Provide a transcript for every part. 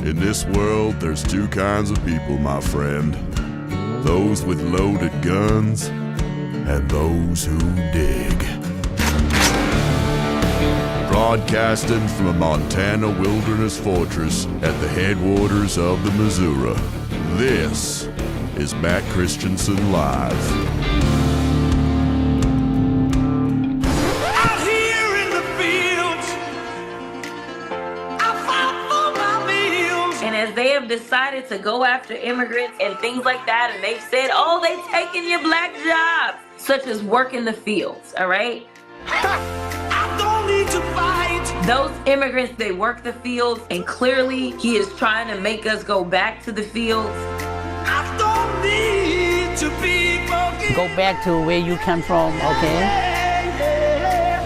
In this world, there's two kinds of people, my friend. Those with loaded guns and those who dig. Broadcasting from a Montana wilderness fortress at the headwaters of the Missouri, this is Matt Christiansen Live. They have decided to go after immigrants and things like that, and they've said, oh, they taking your black jobs, such as work in the fields, all right? I don't need to fight. Those immigrants, they work the fields, and clearly he is trying to make us go back to the fields. I don't need to be broken. Go back to where you come from, okay?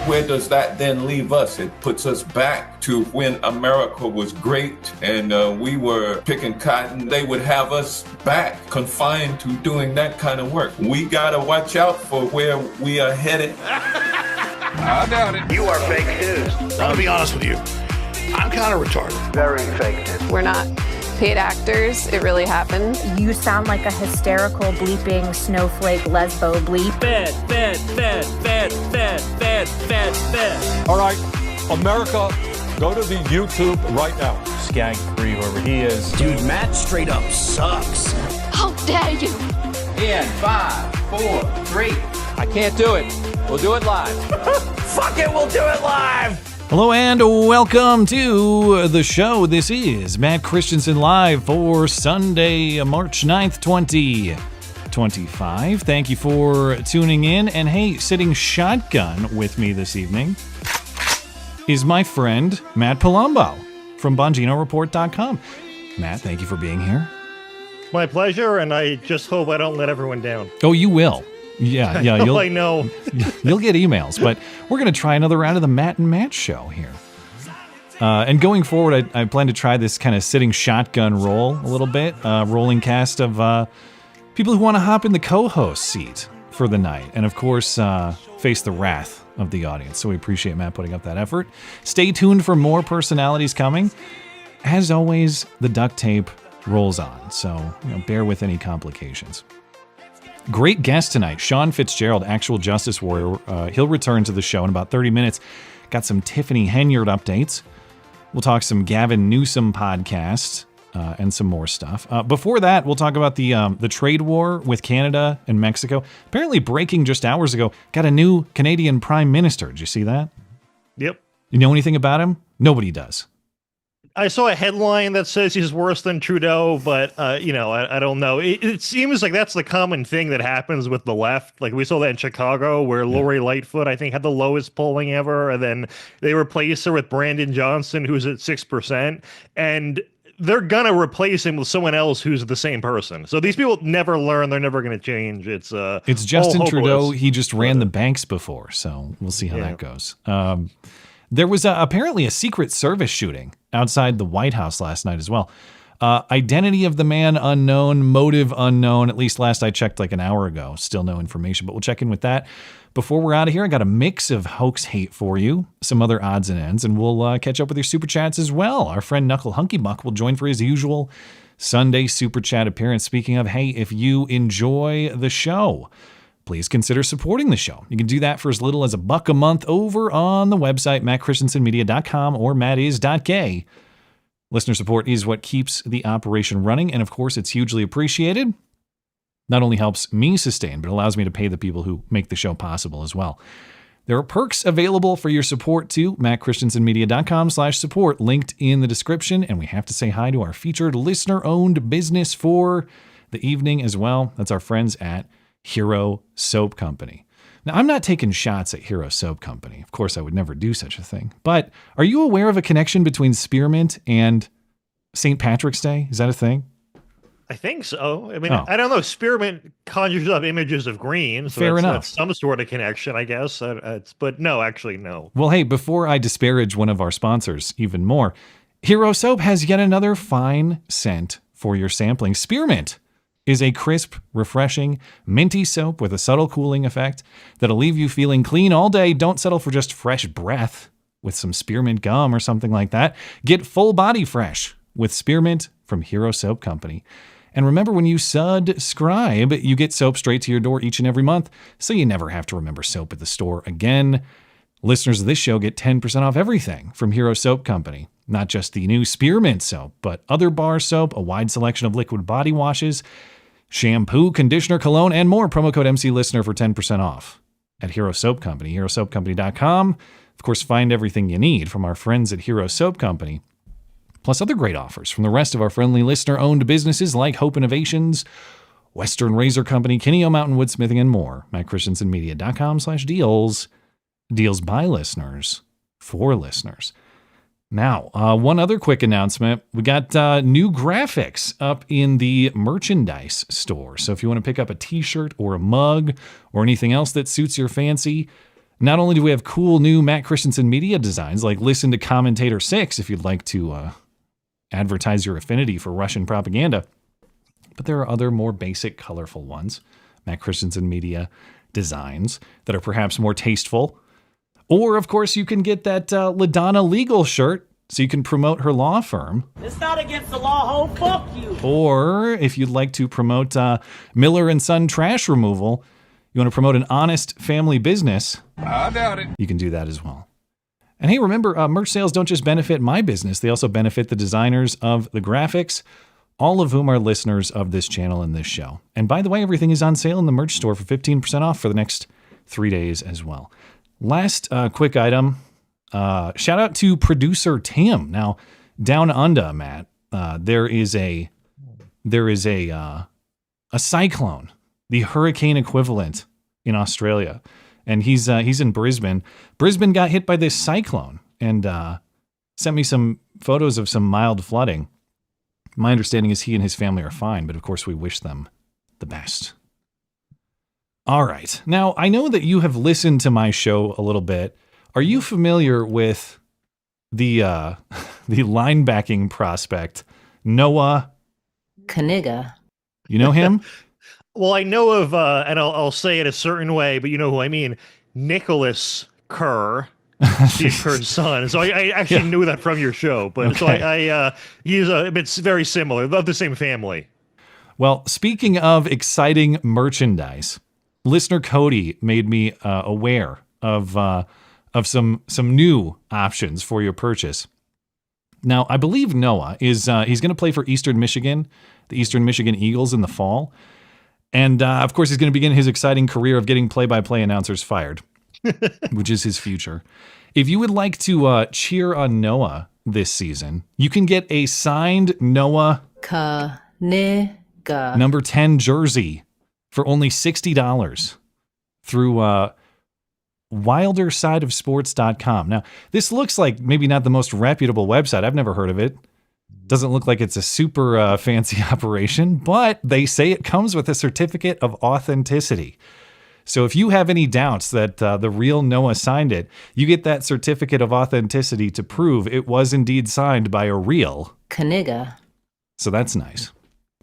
Where does that then leave us? It puts us back to when America was great and we were picking cotton. They would have us back confined to doing that kind of work. We gotta watch out for where we are headed. I doubt it. You are fake news. I'm gonna be honest with you. I'm kind of retarded. Very fake news. We're not paid actors. It really happened. You sound like a hysterical bleeping snowflake lesbo bleep. Fed. All right, America, go to the YouTube right now. Skag free whoever he is. Dude, Matt straight up sucks. How dare you? In 5, 4, 3. I can't do it. We'll do it live. Fuck it, we'll do it live. Hello and welcome to the show. This is Matt Christiansen Live for Sunday, March 9th, 2025. Thank you for tuning in. And hey, sitting shotgun with me this evening is my friend Matt Palumbo from BonginoReport.com. Matt, thank you for being here. My pleasure, and I just hope I don't let everyone down. Oh, you will. Yeah. I know. You'll get emails, but we're going to try another round of the Matt and Matt show here. And going forward, I plan to try this kind of sitting shotgun role a little bit, rolling cast of people who want to hop in the co-host seat for the night, and of course, face the wrath of the audience. So we appreciate Matt putting up that effort. Stay tuned for more personalities coming. As always, the duct tape rolls on, so bear with any complications. Great guest tonight, Sean Fitzgerald, actual justice warrior. He'll return to the show in about 30 minutes. Got some Tiffany Henyard updates. We'll talk some Gavin Newsom podcast and some more stuff. Before that, we'll talk about the trade war with Canada and Mexico. Apparently breaking just hours ago, got a new Canadian Prime Minister. Did you see that? Yep. You know anything about him? Nobody does. I saw a headline that says he's worse than Trudeau, but, I don't know. It seems like that's the common thing that happens with the left. Like we saw that in Chicago where Lori Lightfoot, I think, had the lowest polling ever. And then they replaced her with Brandon Johnson, who's at 6%. And they're going to replace him with someone else who's the same person. So these people never learn. They're never going to change. It's Justin Trudeau. He just ran the banks before. So we'll see how that goes. There was apparently a Secret Service shooting outside the White House last night as well. Identity of the man unknown, motive unknown, at least last I checked like an hour ago. Still no information, but we'll check in with that. Before we're out of here, I got a mix of hoax hate for you, some other odds and ends, and we'll catch up with your Super Chats as well. Our friend Knuckle Hunky Buck will join for his usual Sunday Super Chat appearance. Speaking of, hey, if you enjoy the show, please consider supporting the show. You can do that for as little as $1 a month over on the website, mattchristiansenmedia.com or mattis.gay. Listener support is what keeps the operation running, and of course, it's hugely appreciated. Not only helps me sustain, but allows me to pay the people who make the show possible as well. There are perks available for your support too, mattchristiansenmedia.com/support, linked in the description, and we have to say hi to our featured listener-owned business for the evening as well. That's our friends at Hero Soap Company. Now, I'm not taking shots at Hero Soap Company. Of course, I would never do such a thing. But are you aware of a connection between spearmint and St. Patrick's Day? Is that a thing? I think so. I mean, I don't know. Spearmint conjures up images of green. So Fair enough. That's some sort of connection, I guess. But no, actually, no. Well, hey, before I disparage one of our sponsors even more, Hero Soap has yet another fine scent for your sampling. Spearmint is a crisp, refreshing, minty soap with a subtle cooling effect that'll leave you feeling clean all day. Don't settle for just fresh breath with some spearmint gum or something like that. Get full body fresh with spearmint from Hero Soap Company. And remember, when you subscribe, you get soap straight to your door each and every month, so you never have to remember soap at the store again. Listeners of this show get 10% off everything from Hero Soap Company. Not just the new spearmint soap, but other bar soap, a wide selection of liquid body washes, shampoo, conditioner, cologne, and more. Promo code MCListener for 10% off at Hero Soap Company, herosoapcompany.com. Of course, find everything you need from our friends at Hero Soap Company, plus other great offers from the rest of our friendly listener-owned businesses like Hope Innovations, Western Razor Company, Kinney Mountain Woodsmithing, and more. MattChristiansenMedia.com/deals. Deals by listeners for listeners. Now, one other quick announcement. We got new graphics up in the merchandise store. So if you want to pick up a t-shirt or a mug or anything else that suits your fancy, not only do we have cool new Matt Christiansen Media designs, like Listen to Commentator 6 if you'd like to advertise your affinity for Russian propaganda, but there are other more basic, colorful ones, Matt Christiansen Media designs that are perhaps more tasteful. Or, of course, you can get that LaDonna Legal shirt so you can promote her law firm. It's not against the law, ho. Fuck you. Or if you'd like to promote Miller & Son trash removal, you want to promote an honest family business, I doubt it. You can do that as well. And hey, remember, merch sales don't just benefit my business. They also benefit the designers of the graphics, all of whom are listeners of this channel and this show. And by the way, everything is on sale in the merch store for 15% off for the next 3 days as well. Last quick item, shout out to producer Tim. Now, down under, Matt, there is a cyclone, the hurricane equivalent in Australia, and he's in Brisbane. Brisbane got hit by this cyclone and sent me some photos of some mild flooding. My understanding is he and his family are fine, but of course we wish them the best. All right. Now, I know that you have listened to my show a little bit. Are you familiar with the linebacking prospect, Noah Knigga? You know him? Well, I know of, and I'll say it a certain way, but you know who I mean, Nicholas Kerr, Steve Kerr's son. So I actually knew that from your show, but okay. So it's very similar, of the same family. Well, speaking of exciting merchandise, listener Cody made me aware of some new options for your purchase. Now, I believe Noah is he's going to play for Eastern Michigan, the Eastern Michigan Eagles in the fall. And of course, he's going to begin his exciting career of getting play-by-play announcers fired, which is his future. If you would like to cheer on Noah this season, you can get a signed Noah Knigga number 10 jersey for only $60 through wildersideofsports.com. Now, this looks like maybe not the most reputable website. I've never heard of it. Doesn't look like it's a super fancy operation, but they say it comes with a certificate of authenticity. So if you have any doubts that the real Noah signed it, you get that certificate of authenticity to prove it was indeed signed by a real Knigga. So that's nice.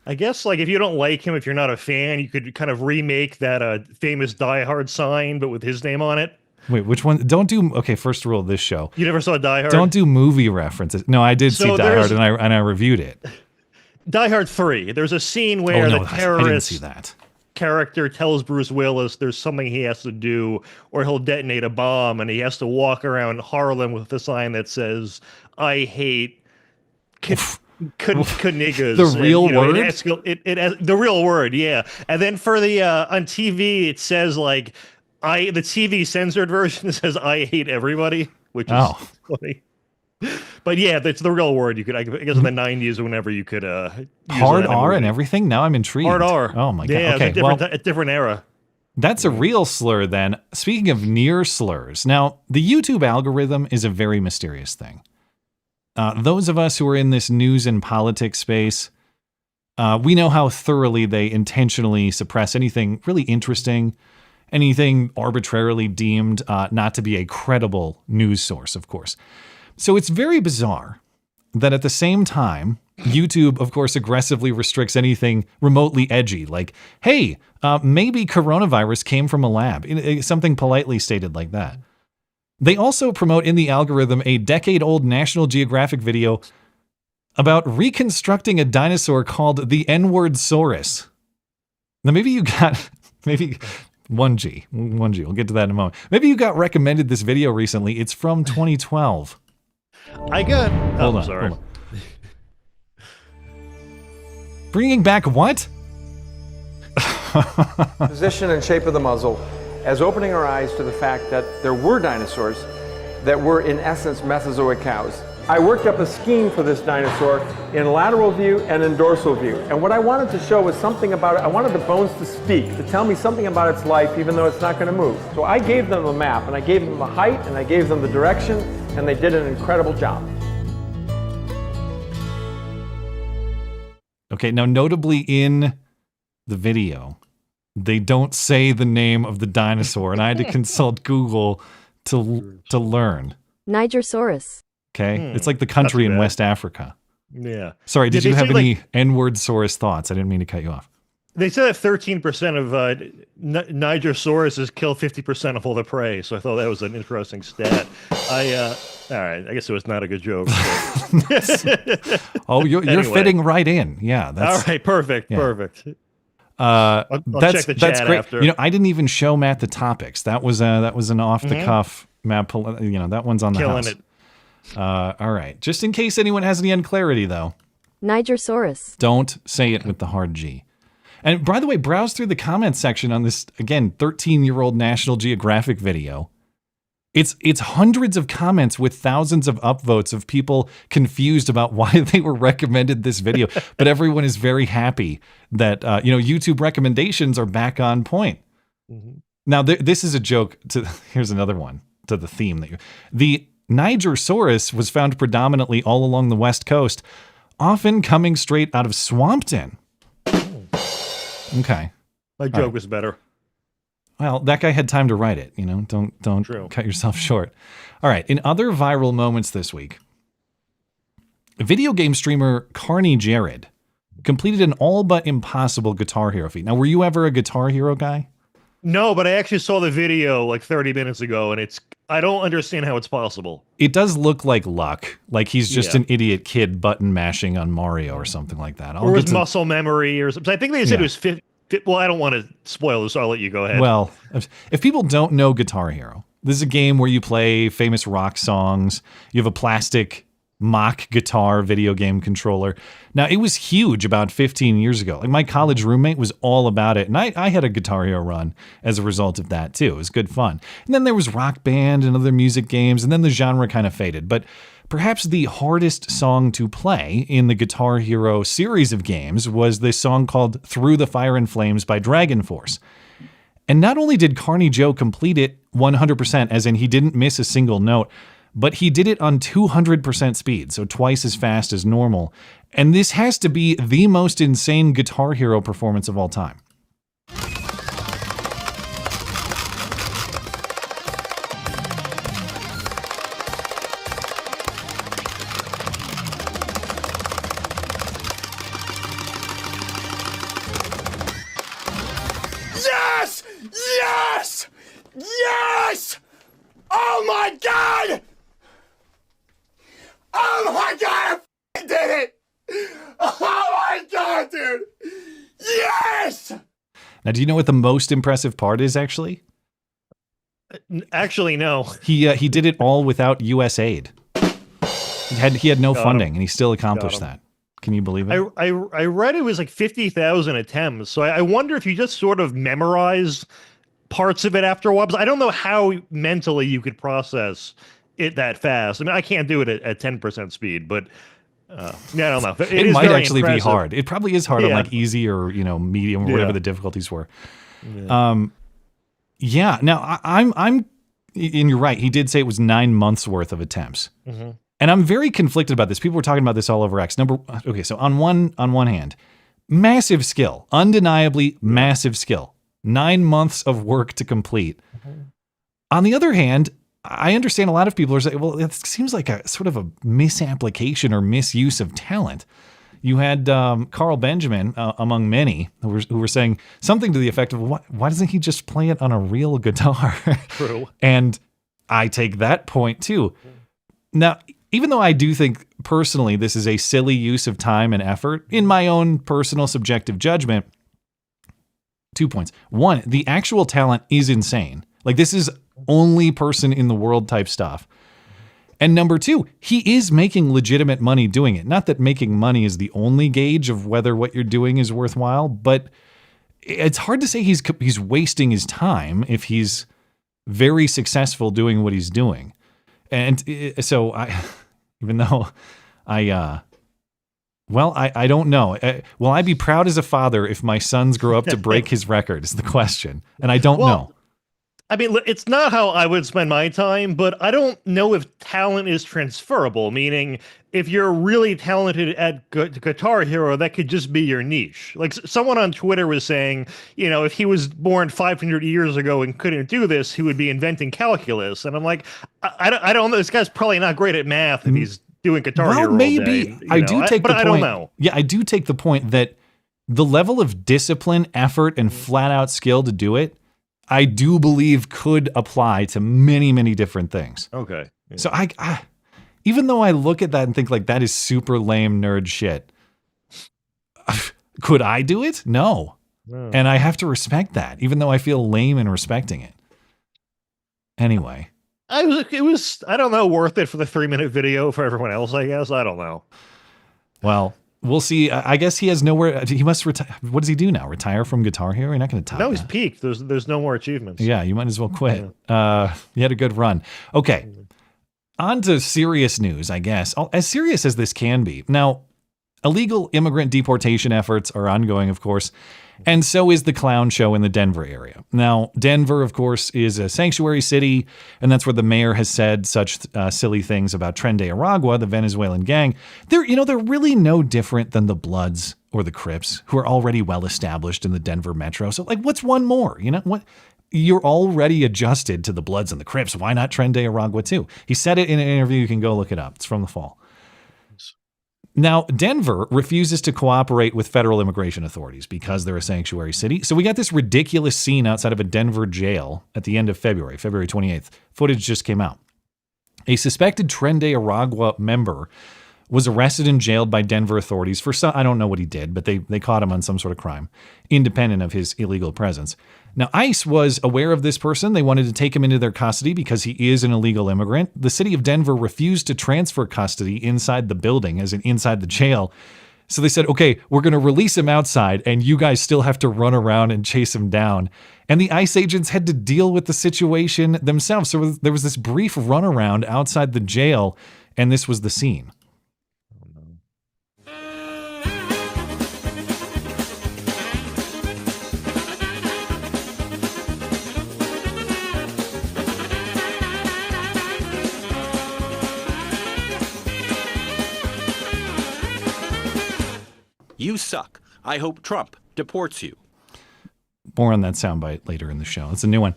I guess, like, if you don't like him, if you're not a fan, you could kind of remake that famous Die Hard sign, but with his name on it. Wait, which one? Don't do. Okay, first rule of this show. You never saw Die Hard? Don't do movie references. No, I did see Die Hard, and I reviewed it. Die Hard 3. There's a scene where the terrorist I didn't see that. Character tells Bruce Willis there's something he has to do, or he'll detonate a bomb, and he has to walk around Harlem with a sign that says, "I hate." Kniggas. The real word? The real word, yeah. And then for the on TV, it says like the TV censored version says "I hate everybody," which is funny. But yeah, that's the real word. You could, I guess, in the '90s, whenever you could hard R and everything. Now I'm intrigued. Hard R. Oh my god. Yeah, okay, a different era. That's a real slur then. Speaking of near slurs, now the YouTube algorithm is a very mysterious thing. Those of us who are in this news and politics space, we know how thoroughly they intentionally suppress anything really interesting, anything arbitrarily deemed not to be a credible news source, of course. So it's very bizarre that at the same time, YouTube, of course, aggressively restricts anything remotely edgy, like, hey, maybe coronavirus came from a lab, something politely stated like that. They also promote in the algorithm a decade-old National Geographic video about reconstructing a dinosaur called the N-word-saurus. Now, maybe you got, maybe 1G. We'll get to that in a moment. Maybe you got recommended this video recently. It's from 2012. Hold on. Bringing back what? Position and shape of the muzzle as opening our eyes to the fact that there were dinosaurs that were in essence Mesozoic cows. I worked up a scheme for this dinosaur in lateral view and in dorsal view. And what I wanted to show was something about it. I wanted the bones to speak, to tell me something about its life, even though it's not going to move. So I gave them a map, and I gave them the height, and I gave them the direction, and they did an incredible job. Okay, now notably in the video, they don't say the name of the dinosaur, and I had to consult Google to learn. Nigersaurus. Okay, it's like the country in West Africa. Yeah. Sorry, did you have any N-word-saurus thoughts? I didn't mean to cut you off. They said that 13% of Nigersauruses kill 50% of all the prey, so I thought that was an interesting stat. All right, I guess it was not a good joke. Oh, you're Anyway. fitting right in. Yeah. That's, all right, perfect. I'll that's check the chat great. after. You know, I didn't even show Matt the topics. That was an off-the-cuff Matt. You know, that one's on the Killing house. it. All right. Just in case anyone has any unclarity, though. Nigersaurus. Don't say it with the hard G. And by the way, browse through the comments section on this, again, 13-year-old National Geographic video. It's hundreds of comments with thousands of upvotes of people confused about why they were recommended this video. But everyone is very happy that, YouTube recommendations are back on point. Mm-hmm. Now, this is a joke. Here's another one to the theme. The Nigersaurus was found predominantly all along the West Coast, often coming straight out of Swampton. Okay. My joke was better. Well, that guy had time to write it, you know. Don't cut yourself short. All right. In other viral moments this week, video game streamer Carney Jared completed an all but impossible Guitar Hero feat. Now, were you ever a Guitar Hero guy? No, but I actually saw the video like 30 minutes ago, and I don't understand how it's possible. It does look like luck. Like he's just an idiot kid button mashing on Mario or something like that. Or his muscle memory or something. I think they said it was 50. Well, I don't want to spoil this, so I'll let you go ahead. Well, if people don't know Guitar Hero, this is a game where you play famous rock songs. You have a plastic mock guitar video game controller. Now, it was huge about 15 years ago. Like my college roommate was all about it, and I had a Guitar Hero run as a result of that too. It was good fun. And then there was Rock Band and other music games, and then the genre kind of faded. But perhaps the hardest song to play in the Guitar Hero series of games was this song called Through the Fire and Flames by Dragon Force. And not only did Carney Joe complete it 100%, as in he didn't miss a single note, but he did it on 200% speed, so twice as fast as normal. And this has to be the most insane Guitar Hero performance of all time. Yes! Yes! Yes! Oh my God! Oh my God! I did it! Oh my God, dude! Yes! Now, do you know what the most impressive part is, actually? Actually, no. He did it all without U.S. aid. He had no funding, and he still accomplished that. Can you believe it? I read it was like 50,000 attempts, so I wonder if you just sort of memorize parts of it after a while. Because I don't know how mentally you could process it that fast. I mean, I can't do it at 10% speed, but yeah, I don't know. It might actually be hard. It probably is hard on like easy or medium or whatever the difficulties were. Yeah. Now I'm and you're right. He did say it was 9 months worth of attempts. Mm-hmm. And I'm very conflicted about this. People were talking about this all over X. Okay, so on one hand, massive skill, undeniably massive skill. 9 months of work to complete. Mm-hmm. On the other hand, I understand a lot of people are saying, well, it seems like a sort of a misapplication or misuse of talent. You had Carl Benjamin, among many, who were saying something to the effect of, why doesn't he just play it on a real guitar? True. And I take that point too. Now, even though I do think personally this is a silly use of time and effort, in my own personal subjective judgment, 2 points. One, the actual talent is insane. Like, this is only person in the world type stuff. And number two, he is making legitimate money doing it. Not that making money is the only gauge of whether what you're doing is worthwhile, but it's hard to say he's wasting his time if he's very successful doing what he's doing. And so even though I don't know. Will I be proud as a father if my sons grow up to break his record is the question. And I don't know. I mean, it's not how I would spend my time, but I don't know if talent is transferable, meaning if you're really talented at Guitar Hero, that could just be your niche. Like someone on Twitter was saying, you know, if he was born 500 years ago and couldn't do this, he would be inventing calculus. And I'm like, I don't know. This guy's probably not great at math if he's doing Guitar Hero all day. I do take the point. I don't know. Yeah, I do take the point that the level of discipline, effort, and flat out skill to do it, I do believe could apply to many, many different things. Okay. Yeah. So I even though I look at that and think like that is super lame nerd shit, could I do it? No. And I have to respect that, even though I feel lame in respecting it. Anyway. It was, I don't know, worth it for the 3-minute video for everyone else, I guess. I don't know. Well, we'll see. I guess he has nowhere. He must retire. What does he do now? Retire from Guitar Hero? You're not going to top No, he's that. peaked. There's no more achievements. Yeah, you might as well quit. You had a good run. Okay. On to serious news, I guess. As serious as this can be. Now, illegal immigrant deportation efforts are ongoing, of course, and so is the clown show in the Denver area. Now, Denver, of course, is a sanctuary city, and that's where the mayor has said such silly things about Tren de Aragua, the Venezuelan gang. They're really no different than the Bloods or the Crips, who are already well established in the Denver metro. So, like, what's one more? You know what? You're already adjusted to the Bloods and the Crips. Why not Tren de Aragua too? He said it in an interview. You can go look it up. It's from the fall. Now, Denver refuses to cooperate with federal immigration authorities because they're a sanctuary city. So we got this ridiculous scene outside of a Denver jail at the end of February 28th. Footage just came out. A suspected Tren de Aragua member was arrested and jailed by Denver authorities for some, I don't know what he did, but they caught him on some sort of crime, independent of his illegal presence. Now, ICE was aware of this person. They wanted to take him into their custody because he is an illegal immigrant. The city of Denver refused to transfer custody inside the building, as in inside the jail. So they said, okay, we're going to release him outside, and you guys still have to run around and chase him down. And the ICE agents had to deal with the situation themselves. So there was this brief runaround outside the jail, and this was the scene. You suck. I hope Trump deports you. More on that soundbite later in the show. It's a new one.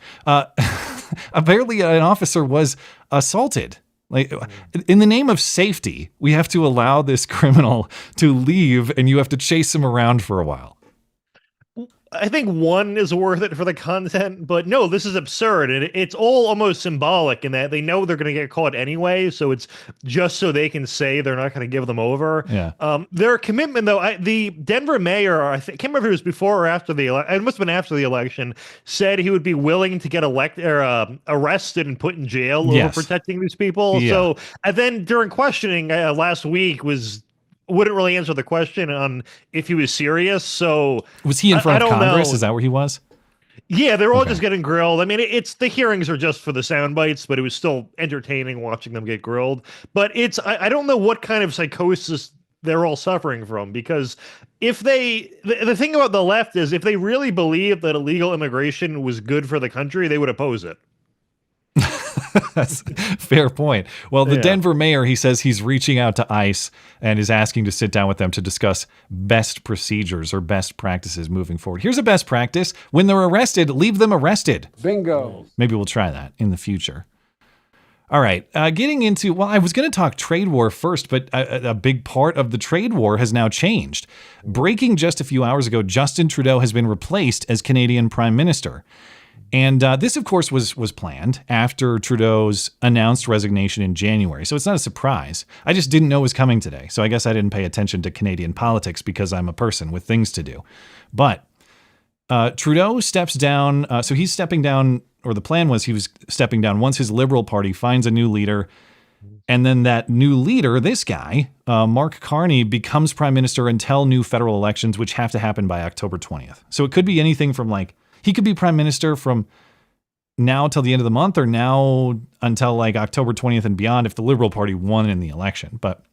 Apparently, an officer was assaulted. Like, in the name of safety, we have to allow this criminal to leave, and you have to chase him around for a while. I think one is worth it for the content, but no, this is absurd. And it's all almost symbolic in that they know they're going to get caught anyway. So it's just so they can say they're not going to give them over. Yeah. Their commitment, though, the Denver mayor, I can't remember if it was before or after the election. It must have been after the election, said he would be willing to get arrested and put in jail over protecting these people. Yeah. So, and then during questioning last week wouldn't really answer the question on if he was serious. So was he in front of Congress? Is that where he was? Yeah, they're all just getting grilled. I mean, it's the hearings are just for the sound bites, but it was still entertaining watching them get grilled. But I don't know what kind of psychosis they're all suffering from, because if the thing about the left is if they really believed that illegal immigration was good for the country, they would oppose it. That's a fair point. Well, the Denver mayor, he says he's reaching out to ICE and is asking to sit down with them to discuss best procedures or best practices moving forward. Here's a best practice. When they're arrested, leave them arrested. Bingo. Maybe we'll try that in the future. All right. Getting into, well, I was going to talk trade war first, but a big part of the trade war has now changed. Breaking just a few hours ago, Justin Trudeau has been replaced as Canadian Prime Minister. And this, of course, was planned after Trudeau's announced resignation in January. So it's not a surprise. I just didn't know it was coming today. So I guess I didn't pay attention to Canadian politics because I'm a person with things to do. But Trudeau steps down. So he's stepping down, or the plan was he was stepping down once his Liberal Party finds a new leader. And then that new leader, this guy, Mark Carney, becomes prime minister until new federal elections, which have to happen by October 20th. So it could be anything from like, he could be prime minister from now till the end of the month, or now until like October 20th and beyond if the Liberal Party won in the election. But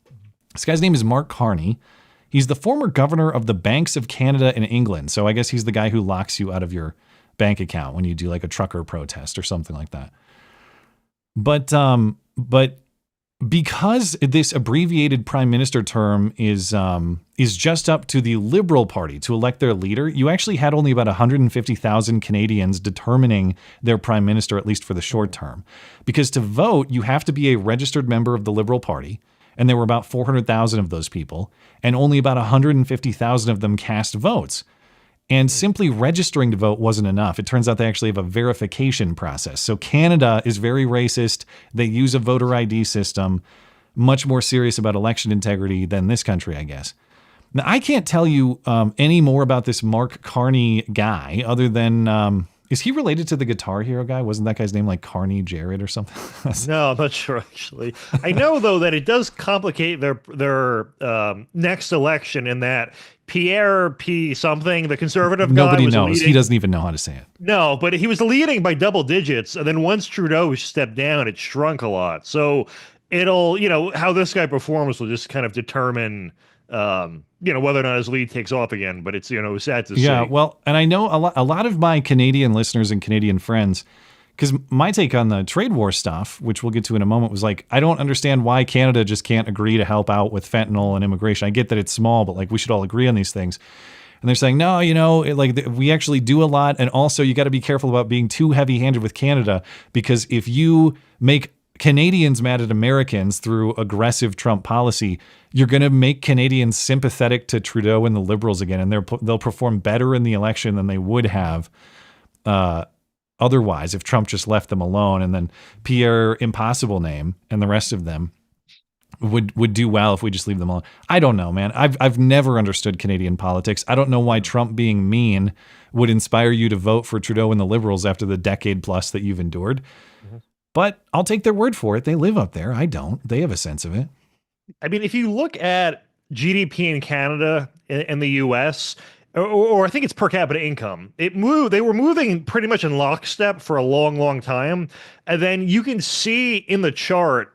this guy's name is Mark Carney. He's the former governor of the Banks of Canada and England. So I guess he's the guy who locks you out of your bank account when you do like a trucker protest or something like that. But because this abbreviated prime minister term is just up to the Liberal Party to elect their leader, you actually had only about 150,000 Canadians determining their prime minister, at least for the short term. Because to vote, you have to be a registered member of the Liberal Party, and there were about 400,000 of those people, and only about 150,000 of them cast votes. And simply registering to vote wasn't enough. It turns out they actually have a verification process. So Canada is very racist. They use a voter ID system, much more serious about election integrity than this country, I guess. Now, I can't tell you any more about this Mark Carney guy other than, is he related to the Guitar Hero guy? Wasn't that guy's name like Carney Jarrett or something? No, I'm not sure, actually. I know, though, that it does complicate their next election in that Pierre P. something, the conservative guy. Nobody knows. He doesn't even know how to say it. No, but he was leading by double digits. And then once Trudeau stepped down, it shrunk a lot. So it'll, how this guy performs will just kind of determine, whether or not his lead takes off again. But it's, sad to see. Yeah, well, and I know a lot of my Canadian listeners and Canadian friends, because my take on the trade war stuff, which we'll get to in a moment, was like, I don't understand why Canada just can't agree to help out with fentanyl and immigration. I get that it's small, but like we should all agree on these things. And they're saying, no, we actually do a lot. And also you got to be careful about being too heavy handed with Canada, because if you make Canadians mad at Americans through aggressive Trump policy, you're going to make Canadians sympathetic to Trudeau and the Liberals again. And they'll perform better in the election than they would have, otherwise, if Trump just left them alone, and then Pierre Impossible Name and the rest of them would do well if we just leave them alone. I don't know, man. I've never understood Canadian politics. I don't know why Trump being mean would inspire you to vote for Trudeau and the Liberals after the decade plus that you've endured. Mm-hmm. But I'll take their word for it. They live up there. I don't. They have a sense of it. I mean, if you look at GDP in Canada and the U.S., or I think it's per capita income, they were moving pretty much in lockstep for a long, long time. And then you can see in the chart,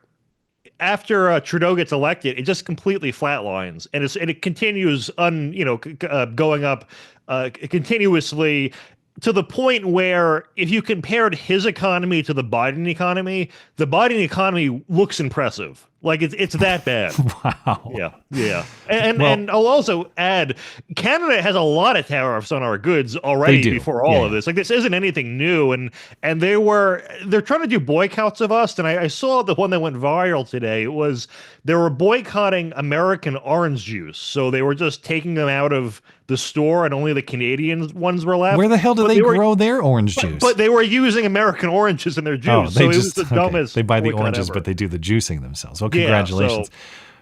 after Trudeau gets elected, it just completely flatlines, and it continues going up continuously, to the point where if you compared his economy to the Biden economy looks impressive. Like it's that bad. Wow. Yeah. And I'll also add, Canada has a lot of tariffs on our goods already before all of this. Like, this isn't anything new. And they're trying to do boycotts of us. And I saw the one that went viral today. It was, they were boycotting American orange juice. So they were just taking them out of the store, and only the Canadian ones were left. Where the hell do they grow their orange juice? But they were using American oranges in their juice. It was the dumbest. They buy the oranges, ever. But they do the juicing themselves. Well, congratulations.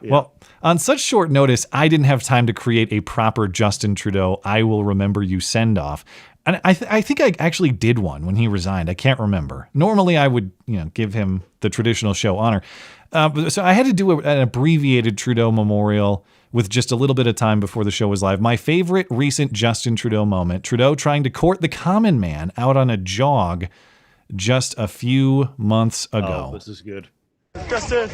Yeah. Well, on such short notice, I didn't have time to create a proper Justin Trudeau I will remember you send off. And I think I actually did one when he resigned. I can't remember. Normally I would, give him the traditional show honor. So I had to do an abbreviated Trudeau memorial with just a little bit of time before the show was live. My favorite recent Justin Trudeau moment, Trudeau trying to court the common man out on a jog just a few months ago. Oh, this is good. Justin!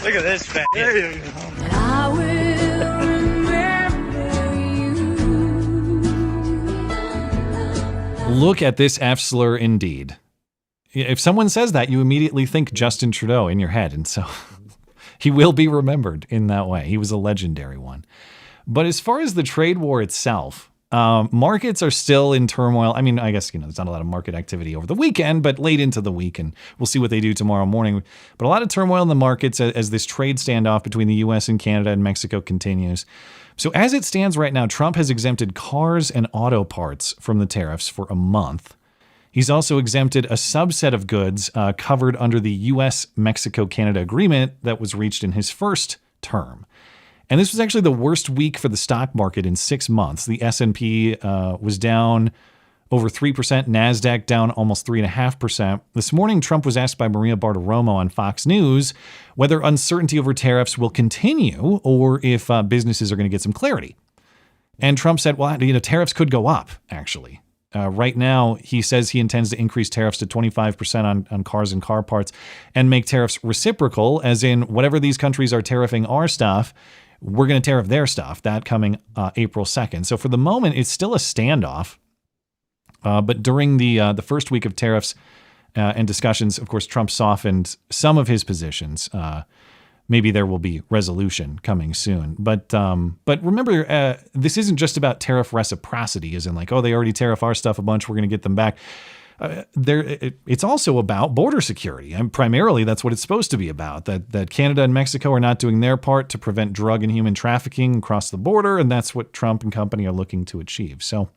Look at this fat. There you go. I will remember you. Look at this F slur indeed. If someone says that, you immediately think Justin Trudeau in your head. And so he will be remembered in that way. He was a legendary one. But as far as the trade war itself, Markets are still in turmoil. I mean, I guess, there's not a lot of market activity over the weekend, but late into the week, and we'll see what they do tomorrow morning. But a lot of turmoil in the markets as this trade standoff between the U.S. and Canada and Mexico continues. So as it stands right now, Trump has exempted cars and auto parts from the tariffs for a month. He's also exempted a subset of goods covered under the U.S.-Mexico-Canada agreement that was reached in his first term. And this was actually the worst week for the stock market in 6 months. The S&P was down over 3%, NASDAQ down almost 3.5%. This morning, Trump was asked by Maria Bartiromo on Fox News whether uncertainty over tariffs will continue or if businesses are going to get some clarity. And Trump said, well, tariffs could go up, actually. Right now, he says he intends to increase tariffs to 25% on cars and car parts and make tariffs reciprocal, as in whatever these countries are tariffing our stuff, we're going to tariff their stuff. That coming April 2nd. So for the moment, it's still a standoff. But during the first week of tariffs and discussions, of course, Trump softened some of his positions. Maybe there will be resolution coming soon. But remember, this isn't just about tariff reciprocity, as in like, oh, they already tariff our stuff a bunch, we're going to get them back. It's also about border security. And primarily, that's what it's supposed to be about, that Canada and Mexico are not doing their part to prevent drug and human trafficking across the border, and that's what Trump and company are looking to achieve. So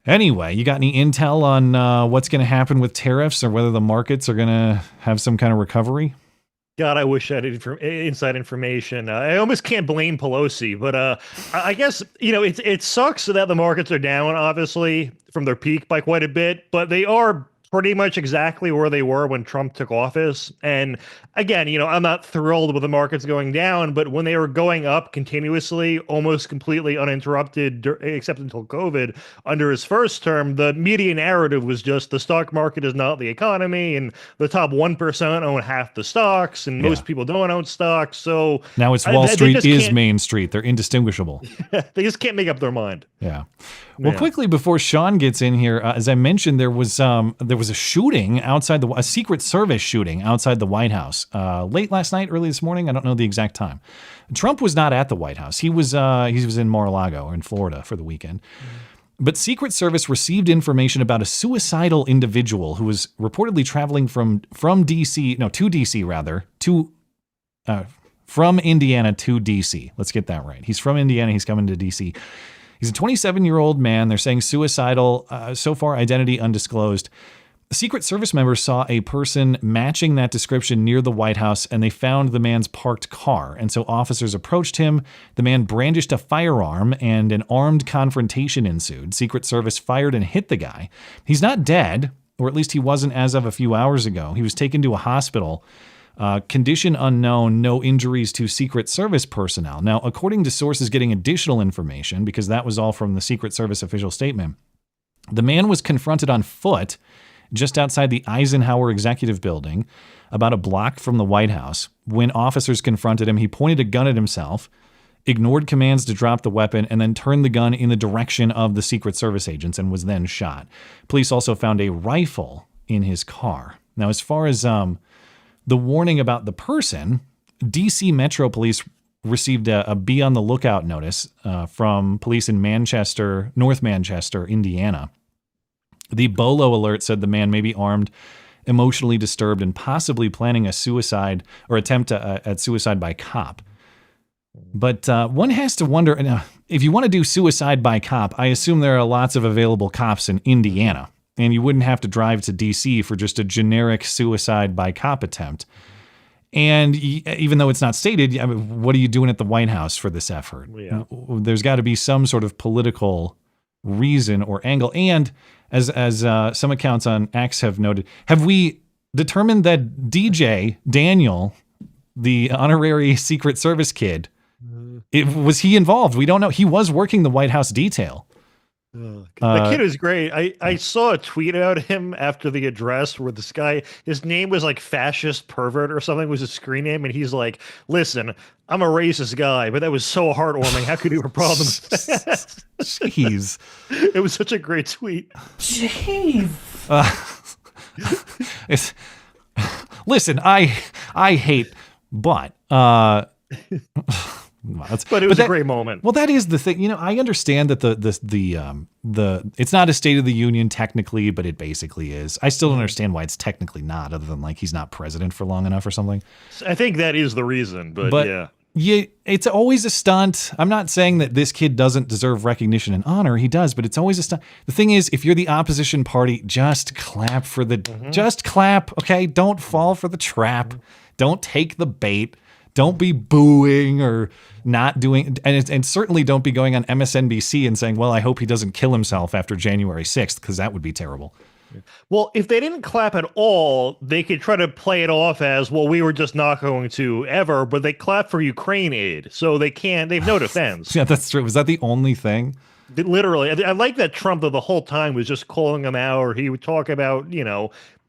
anyway, you got any intel on what's going to happen with tariffs or whether the markets are going to have some kind of recovery? God, I wish I had inside information. I almost can't blame Pelosi, but I guess, it sucks that the markets are down, obviously, from their peak by quite a bit, but they are pretty much exactly where they were when Trump took office. And again, I'm not thrilled with the markets going down, but when they were going up continuously, almost completely uninterrupted, except until COVID, under his first term, the media narrative was just the stock market is not the economy, and the top 1% own half the stocks, and most people don't own stocks. So now it's Wall Street is Main Street. They're indistinguishable. They just can't make up their mind. Yeah. Well, quickly before Sean gets in here, as I mentioned, there was a shooting outside a Secret Service shooting outside the White House late last night, early this morning. I don't know the exact time. Trump was not at the White House. He was in Mar-a-Lago or in Florida for the weekend. But Secret Service received information about a suicidal individual who was reportedly traveling from Indiana to DC. Let's get that right. He's from Indiana. He's coming to DC. He's a 27-year-old man. They're saying suicidal. So far, identity undisclosed. Secret Service members saw a person matching that description near the White House, and they found the man's parked car. And so officers approached him. The man brandished a firearm, and an armed confrontation ensued. Secret Service fired and hit the guy. He's not dead, or at least he wasn't as of a few hours ago. He was taken to a hospital. Condition unknown, no injuries to Secret Service personnel. Now, according to sources getting additional information, because that was all from the Secret Service official statement, the man was confronted on foot just outside the Eisenhower Executive Building, about a block from the White House. When officers confronted him, he pointed a gun at himself, ignored commands to drop the weapon, and then turned the gun in the direction of the Secret Service agents and was then shot. Police also found a rifle in his car. Now, as far as the warning about the person, DC Metro Police received a be on the lookout notice from police in North Manchester, Indiana. The Bolo alert said the man may be armed, emotionally disturbed, and possibly planning a suicide or attempt at suicide by cop. But one has to wonder, if you want to do suicide by cop, I assume there are lots of available cops in Indiana. And you wouldn't have to drive to DC for just a generic suicide by cop attempt. And even though it's not stated, what are you doing at the White House for this effort? Yeah. There's got to be some sort of political reason or angle. And as some accounts on X have noted, have we determined that DJ Daniel, the honorary Secret Service kid, was he involved? We don't know. He was working the White House detail. The kid is great. I saw a tweet about him after the address where this guy, his name was like fascist pervert or something was his screen name. And he's like, listen, I'm a racist guy, but that was so heartwarming. How could you have a problem with that? Jeez. It was such a great tweet. Jeez. Listen, I hate, but Well, but it was a great moment. Well, that is the thing. You know, I understand that the it's not a State of the Union technically, but it basically is. I still don't understand why it's technically not, other than like he's not president for long enough or something. I think that is the reason, but yeah. Yeah, it's always a stunt. I'm not saying that this kid doesn't deserve recognition and honor. He does, but it's always a stunt. The thing is, if you're the opposition party, just clap for the, just clap, okay? Don't fall for the trap. Don't take the bait. Don't be booing or not doing, and certainly don't be going on MSNBC and saying, well, I hope he doesn't kill himself after January 6th, because that would be terrible. Well, if they didn't clap at all, they could try to play it off as, well, we were just not going to ever, but they clap for Ukraine aid, so they have no defense. Yeah, that's true. Was that the only thing? Literally. I like that Trump, the whole time, was just calling them out, or he would talk about,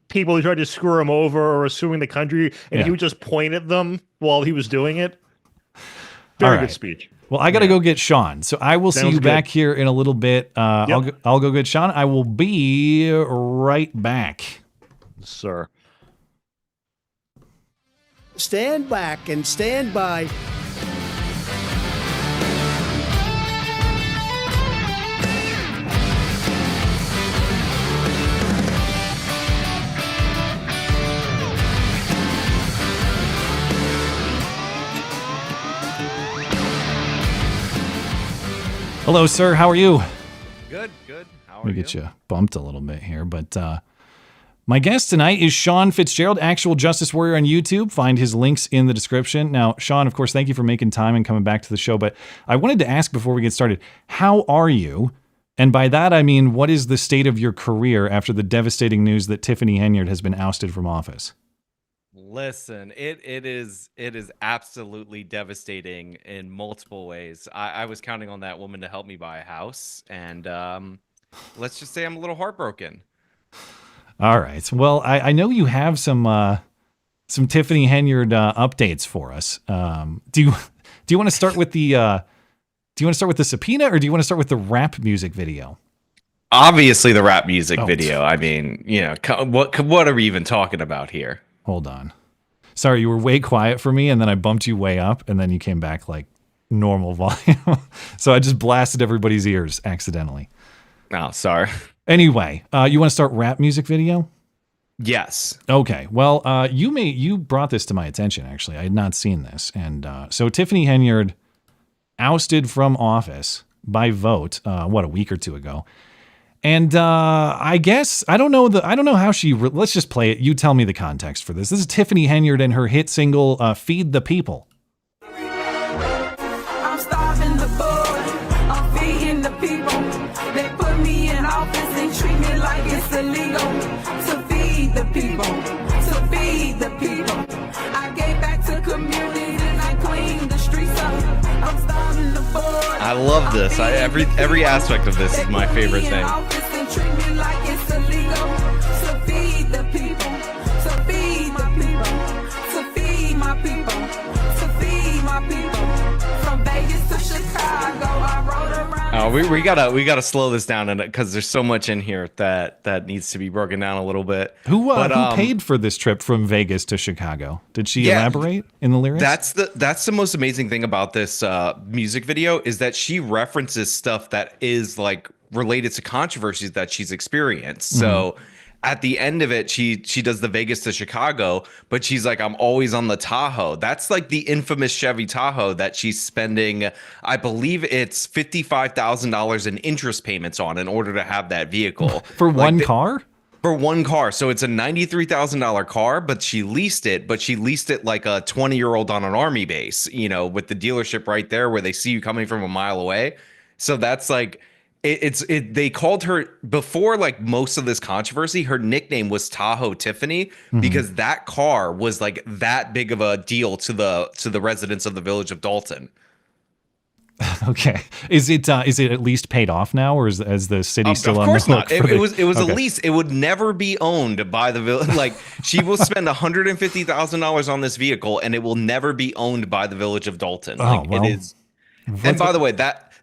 people who tried to screw him over or suing the country, and he would just point at them while he was doing it. Very good speech. Well, I got to go get Sean, so I will see you back here in a little bit. I'll go get Sean. I will be right back. Sir. Stand back and stand by. Hello, sir. How are you? Good. How are you? Let me get you bumped a little bit here, but my guest tonight is Sean Fitzgerald, actual justice warrior on YouTube. Find his links in the description. Now, Sean, of course, thank you for making time and coming back to the show, but I wanted to ask before we get started, how are you? And by that, I mean, what is the state of your career after the devastating news that Tiffany Henyard has been ousted from office? Listen, it is absolutely devastating in multiple ways. I was counting on that woman to help me buy a house, and let's just say I'm a little heartbroken. All right. Well, I know you have some Tiffany Henyard updates for us. Do you want to start with the subpoena, or do you want to start with the rap music video? Obviously, the rap music video. I mean, what are we even talking about here? Hold on. Sorry, you were way quiet for me, and then I bumped you way up, and then you came back like normal volume. So I just blasted everybody's ears accidentally. Oh, sorry. Anyway, you want to start rap music video? Yes. Okay. Well, you brought this to my attention, actually. I had not seen this. And so Tiffany Henyard ousted from office by vote, a week or two ago. And I guess I don't know how she. Let's just play it. You tell me the context for this. This is Tiffany Henyard and her hit single "Feed the People." I'm starving the boys. I'm feeding the people. They put me in office and treat me like it's illegal to feed the people. To feed the people. I gave back to communities and I cleaned the streets up. I'm starving the boys. I love this. Every aspect of this is my favorite thing. Treat me like it's illegal to feed the people, to feed the people, to feed my people, to feed my people. From Vegas to Chicago, I rode around. Oh, we gotta slow this down, because there's so much in here that needs to be broken down a little bit. Who paid for this trip from Vegas to Chicago? Did she elaborate in the lyrics? That's the most amazing thing about this music video, is that she references stuff that is like related to controversies that she's experienced. So at the end of it, she does the Vegas to Chicago, but she's like, I'm always on the Tahoe. That's like the infamous Chevy Tahoe that she's spending, I believe it's $55,000 in interest payments on in order to have that vehicle. For one car? For one car. So it's a $93,000 car, but she leased it like a 20-year-old on an army base, with the dealership right there where they see you coming from a mile away. So that's like, they called her, before like most of this controversy, her nickname was Tahoe Tiffany, because that car was like that big of a deal to the residents of the village of Dalton. Okay. Is it at least paid off now, or is the city still on the hook? Of course not. It was a lease. It would never be owned by the village. Like, she will spend $150,000 on this vehicle, and it will never be owned by the village of Dalton. It is. And by the way,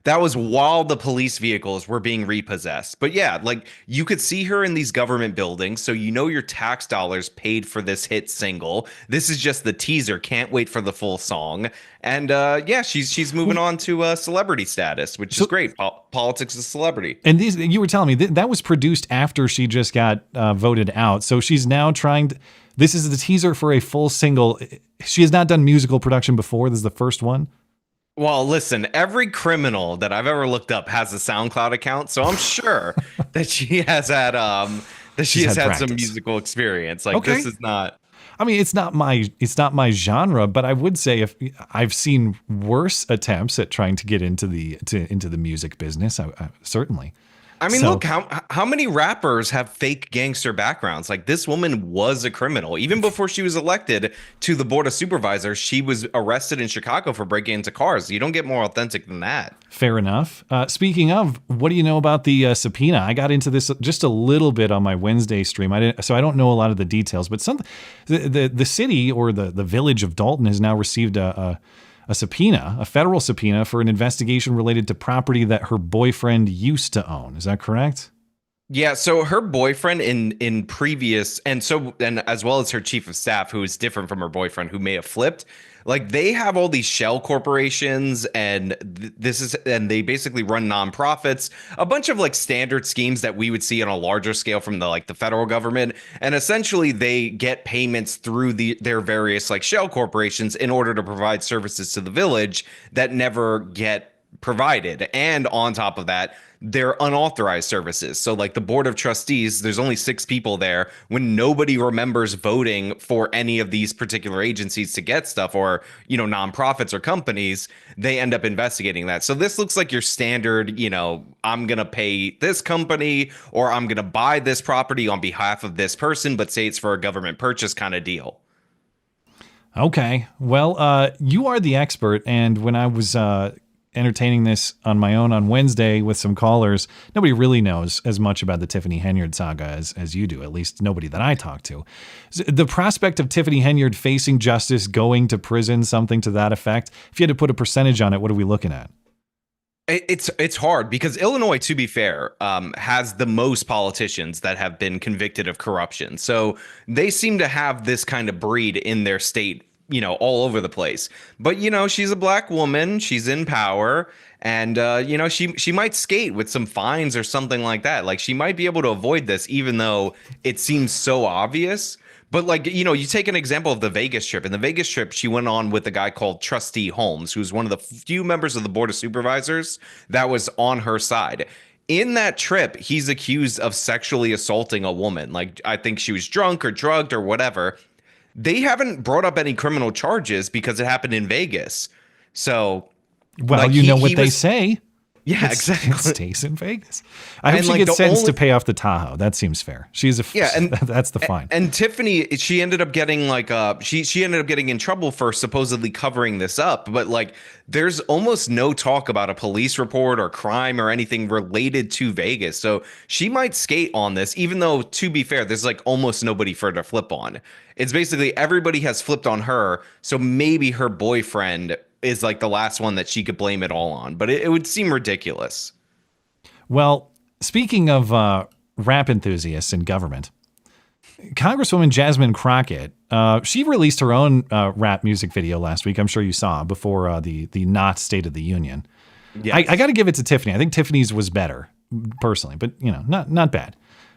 that was while the police vehicles were being repossessed. But yeah, like you could see her in these government buildings, so you know your tax dollars paid for this hit single. This is just the teaser. Can't wait for the full song. And yeah, she's moving on to celebrity status, which is great. Politics is celebrity. And these, you were telling me that was produced after she just got voted out. So she's now trying to. This is the teaser for a full single. She has not done musical production before. This is the first one. Well, listen, every criminal that I've ever looked up has a SoundCloud account, so I'm sure that she has had some musical experience. Like this is not. I mean, it's not my genre, but I would say if I've seen worse attempts at trying to get into the music business, certainly. I mean, look, how many rappers have fake gangster backgrounds? Like this woman was a criminal. Even before she was elected to the board of supervisors, she was arrested in Chicago for breaking into cars. You don't get more authentic than that. Fair enough. Speaking of, what do you know about the subpoena? I got into this just a little bit on my Wednesday stream. So I don't know a lot of the details, but the city or the village of Dalton has now received a subpoena, a federal subpoena for an investigation related to property that her boyfriend used to own. Is that correct? Yeah, so her boyfriend in previous and as well as her chief of staff, who is different from her boyfriend, who may have flipped, like they have all these shell corporations, and they basically run nonprofits, a bunch of like standard schemes that we would see on a larger scale from the federal government, and essentially they get payments through their various like shell corporations in order to provide services to the village that never get provided. And on top of that, they're unauthorized services. So like the board of trustees, there's only 6 people there. When nobody remembers voting for any of these particular agencies to get stuff, or, you know, nonprofits or companies, they end up investigating that. So this looks like your standard, you know, I'm going to pay this company or I'm going to buy this property on behalf of this person, but say it's for a government purchase kind of deal. Okay. Well, you are the expert. And when I was entertaining this on my own on Wednesday with some callers, nobody really knows as much about the Tiffany Henyard saga as you do, at least nobody that I talk to. The prospect of Tiffany Henyard facing justice, going to prison, something to that effect, if you had to put a percentage on it, what are we looking at? It's hard because Illinois, to be fair, has the most politicians that have been convicted of corruption. So they seem to have this kind of breed in their state, you know, all over the place. But, you know, she's a black woman, she's in power, and, you know, she might skate with some fines or something like that. Like, she might be able to avoid this, even though it seems so obvious. But, like, you know, you take an example of the Vegas trip. In the Vegas trip, she went on with a guy called Trustee Holmes, who's one of the few members of the board of supervisors that was on her side. In that trip, he's accused of sexually assaulting a woman. Like, I think she was drunk or drugged or whatever. They haven't brought up any criminal charges because it happened in Vegas. So, well, like, you know what they say. Yeah, exactly. It stays in Vegas. I hope she gets sentenced to pay off the Tahoe. That seems fair. And that's the fine. And Tiffany, she ended up getting like she ended up getting in trouble for supposedly covering this up. But like, there's almost no talk about a police report or crime or anything related to Vegas. So she might skate on this, even though, to be fair, there's like almost nobody for her to flip on. It's basically everybody has flipped on her. So maybe her boyfriend is like the last one that she could blame it all on, but it would seem ridiculous. Well, speaking of rap enthusiasts in government, Congresswoman Jasmine Crockett, she released her own rap music video last week. I'm sure you saw before the not State of the Union. Yes. I got to give it to Tiffany. I think Tiffany's was better personally, but you know, not bad.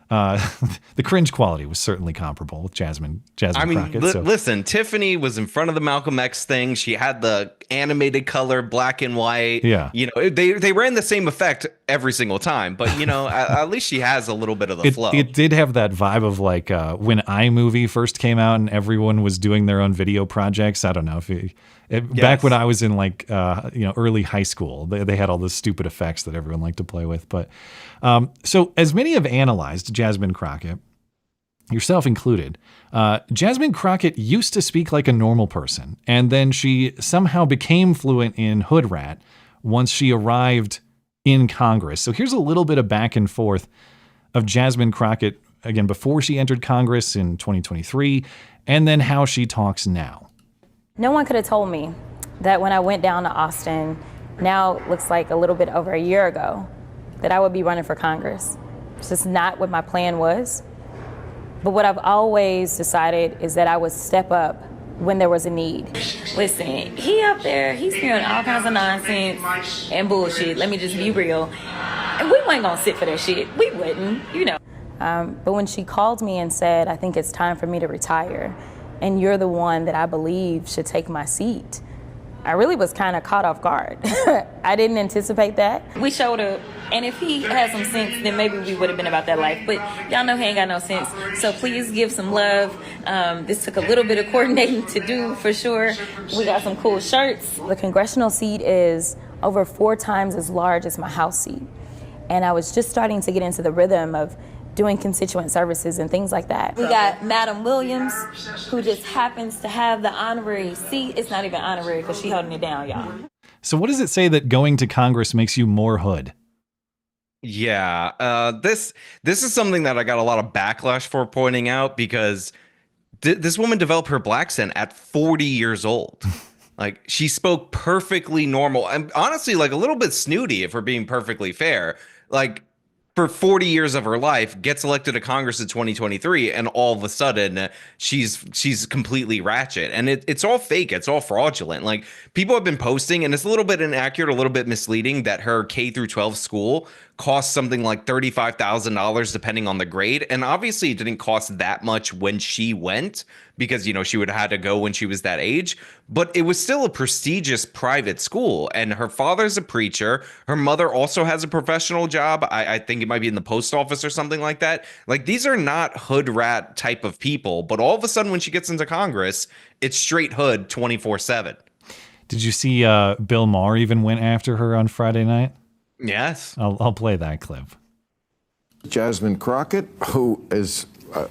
The cringe quality was certainly comparable with Jasmine Crockett. Listen, Tiffany was in front of the Malcolm X thing. She had the animated color, black and white. Yeah. You know, they ran the same effect every single time, but you know, at least she has a little bit of the flow. It did have that vibe of like when iMovie first came out and everyone was doing their own video projects. I don't know if back when I was in like early high school, they had all those stupid effects that everyone liked to play with. But so as many have analyzed Jasmine Crockett, yourself included, Jasmine Crockett used to speak like a normal person, and then she somehow became fluent in hood rat once she arrived in Congress. So here's a little bit of back and forth of Jasmine Crockett, again, before she entered Congress in 2023, and then how she talks now. No one could have told me that when I went down to Austin Now it looks like a little bit over a year ago that I would be running for Congress. It's just not what my plan was. But what I've always decided is that I would step up when there was a need. Listen, he up there, he's spewing all kinds of nonsense and bullshit. Let me just be real. And we weren't gonna sit for that shit. We wouldn't, you know. But when she called me and said, I think it's time for me to retire, and you're the one that I believe should take my seat, I really was kind of caught off guard. I didn't anticipate that. We showed up, and if he had some sense, then maybe we would have been about that life. But y'all know he ain't got no sense. So please give some love. This took a little bit of coordinating to do, for sure. We got some cool shirts. The congressional seat is over 4 times as large as my House seat. And I was just starting to get into the rhythm of doing constituent services and things like that. We got Madam Williams, who just happens to have the honorary seat. It's not even honorary because she's holding it down, y'all. So what does it say that going to Congress makes you more hood? Yeah, this is something that I got a lot of backlash for pointing out, because this woman developed her black accent at 40 years old. Like, she spoke perfectly normal and honestly, like, a little bit snooty, if we're being perfectly fair. Like, for 40 years of her life, gets elected to Congress in 2023, and all of a sudden she's completely ratchet. And it's all fake. It's all fraudulent. Like, people have been posting, and it's a little bit inaccurate, a little bit misleading, that her K through 12 school cost something like $35,000 depending on the grade. And obviously it didn't cost that much when she went, because, you know, she would have had to go when she was that age, but it was still a prestigious private school. And her father's a preacher. Her mother also has a professional job. I think it might be in the post office or something like that. Like, these are not hood rat type of people, but all of a sudden when she gets into Congress, it's straight hood 24/7. Did you see Bill Maher even went after her on Friday night? Yes. I'll play that clip. Jasmine Crockett, who is,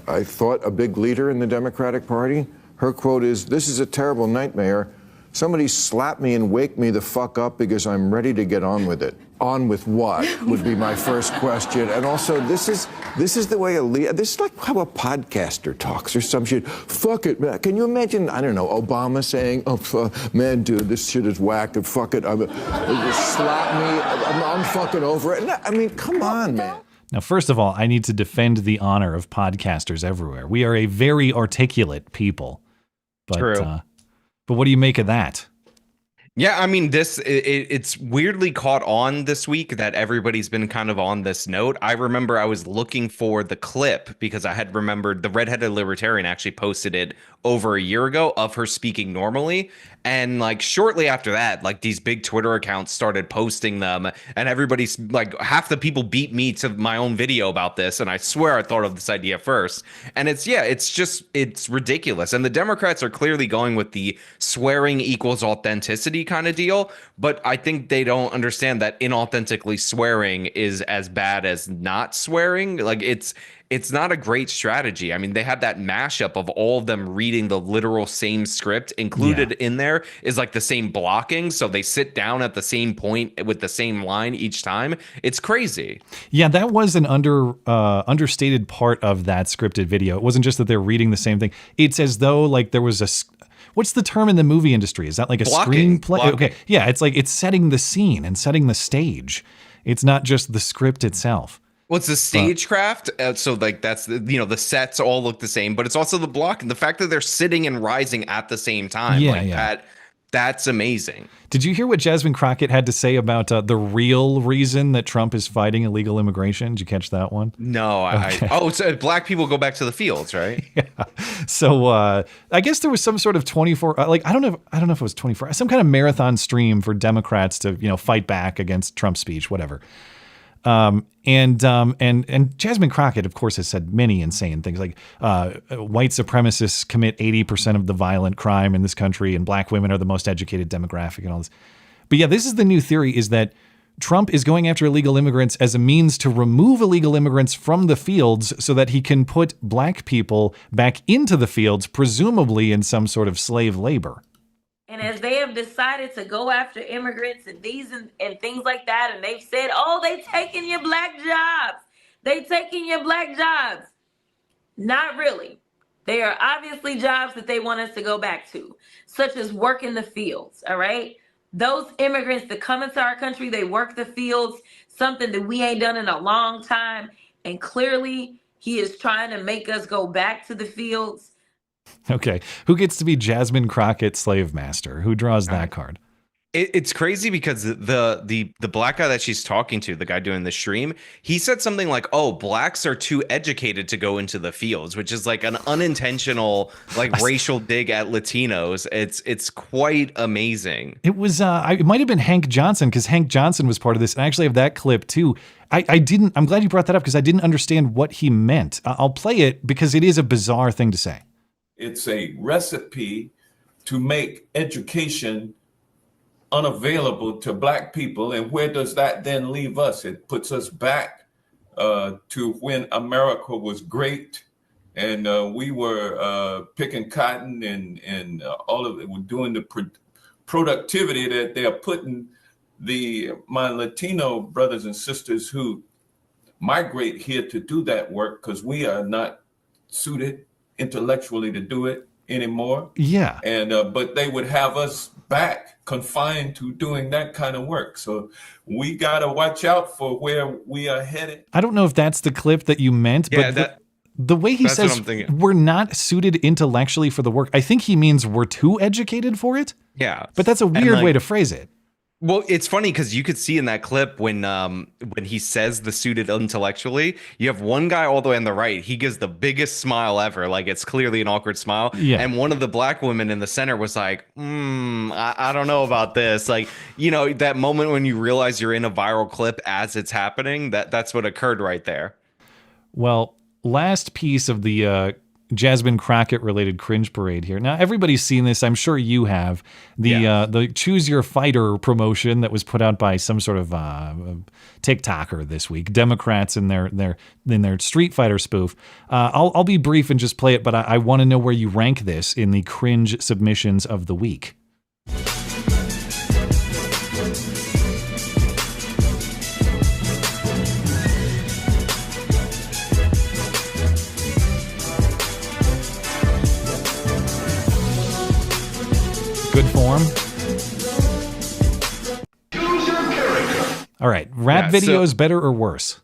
I thought, a big leader in the Democratic Party, her quote is, "This is a terrible nightmare. Somebody slap me and wake me the fuck up because I'm ready to get on with it." On with what would be my first question. And also, this is the way this is like how a podcaster talks or some shit. Fuck it, man. Can you imagine, I don't know, Obama saying, "Oh, man, dude, this shit is whack, and fuck it. Slap me, I'm fucking over it." I mean, come on, man. Now, first of all, I need to defend the honor of podcasters everywhere. We are a very articulate people. But, True. But what do you make of that? Yeah, I mean, it's weirdly caught on this week that everybody's been kind of on this note. I remember I was looking for the clip because I had remembered the redheaded libertarian actually posted it over a year ago of her speaking normally. And like shortly after that, like these big Twitter accounts started posting them, and everybody's like, half the people beat me to my own video about this. And I swear I thought of this idea first. And it's ridiculous. And the Democrats are clearly going with the swearing equals authenticity kind of deal. But I think they don't understand that inauthentically swearing is as bad as not swearing. Like, it's not a great strategy. I mean, they had that mashup of all of them reading the literal same script. Included in there is like the same blocking. So they sit down at the same point with the same line each time. It's crazy. Yeah, that was an understated part of that scripted video. It wasn't just that they're reading the same thing. It's as though like there was what's the term in the movie industry? Is that like a screenplay? Blocking. Okay. Yeah, it's like it's setting the scene and setting the stage. It's not just the script itself. Well, it's the stagecraft, so like that's the sets all look the same, but it's also the block and the fact that they're sitting and rising at the same time. That's amazing. Did you hear what Jasmine Crockett had to say about the real reason that Trump is fighting illegal immigration? Did you catch that one? No, Okay. So black people go back to the fields, right? Yeah. So I guess there was some sort of 24, I don't know if it was 24, some kind of marathon stream for Democrats to fight back against Trump's speech, whatever. And Jasmine Crockett, of course, has said many insane things like white supremacists commit 80% of the violent crime in this country, and black women are the most educated demographic and all this. But yeah, this is the new theory, is that Trump is going after illegal immigrants as a means to remove illegal immigrants from the fields so that he can put black people back into the fields, presumably in some sort of slave labor. And as they have decided to go after immigrants and these and things like that, and they've said, oh, they taking your black jobs. They taking your black jobs. Not really. They are obviously jobs that they want us to go back to, such as work in the fields, all right? Those immigrants that come into our country, they work the fields, something that we ain't done in a long time. And clearly, he is trying to make us go back to the fields. Okay. Who gets to be Jasmine Crockett, slave master? Who draws that card? It's crazy because the black guy that she's talking to, the guy doing the stream, he said something like, "Oh, blacks are too educated to go into the fields," which is like an unintentional like racial dig at Latinos. It's quite amazing. It was it might have been Hank Johnson, because Hank Johnson was part of this, and I actually have that clip too. I'm glad you brought that up because I didn't understand what he meant. I'll play it because it is a bizarre thing to say. It's a recipe to make education unavailable to black people. And where does that then leave us? It puts us back to when America was great and we were picking cotton and all of it. We're doing the productivity that they're putting my Latino brothers and sisters who migrate here to do that work, because we are not suited intellectually to do it anymore. Yeah. And but they would have us back confined to doing that kind of work. So we got to watch out for where we are headed. I don't know if that's the clip that you meant, but the way he says we're not suited intellectually for the work, I think he means we're too educated for it. Yeah. But that's a weird way to phrase it. Well, it's funny because you could see in that clip when he says the suited intellectually, you have one guy all the way on the right. He gives the biggest smile ever. Like, it's clearly an awkward smile. Yeah. And one of the black women in the center was like, I don't know about this. Like, you know, that moment when you realize you're in a viral clip as it's happening, that's what occurred right there. Well, last piece of the Jasmine Crockett related cringe parade here. Now, everybody's seen this. I'm sure you have. The Choose Your Fighter promotion that was put out by some sort of TikToker this week. Democrats in their Street Fighter spoof. I'll be brief and just play it, but I want to know where you rank this in the cringe submissions of the week. Good form. All right. Rap videos, better or worse?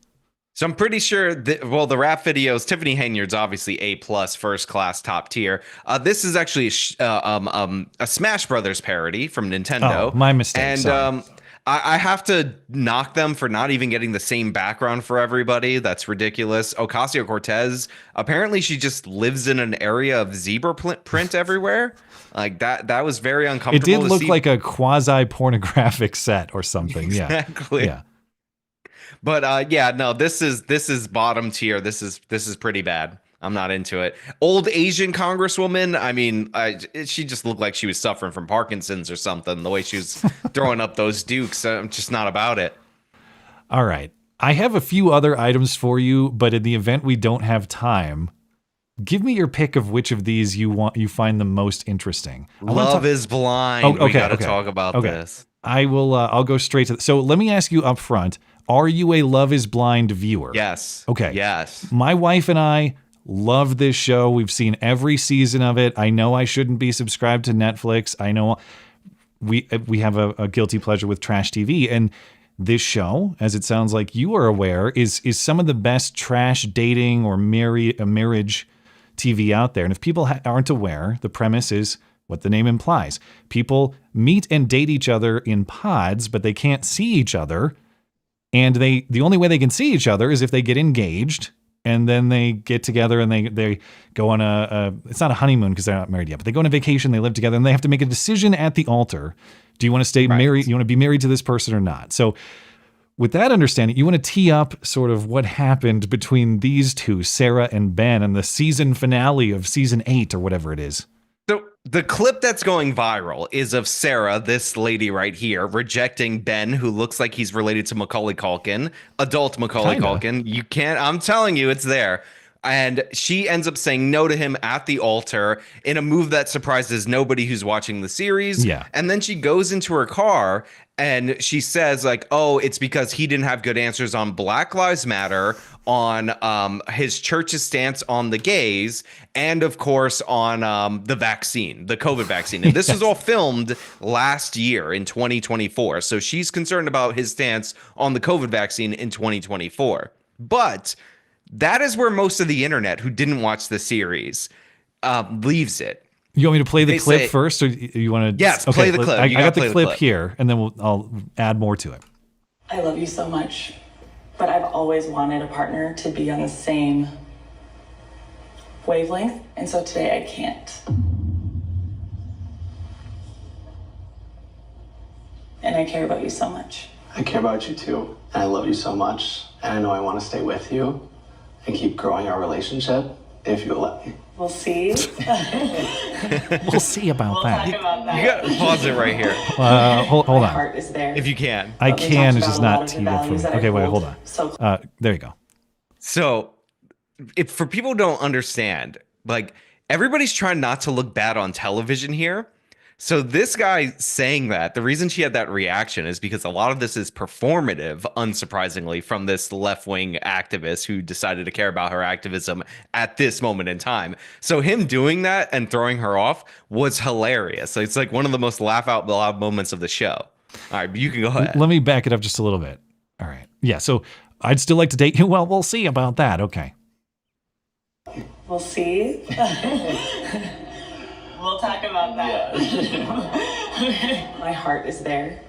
So I'm pretty sure the rap videos, Tiffany Henyard's obviously A+, first class, top tier. This is actually a Smash Brothers parody from Nintendo. Oh, my mistake. And I have to knock them for not even getting the same background for everybody. That's ridiculous. Ocasio-Cortez, apparently she just lives in an area of zebra print everywhere. Like that was very uncomfortable. It did look like a quasi-pornographic set or something. Exactly. Yeah. But no, this is bottom tier. This is pretty bad. I'm not into it. Old Asian congresswoman. I mean, she just looked like she was suffering from Parkinson's or something. The way she was throwing up those dukes, I'm just not about it. All right. I have a few other items for you, but in the event we don't have time, give me your pick of which of these you find the most interesting. Love is Blind. Oh, okay, we got to talk about this. I will. I'll go straight to. So let me ask you up front: are you a Love is Blind viewer? Yes. Okay. Yes. My wife and I love this show. We've seen every season of it. I know I shouldn't be subscribed to Netflix. I know we have a guilty pleasure with trash TV, and this show, as it sounds like you are aware, is some of the best trash dating or marriage TV out there. And if people aren't aware, the premise is what the name implies. People meet and date each other in pods, but they can't see each other. And the only way they can see each other is if they get engaged, and then they get together and they go on it's not a honeymoon because they're not married yet, but they go on a vacation, they live together, and they have to make a decision at the altar. Do you want to stay married? You want to be married to this person or not? So with that understanding, you want to tee up sort of what happened between these two, Sarah and Ben, and the season finale of season 8 or whatever it is. So the clip that's going viral is of Sarah, this lady right here, rejecting Ben, who looks like he's related to Macaulay Culkin, adult Macaulay Culkin. You can't, I'm telling you, it's there. And she ends up saying no to him at the altar in a move that surprises nobody who's watching the series. Yeah. And then she goes into her car and she says, like, oh, it's because he didn't have good answers on Black Lives Matter, on his church's stance on the gays, and of course on the vaccine, the COVID vaccine. And this was all filmed last year in 2024. So she's concerned about his stance on the COVID vaccine in 2024. But that is where most of the internet who didn't watch the series leaves it. You want me to play the clip first, or you want to? Yes, play the clip. I got the clip here, and then I'll add more to it. I love you so much, but I've always wanted a partner to be on the same wavelength, and so today I can't. And I care about you so much. I care about you too, and I love you so much, and I know I want to stay with you and keep growing our relationship if you'll let me. We'll see. We'll see about that. Talk about that. You got to pause it right here. Hold My on. heart is there. If you can. I But we can, talked it's just about a lot not of the TV for values me. that I Okay, wait, hold hold on. so There you go. So, if for people who don't understand, like, everybody's trying not to look bad on television here. So this guy saying that, the reason she had that reaction is because a lot of this is performative, unsurprisingly, from this left-wing activist who decided to care about her activism at this moment in time. So him doing that and throwing her off was hilarious. So it's like one of the most laugh out loud moments of the show. All right, you can go ahead. Let me back it up just a little bit. All right. Yeah, so I'd still like to date you. Well, we'll see about that. Okay. we'll see. We'll talk about that. My heart is there,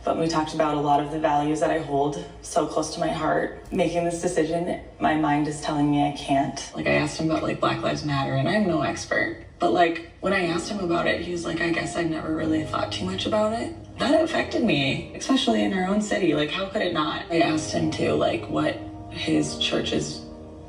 but we talked about a lot of the values that I hold so close to my heart. Making this decision, my mind is telling me I can't. Like, I asked him about like Black Lives Matter, and I'm no expert, but like when I asked him about it, he was like, I guess I've never really thought too much about it. That affected me, especially in our own city. Like, how could it not? I asked him too, like, what his church's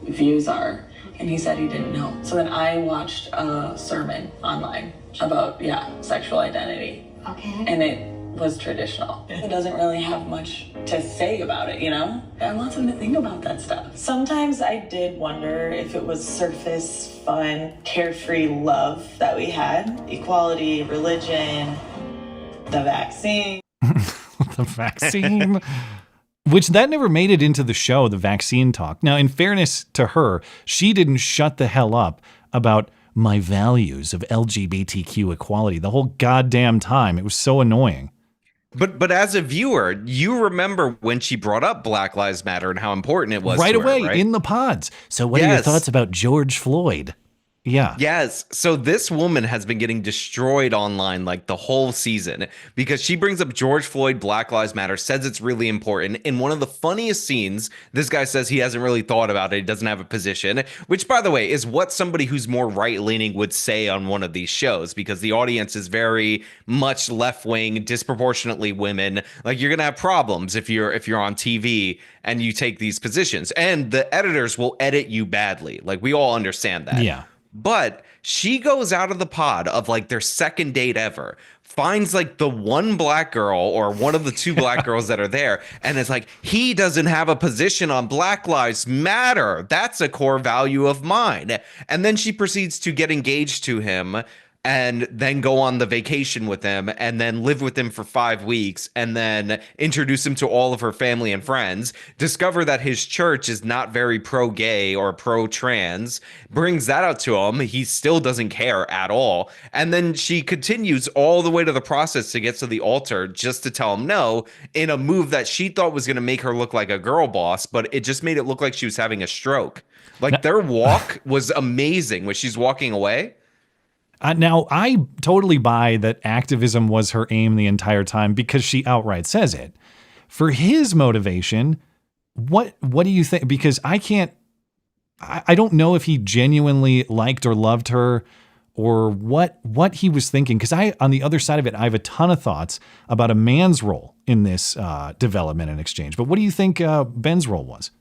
views are. And he said he didn't know. So then I watched a sermon online about, sexual identity. Okay. And it was traditional. He doesn't really have much to say about it, you know? I want him to think about that stuff. Sometimes I did wonder if it was surface, fun, carefree love that we had. Equality, religion, the vaccine. The vaccine. Which that never made it into the show, the vaccine talk. Now, in fairness to her, she didn't shut the hell up about my values of LGBTQ equality the whole goddamn time. It was so annoying. But as a viewer, you remember when she brought up Black Lives Matter and how important it was right to her, away, right? in the pods. So what are your thoughts about George Floyd? Yeah. Yes. So this woman has been getting destroyed online like the whole season because she brings up George Floyd, Black Lives Matter, says it's really important. In one of the funniest scenes, this guy says he hasn't really thought about it. He doesn't have a position, which, by the way, is what somebody who's more right-leaning would say on one of these shows because the audience is very much left-wing, disproportionately women. Like, you're going to have problems if you're on TV and you take these positions. And the editors will edit you badly. Like, we all understand that. Yeah. But she goes out of the pod of like their second date ever, finds like the one black girl or one of the two black girls that are there. And it's like, he doesn't have a position on Black Lives Matter. That's a core value of mine. And then she proceeds to get engaged to him and then go on the vacation with him and then live with him for 5 weeks and then introduce him to all of her family and friends, discover that his church is not very pro-gay or pro-trans, brings that out to him. He still doesn't care at all. And then she continues all the way to the process to get to the altar just to tell him no in a move that she thought was going to make her look like a girl boss, but it just made it look like she was having a stroke. Like, their walk was amazing when she's walking away. Now, I totally buy that activism was her aim the entire time because she outright says it. For his motivation, what do you think? Because I don't know if he genuinely liked or loved her or what he was thinking. Because on the other side of it, I have a ton of thoughts about a man's role in this development and exchange. But what do you think Ben's role was?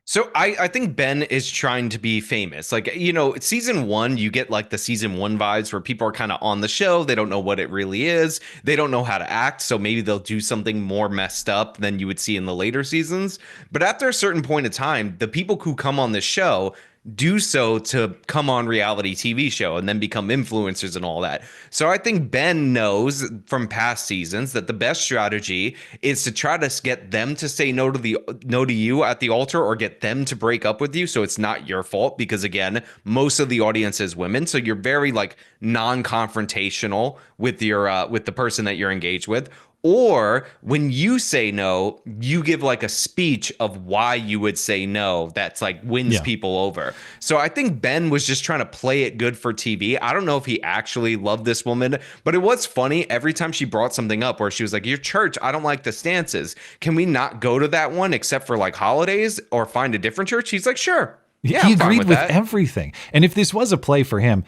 So I think Ben is trying to be famous. Like, you know, season 1, you get like the season 1 vibes where people are kind of on the show. They don't know what it really is. They don't know how to act. So maybe they'll do something more messed up than you would see in the later seasons. But after a certain point of time, the people who come on this show do so to come on reality TV show and then become influencers and all that. So I think Ben knows from past seasons that the best strategy is to try to get them to say no to you at the altar, or get them to break up with you, so it's not your fault, because again, most of the audience is women, so you're very like non-confrontational with your with the person that you're engaged with. Or when you say no, you give like a speech of why you would say no that's like wins people over. So I think Ben was just trying to play it good for TV. I don't know if he actually loved this woman, but it was funny every time she brought something up where she was like, your church, I don't like the stances. Can we not go to that one except for like holidays, or find a different church? He's like, sure. Yeah, he I'm fine agreed with that. everything. And if this was a play for him,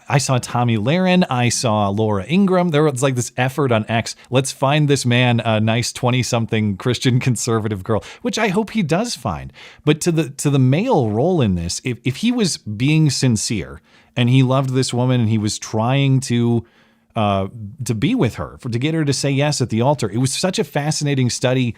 I saw Tommy Lahren, I saw Laura Ingraham. There was like this effort on X. Let's find this man a nice 20-something Christian conservative girl, which I hope he does find. But to the male role in this, if he was being sincere and he loved this woman and he was trying to be with her, to get her to say yes at the altar, it was such a fascinating study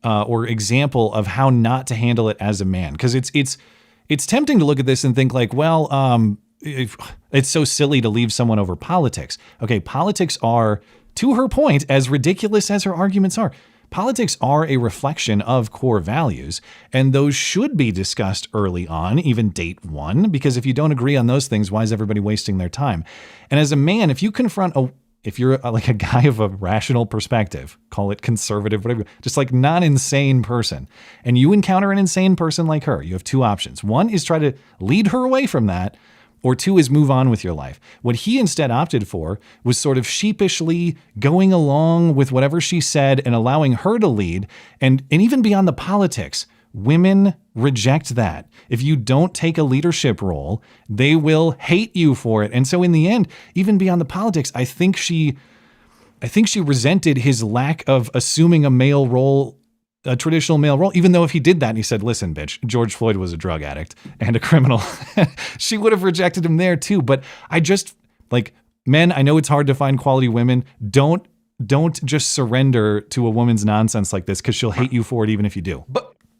or example of how not to handle it as a man. Because it's tempting to look at this and think like, well, it's so silly to leave someone over politics. Okay, politics are, to her point, as ridiculous as her arguments are, politics are a reflection of core values, and those should be discussed early on, even date one, because if you don't agree on those things, why is everybody wasting their time? And as a man, if you confront if you're like a guy of a rational perspective, call it conservative, whatever, just like non-insane person, and you encounter an insane person like her, you have two options. One is try to lead her away from that, or two is move on with your life. What he instead opted for was sort of sheepishly going along with whatever she said and allowing her to lead. And even beyond the politics, women reject that. If you don't take a leadership role, they will hate you for it. And so in the end, even beyond the politics, I think she resented his lack of assuming a traditional male role, even though if he did that and he said, listen, bitch, George Floyd was a drug addict and a criminal, she would have rejected him there too. But I just, like, men, I know it's hard to find quality women. Don't just surrender to a woman's nonsense like this, because she'll hate you for it even if you do.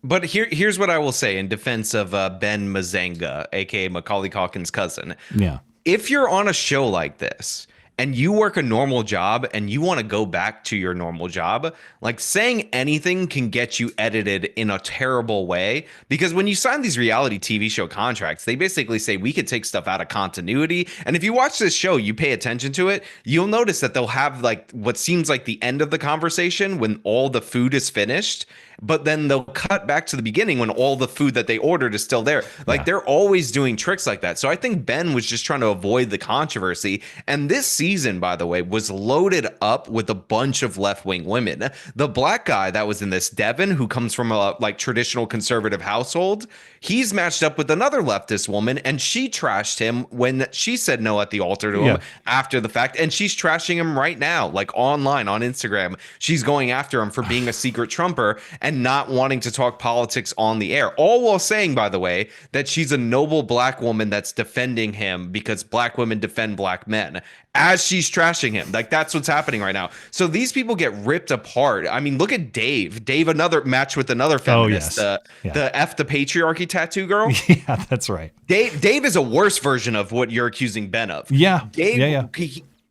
But here's what I will say in defense of Ben Mazenga, aka Macaulay Culkin's cousin. Yeah. If you're on a show like this and you work a normal job and you want to go back to your normal job, like, saying anything can get you edited in a terrible way. Because when you sign these reality TV show contracts, they basically say we could take stuff out of continuity. And if you watch this show, you pay attention to it, you'll notice that they'll have like what seems like the end of the conversation when all the food is finished, but then they'll cut back to the beginning when all the food that they ordered is still there. Like, they're always doing tricks like that. So I think Ben was just trying to avoid the controversy. And this season, by the way, was loaded up with a bunch of left-wing women. The black guy that was in this, Devin, who comes from a like traditional conservative household, he's matched up with another leftist woman, and she trashed him when she said no at the altar to him after the fact. And she's trashing him right now, like online on Instagram. She's going after him for being a secret Trumper and not wanting to talk politics on the air. All while saying, by the way, that she's a noble black woman that's defending him because black women defend black men, as she's trashing him. Like, that's what's happening right now. So these people get ripped apart. I mean, look at Dave. Dave, another match with another feminist, the F the patriarchy tattoo girl. Yeah, that's right. Dave is a worse version of what you're accusing Ben of. Yeah. Dave,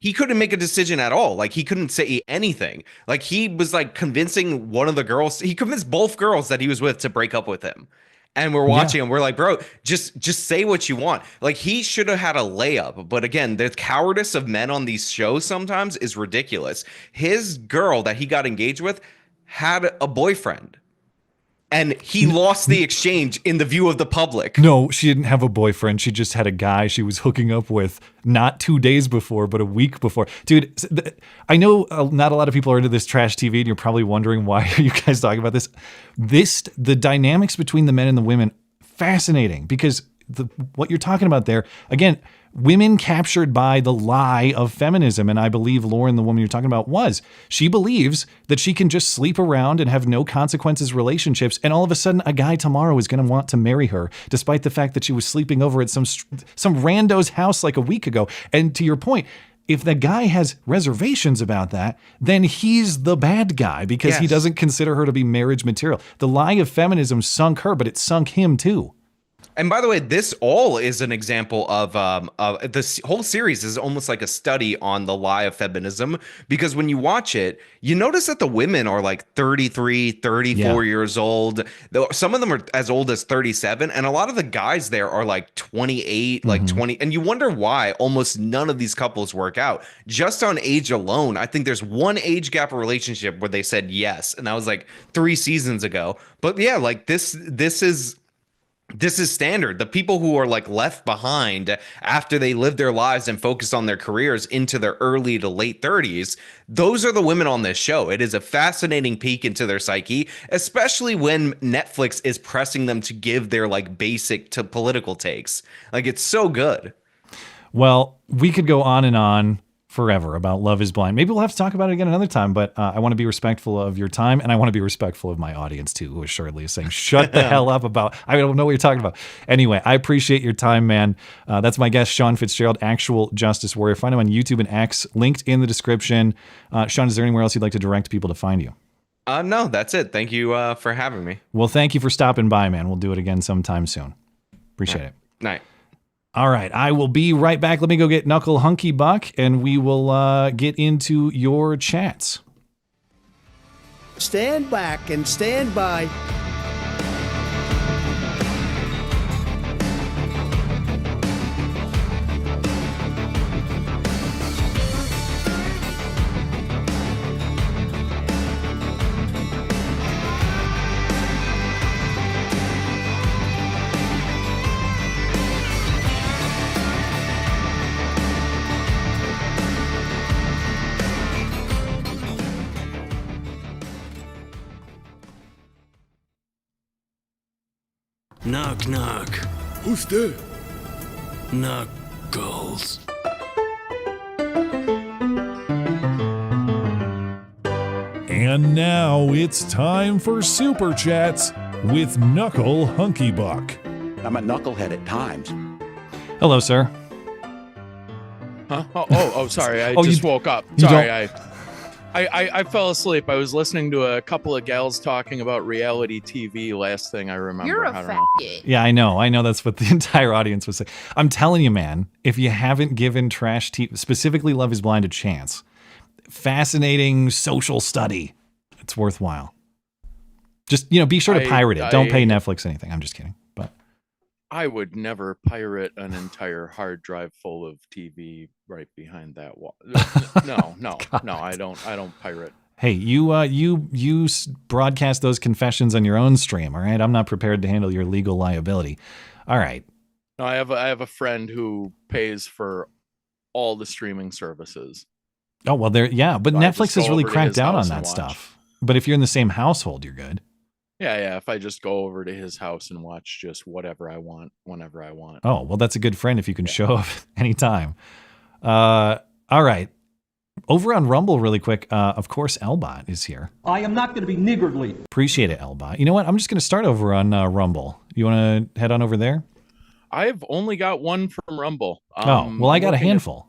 he couldn't make a decision at all. Like, he couldn't say anything. Like, he was like convincing one of the girls. He convinced both girls that he was with to break up with him. And we're watching him. We're like, bro, just say what you want. Like, he should have had a layup. But again, the cowardice of men on these shows sometimes is ridiculous. His girl that he got engaged with had a boyfriend, and he lost the exchange in the view of the public. No, she didn't have a boyfriend. She just had a guy she was hooking up with not 2 days before, but a week before. Dude, I know not a lot of people are into this trash TV, and you're probably wondering, why are you guys talking about this? The dynamics between the men and the women, fascinating, because what you're talking about there, again, women captured by the lie of feminism. And I believe Lauren, the woman you're talking about, she believes that she can just sleep around and have no consequences relationships. And all of a sudden a guy tomorrow is going to want to marry her, despite the fact that she was sleeping over at some rando's house like a week ago. And to your point, if the guy has reservations about that, then he's the bad guy because he doesn't consider her to be marriage material. The lie of feminism sunk her, but it sunk him too. And by the way, this all is an example of this whole series is almost like a study on the lie of feminism, because when you watch it, you notice that the women are like 33, 34 years old. Some of them are as old as 37. And a lot of the guys there are like 28, like 20. And you wonder why almost none of these couples work out. Just on age alone, I think there's one age gap relationship where they said yes. And that was like 3 seasons ago. But yeah, like this is standard. The people who are like left behind after they live their lives and focus on their careers into their early to late 30s, those are the women on this show. It is a fascinating peek into their psyche, especially when Netflix is pressing them to give their like basic to political takes. Like, it's so good. Well, we could go on and on forever about Love is Blind. Maybe we'll have to talk about it again another time, but I want to be respectful of your time, and I want to be respectful of my audience too, who assuredly is saying, shut the hell up about, I don't know what you're talking about. Anyway, I appreciate your time, man. That's my guest, Sean Fitzgerald, actual justice warrior. Find him on YouTube and X, linked in the description. Sean, is there anywhere else you'd like to direct people to find you? No, that's it. Thank you for having me. Well, thank you for stopping by, man. We'll do it again sometime soon. Appreciate it. Night. All right, I will be right back. Let me go get Knuckle Hunky Buck, and we will get into your chats. Stand back and stand by. Knock, knock. Who's there? Knuckles. And now it's time for Super Chats with Knuckle Hunky Buck. I'm a knucklehead at times. Hello, sir. Huh? Oh, sorry. I just woke up. Sorry, I fell asleep. I was listening to a couple of gals talking about reality TV. Last thing I remember. You're a faggot. Yeah, I know. That's what the entire audience was saying. I'm telling you, man, if you haven't given trash TV, specifically Love is Blind, a chance, fascinating social study, it's worthwhile. Just, be sure to pirate it. Don't pay Netflix anything. I'm just kidding. But I would never pirate an entire hard drive full of TV right behind that wall. No, I don't pirate. Hey, you broadcast those confessions on your own stream, all right? I'm not prepared to handle your legal liability. All right. No, I have a friend who pays for all the streaming services. Oh, well, but Netflix has really cracked down on that stuff. But if you're in the same household, you're good. Yeah. If I just go over to his house and watch just whatever I want, whenever I want. Oh, well, that's a good friend if you can show up anytime. All right. Over on Rumble really quick, of course, Elbot is here. I am not going to be niggardly. Appreciate it, Elbot. You know what? I'm just going to start over on Rumble. You want to head on over there? I've only got one from Rumble. I got a handful.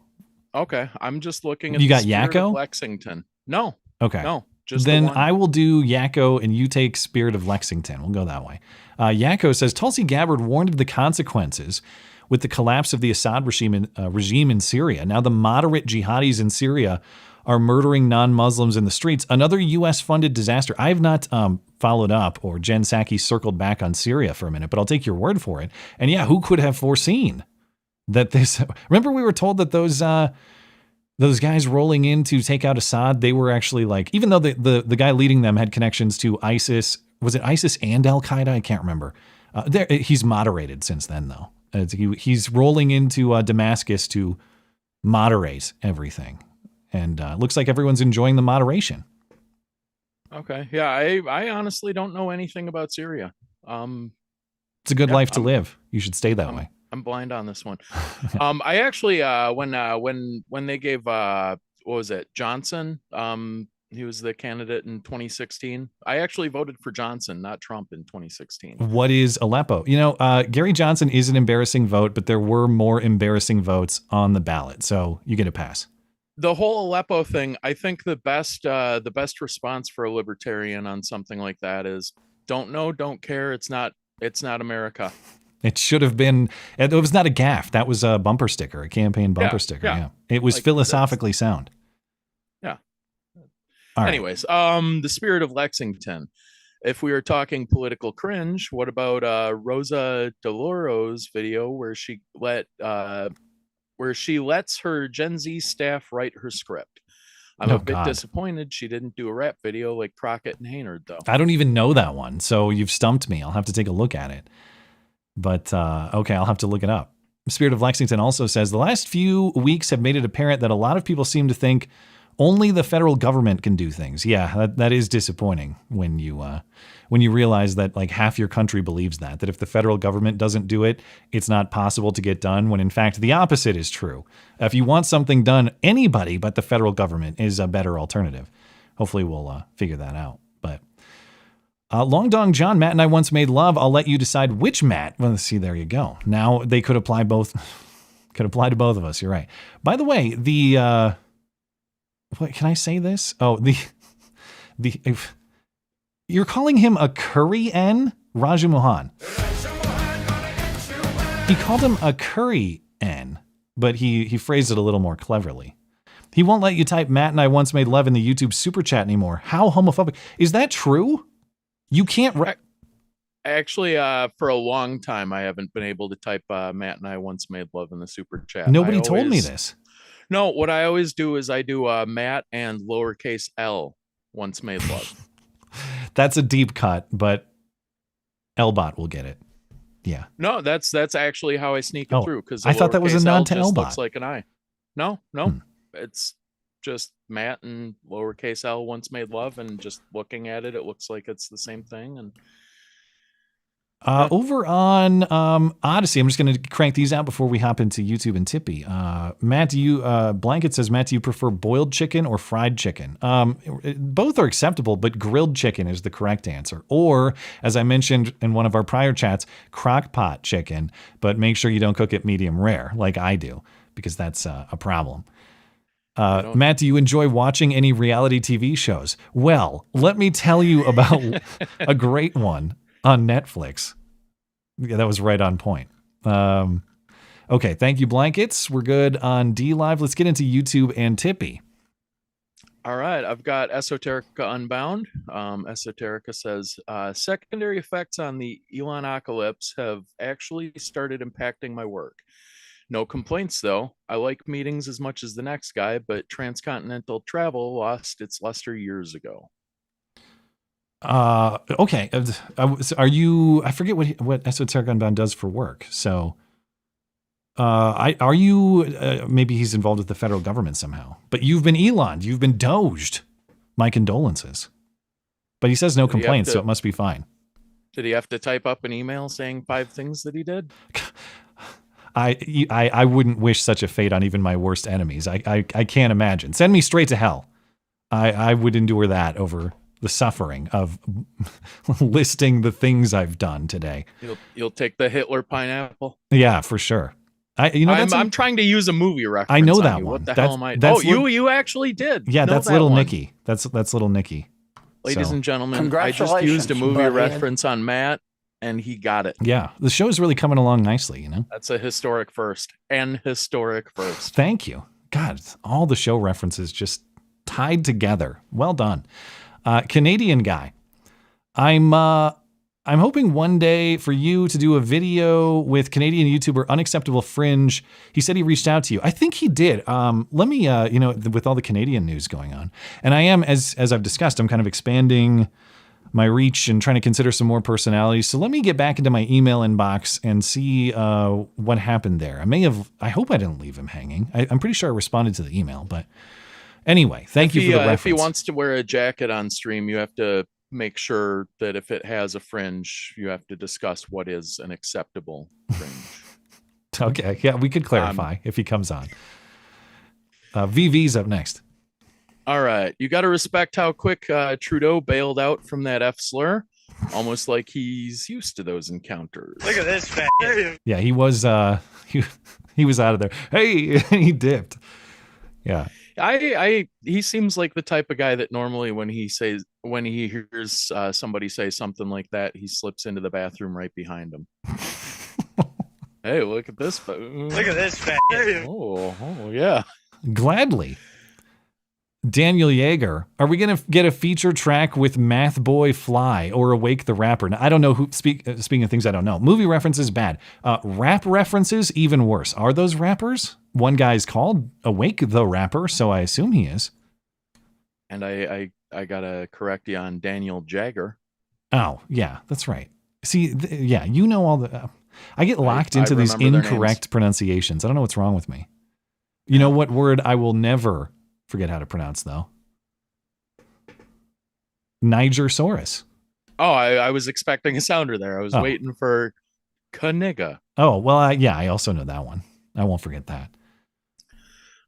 Okay. I'm just looking at you got Yakko? Lexington. No. Okay. No. Just then I will do Yakko and you take Spirit of Lexington. We'll go that way. Yakko says, Tulsi Gabbard warned of the consequences with the collapse of the Assad regime in Syria. Now the moderate jihadis in Syria are murdering non-Muslims in the streets. Another U.S.-funded disaster. I have not followed up, or Jen Psaki circled back on Syria for a minute, but I'll take your word for it. And yeah, who could have foreseen that this... Remember we were told that those guys rolling in to take out Assad, they were actually like... Even though the guy leading them had connections to ISIS... Was it ISIS and Al-Qaeda? I can't remember. He's moderated since then, though. He's rolling into Damascus to moderate everything. And looks like everyone's enjoying the moderation. Okay. Yeah, I honestly don't know anything about Syria. It's a good life to live. You should stay that way. I'm blind on this one. I actually, when they gave, what was it, Johnson, he was the candidate in 2016. I actually voted for Johnson, not Trump, in 2016. What is Aleppo? Gary Johnson is an embarrassing vote, but there were more embarrassing votes on the ballot. So you get a pass. The whole Aleppo thing, I think the best response for a libertarian on something like that is don't know, don't care. It's not America. It should have been. It was not a gaffe. That was a bumper sticker, a campaign bumper sticker. Yeah. It was philosophically sound. Yeah. All right. Anyways, the spirit of Lexington. If we are talking political cringe, what about Rosa DeLauro's video where she lets her Gen Z staff write her script? I'm a bit disappointed she didn't do a rap video like Crockett and Henyard, though. I don't even know that one, so you've stumped me. I'll have to take a look at it. But okay, I'll have to look it up. Spirit of Lexington also says the last few weeks have made it apparent that a lot of people seem to think only the federal government can do things. Yeah, that is disappointing when you realize that like half your country believes that if the federal government doesn't do it, it's not possible to get done, when in fact the opposite is true. If you want something done, anybody but the federal government is a better alternative. Hopefully we'll figure that out. But Long Dong John, Matt and I once made love. I'll let you decide which Matt. Well, see, there you go. Now they could apply both. Could apply to both of us. You're right. By the way, what can I say this? Oh, you're calling him a curry N? Raju Mohan. He called him a curry N, but he phrased it a little more cleverly. He won't let you type Matt and I once made love in the YouTube super chat anymore. How homophobic. Is that true? You can't. Actually, for a long time, I haven't been able to type Matt and I once made love in the super chat. Nobody told me this. No, what I always do is I do Matt and lowercase L once made love. That's a deep cut, but Lbot will get it. Yeah. No, that's actually how I sneak it through, because I thought that was a nod to Lbot. Looks like an I. No, it's just Matt and lowercase L once made love, and just looking at it, it looks like it's the same thing. And over on Odyssey, I'm just going to crank these out before we hop into YouTube and Tippy. Matt, do you Blanket says, Matt, do you prefer boiled chicken or fried chicken? Both are acceptable, but grilled chicken is the correct answer. Or, as I mentioned in one of our prior chats, crock pot chicken, but make sure you don't cook it medium rare like I do, because that's a problem. Matt, do you enjoy watching any reality TV shows? Well, let me tell you about a great one on Netflix. Yeah, that was right on point. Okay, thank you, Blankets. We're good on D Live. Let's get into YouTube and Tippy. All right, I've got Esoterica Unbound. Esoterica says, secondary effects on the Elon-apocalypse have actually started impacting my work. No complaints, though. I like meetings as much as the next guy, but transcontinental travel lost its luster years ago. Okay. Are you? I forget what Esoteric Unbound does for work. So, are you? Maybe he's involved with the federal government somehow. But you've been Elon'd. You've been doged. My condolences. But he says no complaints, so it must be fine. Did he have to type up an email saying 5 things that he did? I wouldn't wish such a fate on even my worst enemies. I can't imagine. Send me straight to hell. I would endure that over the suffering of listing the things I've done today. You'll take the Hitler pineapple. Yeah, for sure. I'm trying to use a movie reference. I know that one. What the hell am I? You actually did. Yeah, that's Little Nicky. That's Little Nicky. Ladies and gentlemen, I just used a movie reference on Matt, and he got it. Yeah, the show is really coming along nicely. That's a historic first. Thank you. God, all the show references just tied together. Well done. Canadian guy. I'm hoping one day for you to do a video with Canadian YouTuber Unacceptable Fringe. He said he reached out to you. I think he did. Let me, with all the Canadian news going on, and I am, as I've discussed, I'm kind of expanding my reach and trying to consider some more personalities. So let me get back into my email inbox and see what happened there. I hope I didn't leave him hanging. I'm pretty sure I responded to the email, but anyway, thank you for the reference. If he wants to wear a jacket on stream, you have to make sure that if it has a fringe, you have to discuss what is an acceptable fringe. Okay, yeah, we could clarify if he comes on. VV's up next. All right, you got to respect how quick Trudeau bailed out from that F slur, almost like he's used to those encounters. Look at this fat. Yeah, he was he was out of there. Hey, he dipped. Yeah. He seems like the type of guy that normally when he hears somebody say something like that, he slips into the bathroom right behind him. Hey, look at this. Look at this fat. Oh, yeah. Gladly. Daniel Yeager, are we going to get a feature track with Math Boy Fly or Awake the Rapper? Now, I don't know who, speaking of things I don't know. Movie references, bad. Rap references, even worse. Are those rappers? One guy's called Awake the Rapper, so I assume he is. And I got to correct you on Daniel Jagger. Oh, yeah, that's right. See, yeah, you know all the... I get locked into these incorrect pronunciations. I don't know what's wrong with me. You know what word I will never forget how to pronounce, though? Nigersaurus. Oh, I was expecting a sounder there. I was waiting for Knigga. Oh, well, yeah, I also know that one. I won't forget that.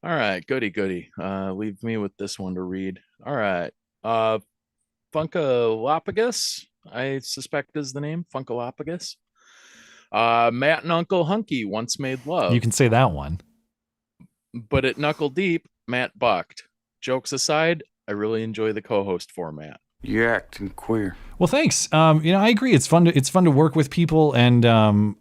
All right, goody. Leave me with this one to read. All right. Funkalopagus, I suspect is the name. Funkalopagus. Matt and Uncle Hunky once made love. You can say that one. But at Knuckle Deep, Matt bucked. Jokes aside, I really enjoy the co-host format. You're acting queer. Well, thanks. I agree. It's fun to work with people, and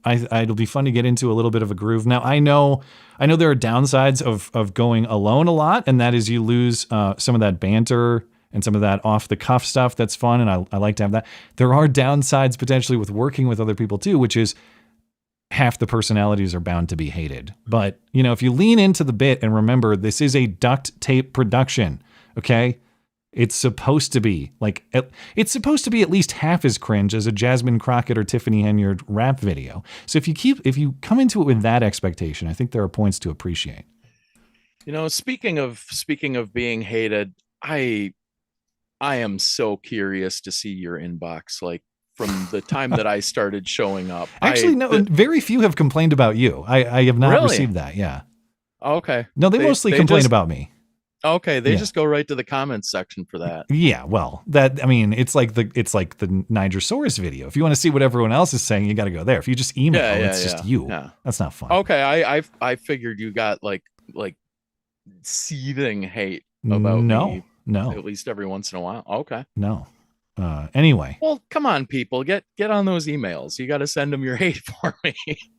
it'll be fun to get into a little bit of a groove. Now, I know there are downsides of going alone a lot, and that is you lose some of that banter and some of that off the cuff stuff that's fun, and I like to have that. There are downsides potentially with working with other people too, which is half the personalities are bound to be hated. But, if you lean into the bit and remember this is a duct tape production, okay? It's supposed to be at least half as cringe as a Jasmine Crockett or Tiffany Henyard rap video. So if you come into it with that expectation, I think there are points to appreciate. Speaking of being hated, I am so curious to see your inbox, like from the time that I started showing up. Actually, very few have complained about you. I have not received that. Yeah. Okay. No, they mostly complain about me. Okay, they just go right to the comments section for that. Yeah, well, it's like the Nigersaurus video. If you want to see what everyone else is saying, you got to go there. If you just email, it's just you. Yeah. That's not fun. Okay, I figured you got like seething hate about me. No. At least every once in a while. Okay. No. Anyway. Well, come on, people, get on those emails. You got to send them your hate for me.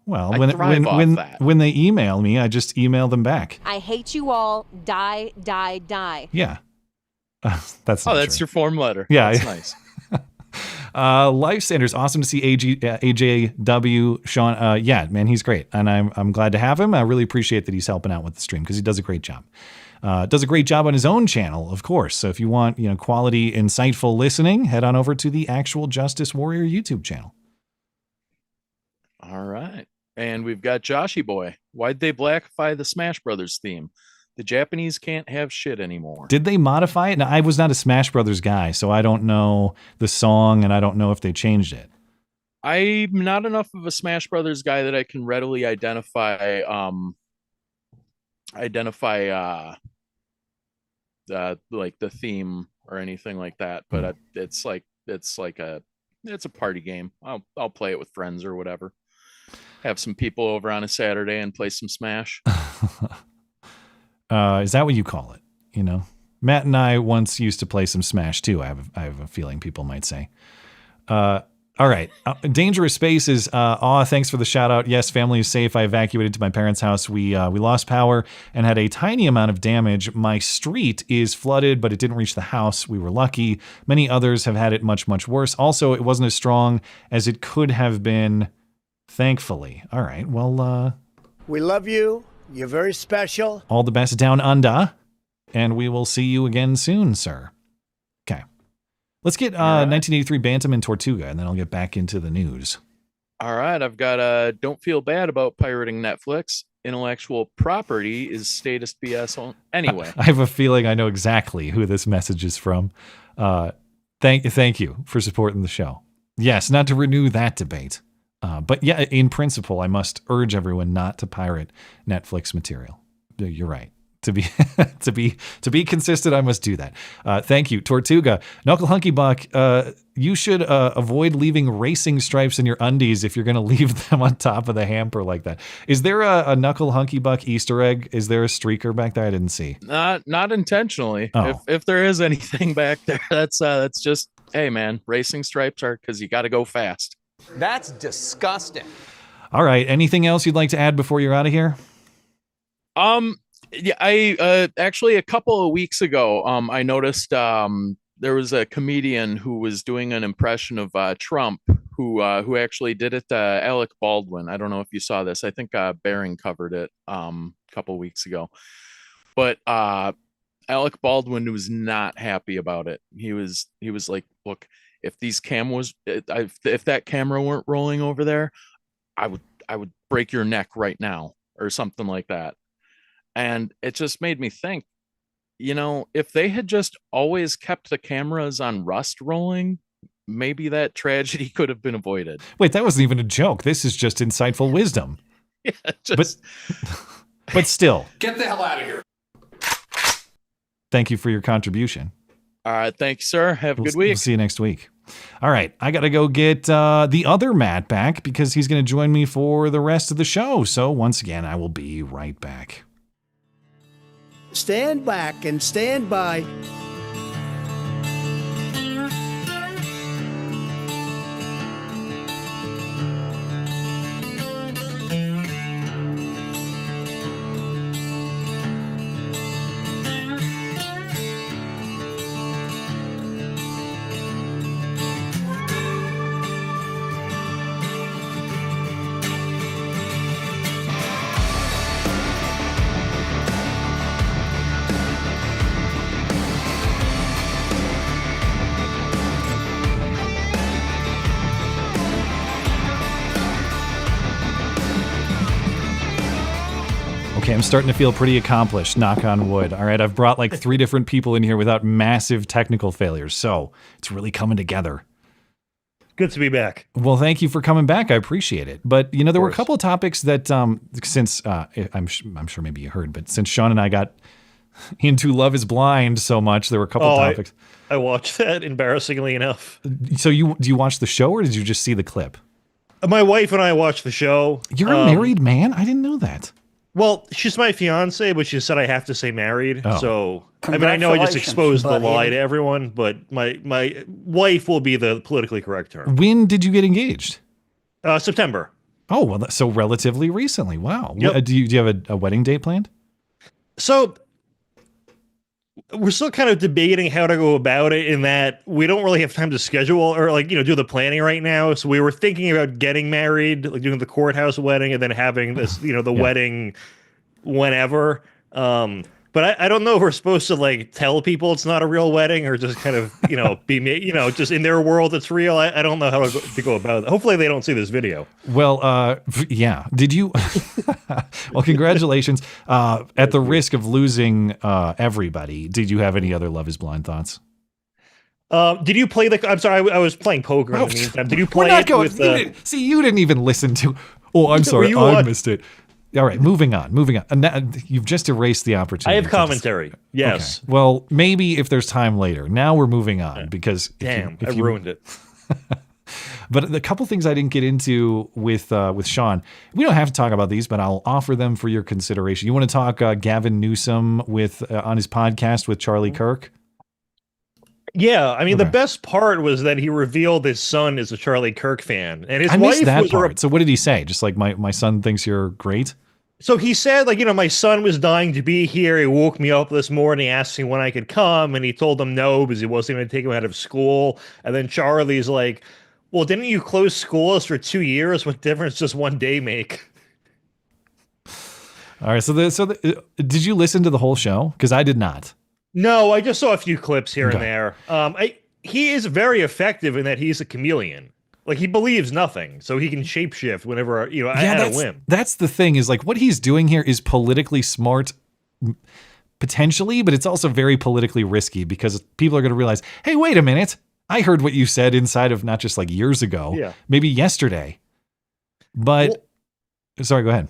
Well, when they email me, I just email them back. I hate you all. Die, die, die. Yeah. That's your form letter. Yeah. That's nice. Life Sanders, awesome to see AJW Sean. Yeah, man, he's great, and I'm glad to have him. I really appreciate that he's helping out with the stream because he does a great job. Does a great job on his own channel, of course. So if you want, quality, insightful listening, head on over to the Actual Justice Warrior YouTube channel. All right. And we've got Joshy Boy. Why'd they blackify the Smash Brothers theme? The Japanese can't have shit anymore. Did they modify it? Now, I was not a Smash Brothers guy, so I don't know the song, and I don't know if they changed it. I'm not enough of a Smash Brothers guy that I can readily identify like the theme or anything like that, but it's a party game. I'll play it with friends or whatever. Have some people over on a Saturday and play some Smash. Is that what you call it? Matt and I once used to play some Smash too. I have a feeling people might say. All right. Dangerous Spaces. Thanks for the shout out. Yes, family is safe. I evacuated to my parents' house. We lost power and had a tiny amount of damage. My street is flooded, but it didn't reach the house. We were lucky. Many others have had it much, much worse. Also, it wasn't as strong as it could have been, thankfully. All right. Well, we love you. You're very special. All the best down under. And we will see you again soon, sir. Okay. Let's get 1983 Bantam and Tortuga, and then I'll get back into the news. All right. I've got don't feel bad about pirating Netflix. Intellectual property is statist BS. Anyway. I have a feeling I know exactly who this message is from. Thank you for supporting the show. Yes, not to renew that debate. But yeah, in principle, I must urge everyone not to pirate Netflix material. You're right. To be consistent, I must do that. Thank you, Tortuga. Knuckle Hunky Buck, you should avoid leaving racing stripes in your undies if you're going to leave them on top of the hamper like that. Is there a Knuckle Hunky Buck Easter egg? Is there a streaker back there? I didn't see. Not intentionally. Oh. If there is anything back there, that's just, hey man, racing stripes are because you got to go fast. That's disgusting. All right. Anything else you'd like to add before you're out of here? Yeah, I actually a couple of weeks ago, I noticed there was a comedian who was doing an impression of Trump, who actually did it to Alec Baldwin. I don't know if you saw this. I think Barron covered it a couple of weeks ago. But Alec Baldwin was not happy about it. He was like, look, if these cameras, if that camera weren't rolling over there, I would break your neck right now, or something like that. And it just made me think, you know, if they had just always kept the cameras on Rust rolling, maybe that tragedy could have been avoided. Wait, that wasn't even a joke. This is just insightful wisdom. Yeah, just... But still. Get the hell out of here. Thank you for your contribution. All right. Thank you, sir. Have a good week. We'll see you next week. All right. I got to go get the other Matt back because he's going to join me for the rest of the show. So once again, I will be right back. Stand back and stand by. Okay, I'm starting to feel pretty accomplished, knock on wood. All right, I've brought like 3 different people in here without massive technical failures, so it's really coming together. Good to be back. Well, thank you for coming back. I appreciate it. But, you know, there were a couple of topics that since, I'm sure maybe you heard, but since Sean and I got into Love is Blind so much, there were a couple of topics. I watched that, embarrassingly enough. So do you watch the show, or did you just see the clip? My wife and I watched the show. You're a married man? I didn't know that. Well, she's my fiance, but she said I have to say married. Oh. So, I mean, I know I just exposed the lie to everyone, but my wife will be the politically correct term. When did you get engaged? September. Oh, well, so relatively recently. Wow. Yep. Do you have a wedding date planned? So, we're still kind of debating how to go about it, in that we don't really have time to schedule or do the planning right now. So we were thinking about getting married, like doing the courthouse wedding, and then having this, the wedding whenever. But I don't know if we're supposed to like tell people it's not a real wedding, or just kind of, be, just in their world it's real. I don't know how to go about it. Hopefully they don't see this video. Well, yeah. Did you? Well, congratulations. At the risk of losing everybody, did you have any other Love is Blind thoughts? Did you play I'm sorry, I was playing poker in the meantime. Did you play it with... See, you didn't even listen to... Oh, I'm sorry, I missed it. All right, moving on. Now, you've just erased the opportunity. I have commentary. Yes. Okay. Well, maybe if there's time later. Now we're moving on because I ruined it. But the couple things I didn't get into with Sean, we don't have to talk about these, but I'll offer them for your consideration. You want to talk Gavin Newsom on his podcast with Charlie Kirk? Yeah, I mean, the best part was that he revealed his son is a Charlie Kirk fan, and his I wife missed that was part. So what did he say? Just like my son thinks you're great. So he said, my son was dying to be here. He woke me up this morning, asked me when I could come, and he told him no because he wasn't going to take him out of school. And then Charlie's like, well, didn't you close schools for 2 years? What difference does one day make? All right. So did you listen to the whole show? Because I did not. No, I just saw a few clips here and there. He is very effective in that he's a chameleon. Like, he believes nothing, so he can shapeshift whenever, at a whim. That's the thing, is like what he's doing here is politically smart, potentially, but it's also very politically risky because people are going to realize, hey, wait a minute. I heard what you said inside of not just like years ago, maybe yesterday. But, sorry, go ahead.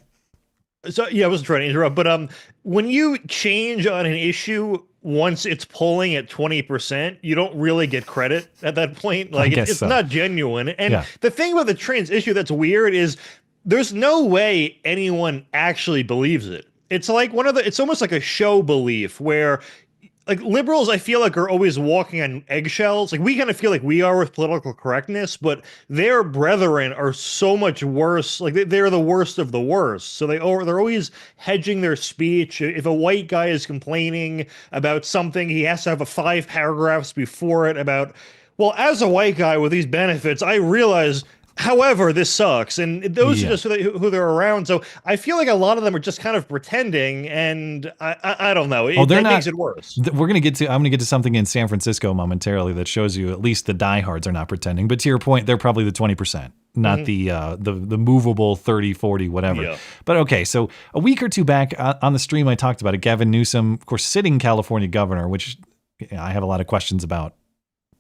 So, I wasn't trying to interrupt, but when you change on an issue, once it's polling at 20%, you don't really get credit at that point. Like, it's not genuine. And the thing about the trans issue that's weird is there's no way anyone actually believes it. It's like it's almost like a show belief where like liberals, I feel like are always walking on eggshells. Like we kind of feel like we are with political correctness, but their brethren are so much worse. Like they're the worst of the worst. So they're always hedging their speech. If a white guy is complaining about something, he has to have 5 paragraphs before it about, well, as a white guy with these benefits, I realize, however, this sucks. And those are just who they're around. So I feel like a lot of them are just kind of pretending, and I don't know. That makes it worse. I'm going to get to something in San Francisco momentarily that shows you at least the diehards are not pretending. But to your point, they're probably the 20%, not the movable 30, 40, whatever. Yeah. But okay, so a week or two back on the stream, I talked about it. Gavin Newsom, of course, sitting California governor, which I have a lot of questions about.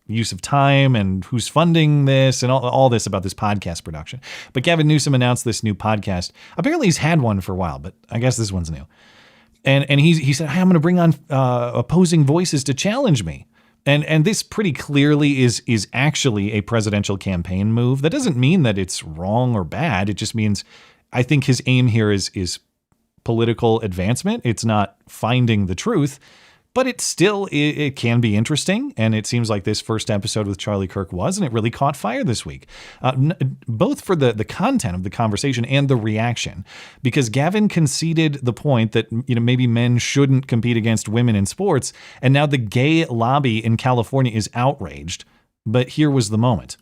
Use of time and who's funding this and all this about this podcast production. But Gavin Newsom announced this new podcast. Apparently he's had one for a while, but I guess this one's new. And he said, hey, I'm going to bring on opposing voices to challenge me. And this pretty clearly is actually a presidential campaign move. That doesn't mean that it's wrong or bad. It just means I think his aim here is political advancement. It's not finding the truth. But it can be interesting, and it seems like this first episode with Charlie Kirk was, and it really caught fire this week, both for the content of the conversation and the reaction, because Gavin conceded the point that maybe men shouldn't compete against women in sports, and now the gay lobby in California is outraged. But here was the moment.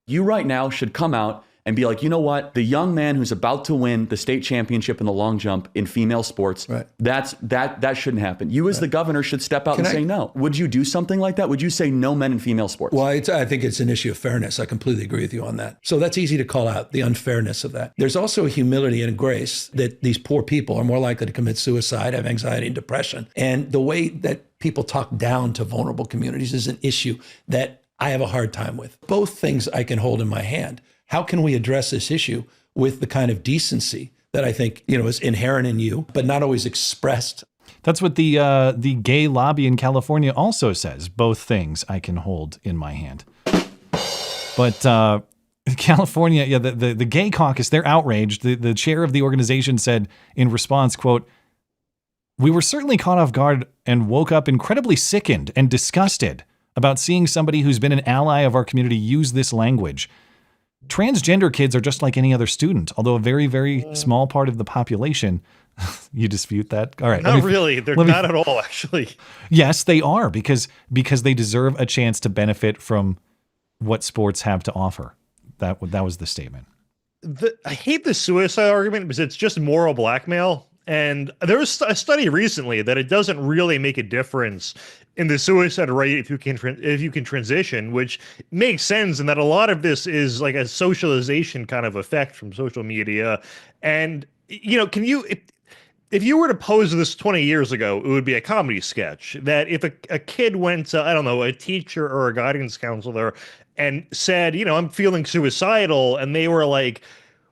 You right now should come out and be like, you know what? The young man who's about to win the state championship in the long jump in female sports, that shouldn't happen. You as the governor should step out and say no. Would you do something like that? Would you say no men in female sports? Well, I think it's an issue of fairness. I completely agree with you on that. So that's easy to call out, the unfairness of that. There's also a humility and a grace that these poor people are more likely to commit suicide, have anxiety and depression. And the way that people talk down to vulnerable communities is an issue that I have a hard time with. Both things I can hold in my hand. How can we address this issue with the kind of decency that I think, is inherent in you, but not always expressed? That's what the gay lobby in California also says. Both things I can hold in my hand. But California, the gay caucus, they're outraged. The chair of the organization said in response, quote, "We were certainly caught off guard and woke up incredibly sickened and disgusted about seeing somebody who's been an ally of our community use this language. Transgender kids are just like any other student, although a very, very small part of the population." You dispute that? All right. Not really. They're not at all, actually. Yes, they are, because they deserve a chance to benefit from what sports have to offer. That was the statement. I hate the suicide argument because it's just moral blackmail. And there was a study recently that it doesn't really make a difference in the suicide rate if you can transition, which makes sense, and that a lot of this is like a socialization kind of effect from social media. And if you were to pose this 20 years ago, it would be a comedy sketch that if a kid went to, I don't know, a teacher or a guidance counselor and said, I'm feeling suicidal, and they were like,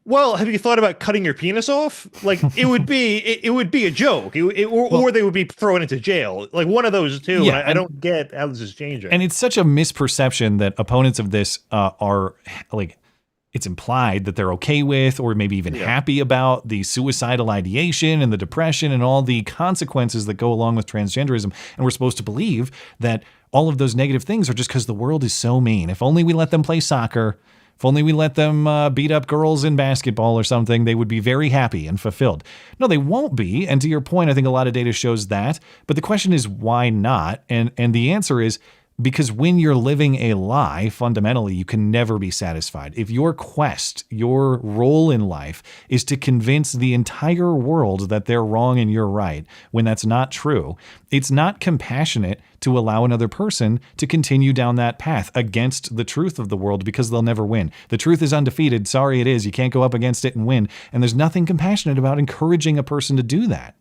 well, have you thought about cutting your penis off? Like it would be a joke, or they would be thrown into jail. Like one of those two. Yeah, and I don't get how this is changing. And it's such a misperception that opponents of this are like, it's implied that they're okay with, or maybe even happy about the suicidal ideation and the depression and all the consequences that go along with transgenderism. And we're supposed to believe that all of those negative things are just because the world is so mean. If only we let them play soccer. If only we let them beat up girls in basketball or something, they would be very happy and fulfilled. No, they won't be. And to your point, I think a lot of data shows that. But the question is, why not? And the answer is because when you're living a lie, fundamentally, you can never be satisfied. If your quest, your role in life is to convince the entire world that they're wrong and you're right, when that's not true, it's not compassionate to allow another person to continue down that path against the truth of the world, because they'll never win. The truth is undefeated. Sorry, it is. You can't go up against it and win. And there's nothing compassionate about encouraging a person to do that.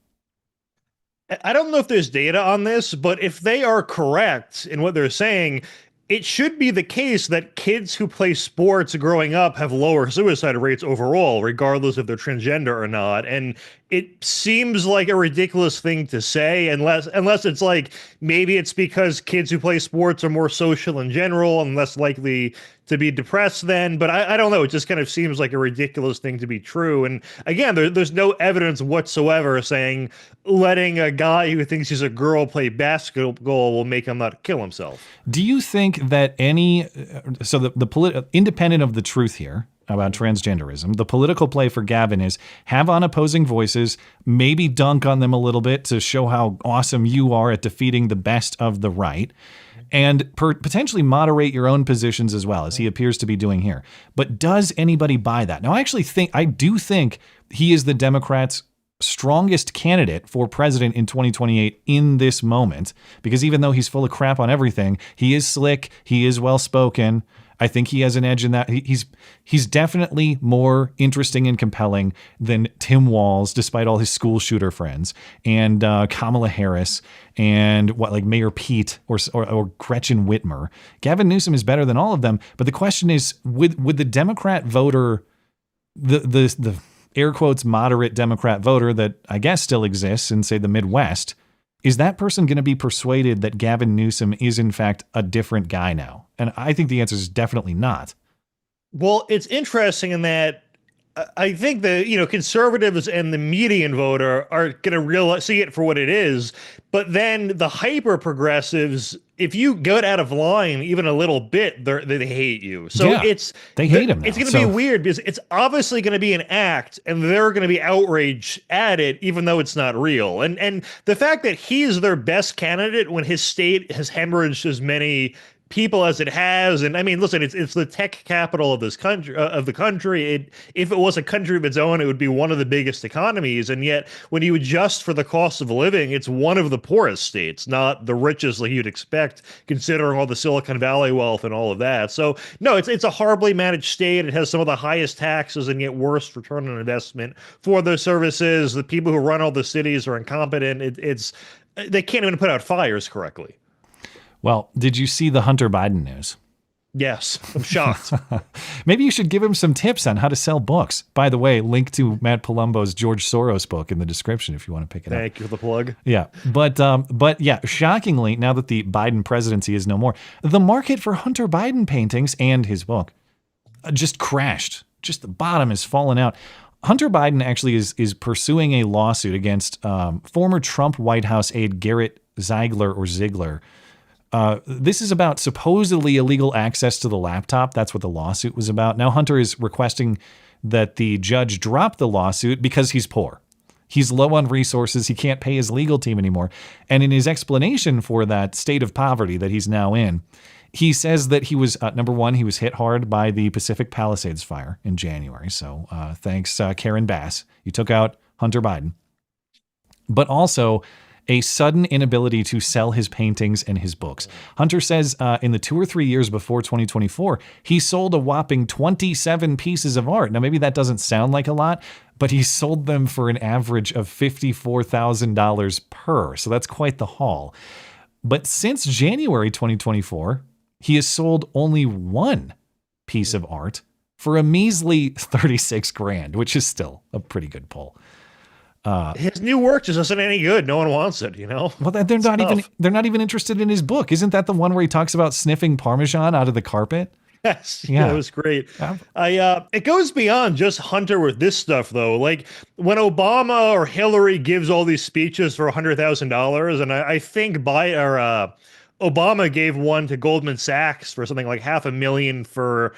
I don't know if there's data on this, but if they are correct in what they're saying, it should be the case that kids who play sports growing up have lower suicide rates overall, regardless if they're transgender or not. And it seems like a ridiculous thing to say, unless it's like maybe it's because kids who play sports are more social in general and less likely to be depressed then. But I don't know. It just kind of seems like a ridiculous thing to be true. And again, there's no evidence whatsoever saying letting a guy who thinks he's a girl play basketball will make him not kill himself. Do you think that independent of the truth here about transgenderism, the political play for Gavin is have on opposing voices, maybe dunk on them a little bit to show how awesome you are at defeating the best of the right, and potentially moderate your own positions as well, as he appears to be doing here. But does anybody buy that? Now, I do think he is the Democrats' strongest candidate for president in 2028 in this moment, because even though he's full of crap on everything, he is slick, he is well-spoken. I think he has an edge in that. He's definitely more interesting and compelling than Tim Walz, despite all his school shooter friends, and Kamala Harris, and Mayor Pete or Gretchen Whitmer. Gavin Newsom is better than all of them. But the question is, would the Democrat voter, the air quotes moderate Democrat voter that I guess still exists in, say, the Midwest, is that person going to be persuaded that Gavin Newsom is in fact a different guy now? And I think the answer is definitely not. Well, it's interesting in that I think the conservatives and the median voter are going to see it for what it is, but then the hyper progressives, if you get out of line even a little bit, they hate you. So they hate him. It's going to be weird because it's obviously going to be an act, and they're going to be outraged at it, even though it's not real. And the fact that he's their best candidate when his state has hemorrhaged as many people as it has, and I mean, listen, it's the tech capital of this country, if it was a country of its own, it would be one of the biggest economies, and yet when you adjust for the cost of living, it's one of the poorest states, not the richest like you'd expect, considering all the Silicon Valley wealth and all of that. So no, it's a horribly managed state. It has some of the highest taxes and yet worst return on investment for those services. The people who run all the cities are incompetent. They can't even put out fires correctly. Well, did you see the Hunter Biden news? Yes, I'm shocked. Maybe you should give him some tips on how to sell books. By the way, link to Matt Palumbo's George Soros book in the description if you want to pick it up. Thank you for the plug. Yeah, but yeah, shockingly, now that the Biden presidency is no more, the market for Hunter Biden paintings and his book just crashed. Just the bottom has fallen out. Hunter Biden actually is pursuing a lawsuit against former Trump White House aide Garrett Ziegler. This is about supposedly illegal access to the laptop. That's what the lawsuit was about. Now Hunter is requesting that the judge drop the lawsuit because he's poor. He's low on resources. He can't pay his legal team anymore. And in his explanation for that state of poverty that he's now in, he says that he was, number one, he was hit hard by the Pacific Palisades fire in January. So thanks, Karen Bass. You took out Hunter Biden. But also a sudden inability to sell his paintings and his books. Hunter says in the 2 or 3 years before 2024, he sold a whopping 27 pieces of art. Now, maybe that doesn't sound like a lot, but he sold them for an average of $54,000 per. So that's quite the haul. But since January 2024, he has sold only one piece of art for a measly $36,000, which is still a pretty good pull. His new work just isn't any good. No one wants it, Well, they're not even interested in his book. Isn't that the one where he talks about sniffing Parmesan out of the carpet? Yes, yeah, it was great. It goes beyond just Hunter with this stuff, though. Like when Obama or Hillary gives all these speeches for $100,000, and I think Obama gave one to Goldman Sachs for something like $500,000 for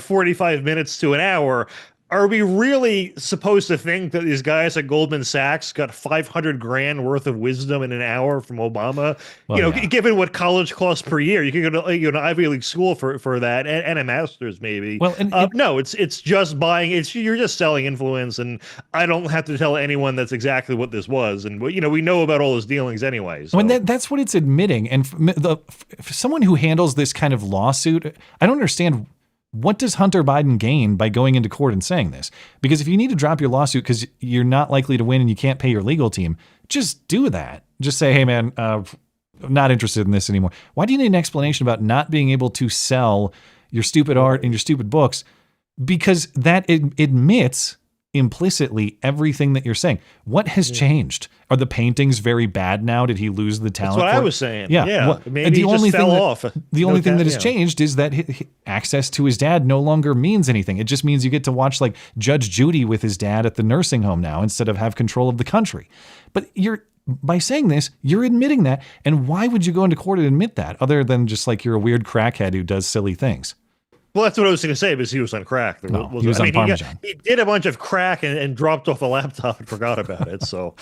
45 minutes to an hour. Are we really supposed to think that these guys at Goldman Sachs got $500,000 worth of wisdom in an hour from Obama? Well, given what college costs per year, you could go to an Ivy League school for that and a master's maybe. Well, no, it's just buying. You're just selling influence, and I don't have to tell anyone that's exactly what this was. And we know about all his dealings anyway. So. That's what it's admitting. And for someone who handles this kind of lawsuit, I don't understand. What does Hunter Biden gain by going into court and saying this? Because if you need to drop your lawsuit because you're not likely to win and you can't pay your legal team, just do that. Just say, hey, man, I'm not interested in this anymore. Why do you need an explanation about not being able to sell your stupid art and your stupid books? Because that admits implicitly everything that you're saying. What has changed? Are the paintings very bad now? Did he lose the talent? That's what for I it? was saying. Yeah. Yeah. Well, Maybe he just fell off. The only thing that has changed is that access to his dad no longer means anything. It just means you get to watch like Judge Judy with his dad at the nursing home now instead of have control of the country. But by saying this, you're admitting that. And why would you go into court and admit that other than just like you're a weird crackhead who does silly things? Well, that's what I was going to say, because he was on crack. He was on Parmesan. He did a bunch of crack and dropped off the laptop and forgot about it. So,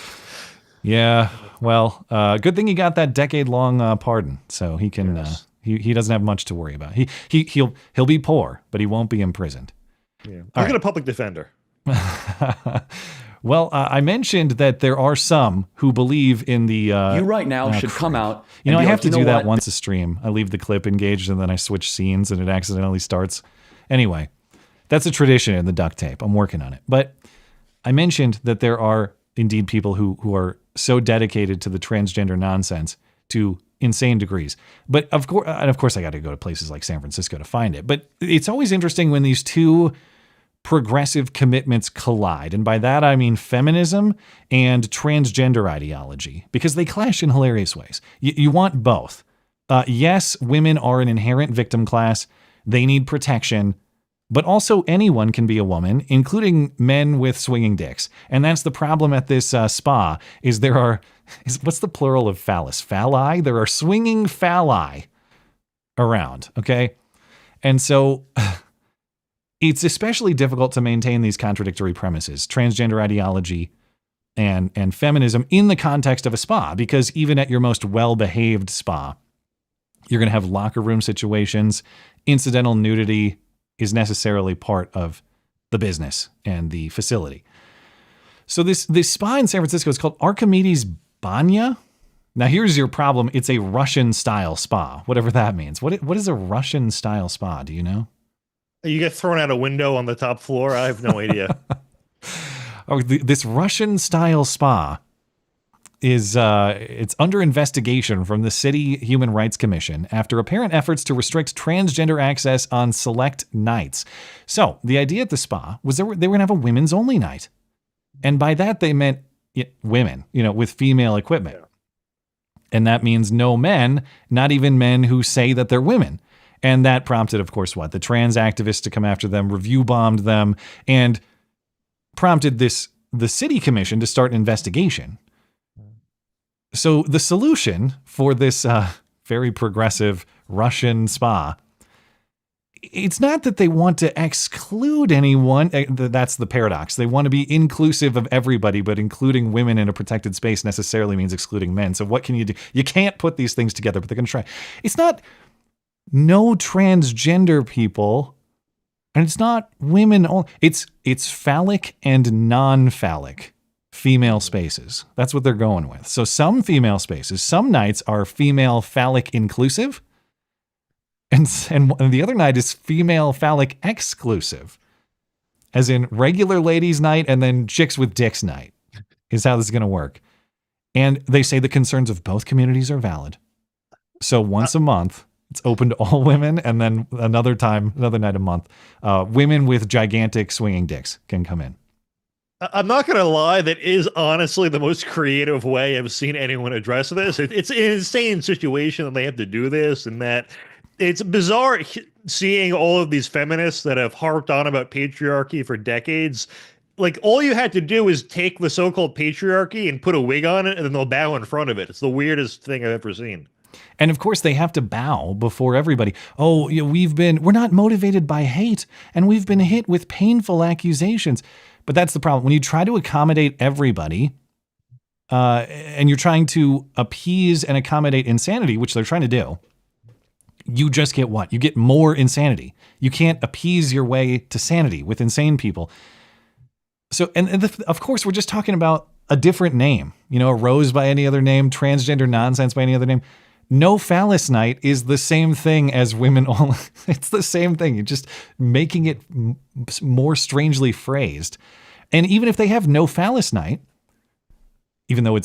yeah, well, good thing he got that decade-long pardon, so he can. He doesn't have much to worry about. He'll be poor, but he won't be imprisoned. Yeah, look at a public defender. Well, I mentioned that there are some who believe in the... you right now should come out... You know, I have to do that once a stream. I leave the clip engaged and then I switch scenes and it accidentally starts. Anyway, that's a tradition in the duct tape. I'm working on it. But I mentioned that there are indeed people who are so dedicated to the transgender nonsense to insane degrees. But of course, I got to go to places like San Francisco to find it. But it's always interesting when these two progressive commitments collide. And by that, I mean feminism and transgender ideology, because they clash in hilarious ways. You want both. Yes, women are an inherent victim class. They need protection, but also anyone can be a woman, including men with swinging dicks. And that's the problem at this spa is what's the plural of phallus? Phalli? There are swinging phalli around. Okay. And so it's especially difficult to maintain these contradictory premises, transgender ideology and feminism in the context of a spa, because even at your most well-behaved spa, you're going to have locker room situations. Incidental nudity is necessarily part of the business and the facility. So this spa in San Francisco is called Archimedes Banya. Now here's your problem. It's a Russian-style spa, whatever that means. What is a Russian-style spa? Do you know? You get thrown out a window on the top floor? I have no idea. This Russian-style spa is it's under investigation from the City Human Rights Commission after apparent efforts to restrict transgender access on select nights. So the idea at the spa was they were going to have a women's only night. And by that, they meant women, with female equipment. Yeah. And that means no men, not even men who say that they're women. And that prompted, of course, the trans activists to come after them, review bombed them, and prompted the city commission to start an investigation. So the solution for this very progressive Russian spa, it's not that they want to exclude anyone. That's the paradox. They want to be inclusive of everybody, but including women in a protected space necessarily means excluding men. So what can you do? You can't put these things together, but they're going to try. It's not no transgender people, and it's not women only. It's phallic and non-phallic female spaces. That's what they're going with. So some female spaces, some nights are female phallic inclusive, and the other night is female phallic exclusive, as in regular ladies night and then chicks with dicks night is how this is going to work. And they say the concerns of both communities are valid. So once a month, it's open to all women, and then another night a month, women with gigantic swinging dicks can come in. I'm not going to lie, that is honestly the most creative way I've seen anyone address this. It's an insane situation that they have to do this, and that it's bizarre seeing all of these feminists that have harped on about patriarchy for decades. Like, all you had to do is take the so-called patriarchy and put a wig on it, and then they'll bow in front of it. It's the weirdest thing I've ever seen. And of course, they have to bow before everybody. Oh, we're not motivated by hate, and we've been hit with painful accusations. But that's the problem. When you try to accommodate everybody, and you're trying to appease and accommodate insanity, which they're trying to do, you just get what? You get more insanity. You can't appease your way to sanity with insane people. So, of course, we're just talking about a different name. A rose by any other name, transgender nonsense by any other name. No phallus night is the same thing as women only. It's the same thing. You're just making it more strangely phrased. And even if they have no phallus night, even though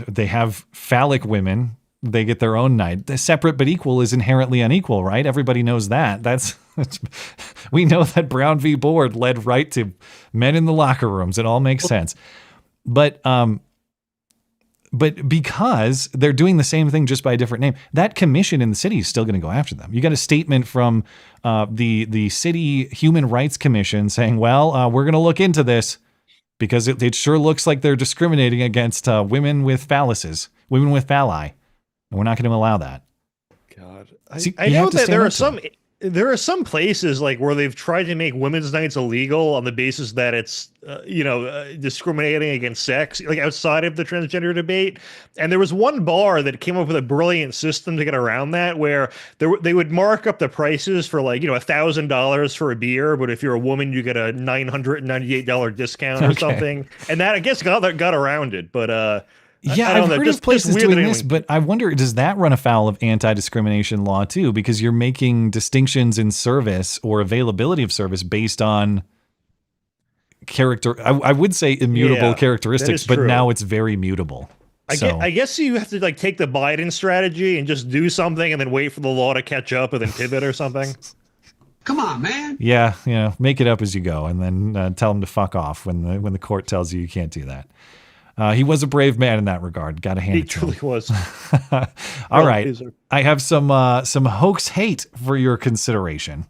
they have phallic women they get their own night. The separate but equal is inherently unequal, right? Everybody knows that. We know that Brown v. Board led right to men in the locker rooms. It all makes sense. But because they're doing the same thing just by a different name, that commission in the city is still going to go after them. You got a statement from the city Human Rights Commission saying, well, we're going to look into this because it sure looks like they're discriminating against women with phalluses, women with phalli, and we're not going to allow that. God, See, I know that there are some places like where they've tried to make women's nights illegal on the basis that it's discriminating against sex, like outside of the transgender debate. And there was one bar that came up with a brilliant system to get around that, where they would mark up the prices for like $1,000 for a beer, but if you're a woman, you get a $998 discount or something. And that I guess got around it, but yeah, I've heard of places doing this, but I wonder, does that run afoul of anti-discrimination law too? Because you're making distinctions in service or availability of service based on character. I would say immutable characteristics, but now it's very mutable. I guess you have to like take the Biden strategy and just do something and then wait for the law to catch up and then pivot or something. Come on, man. Yeah, make it up as you go, and then tell them to fuck off when the court tells you can't do that. He was a brave man in that regard. Got to hand it to him. He truly was. All right. I have some hoax hate for your consideration.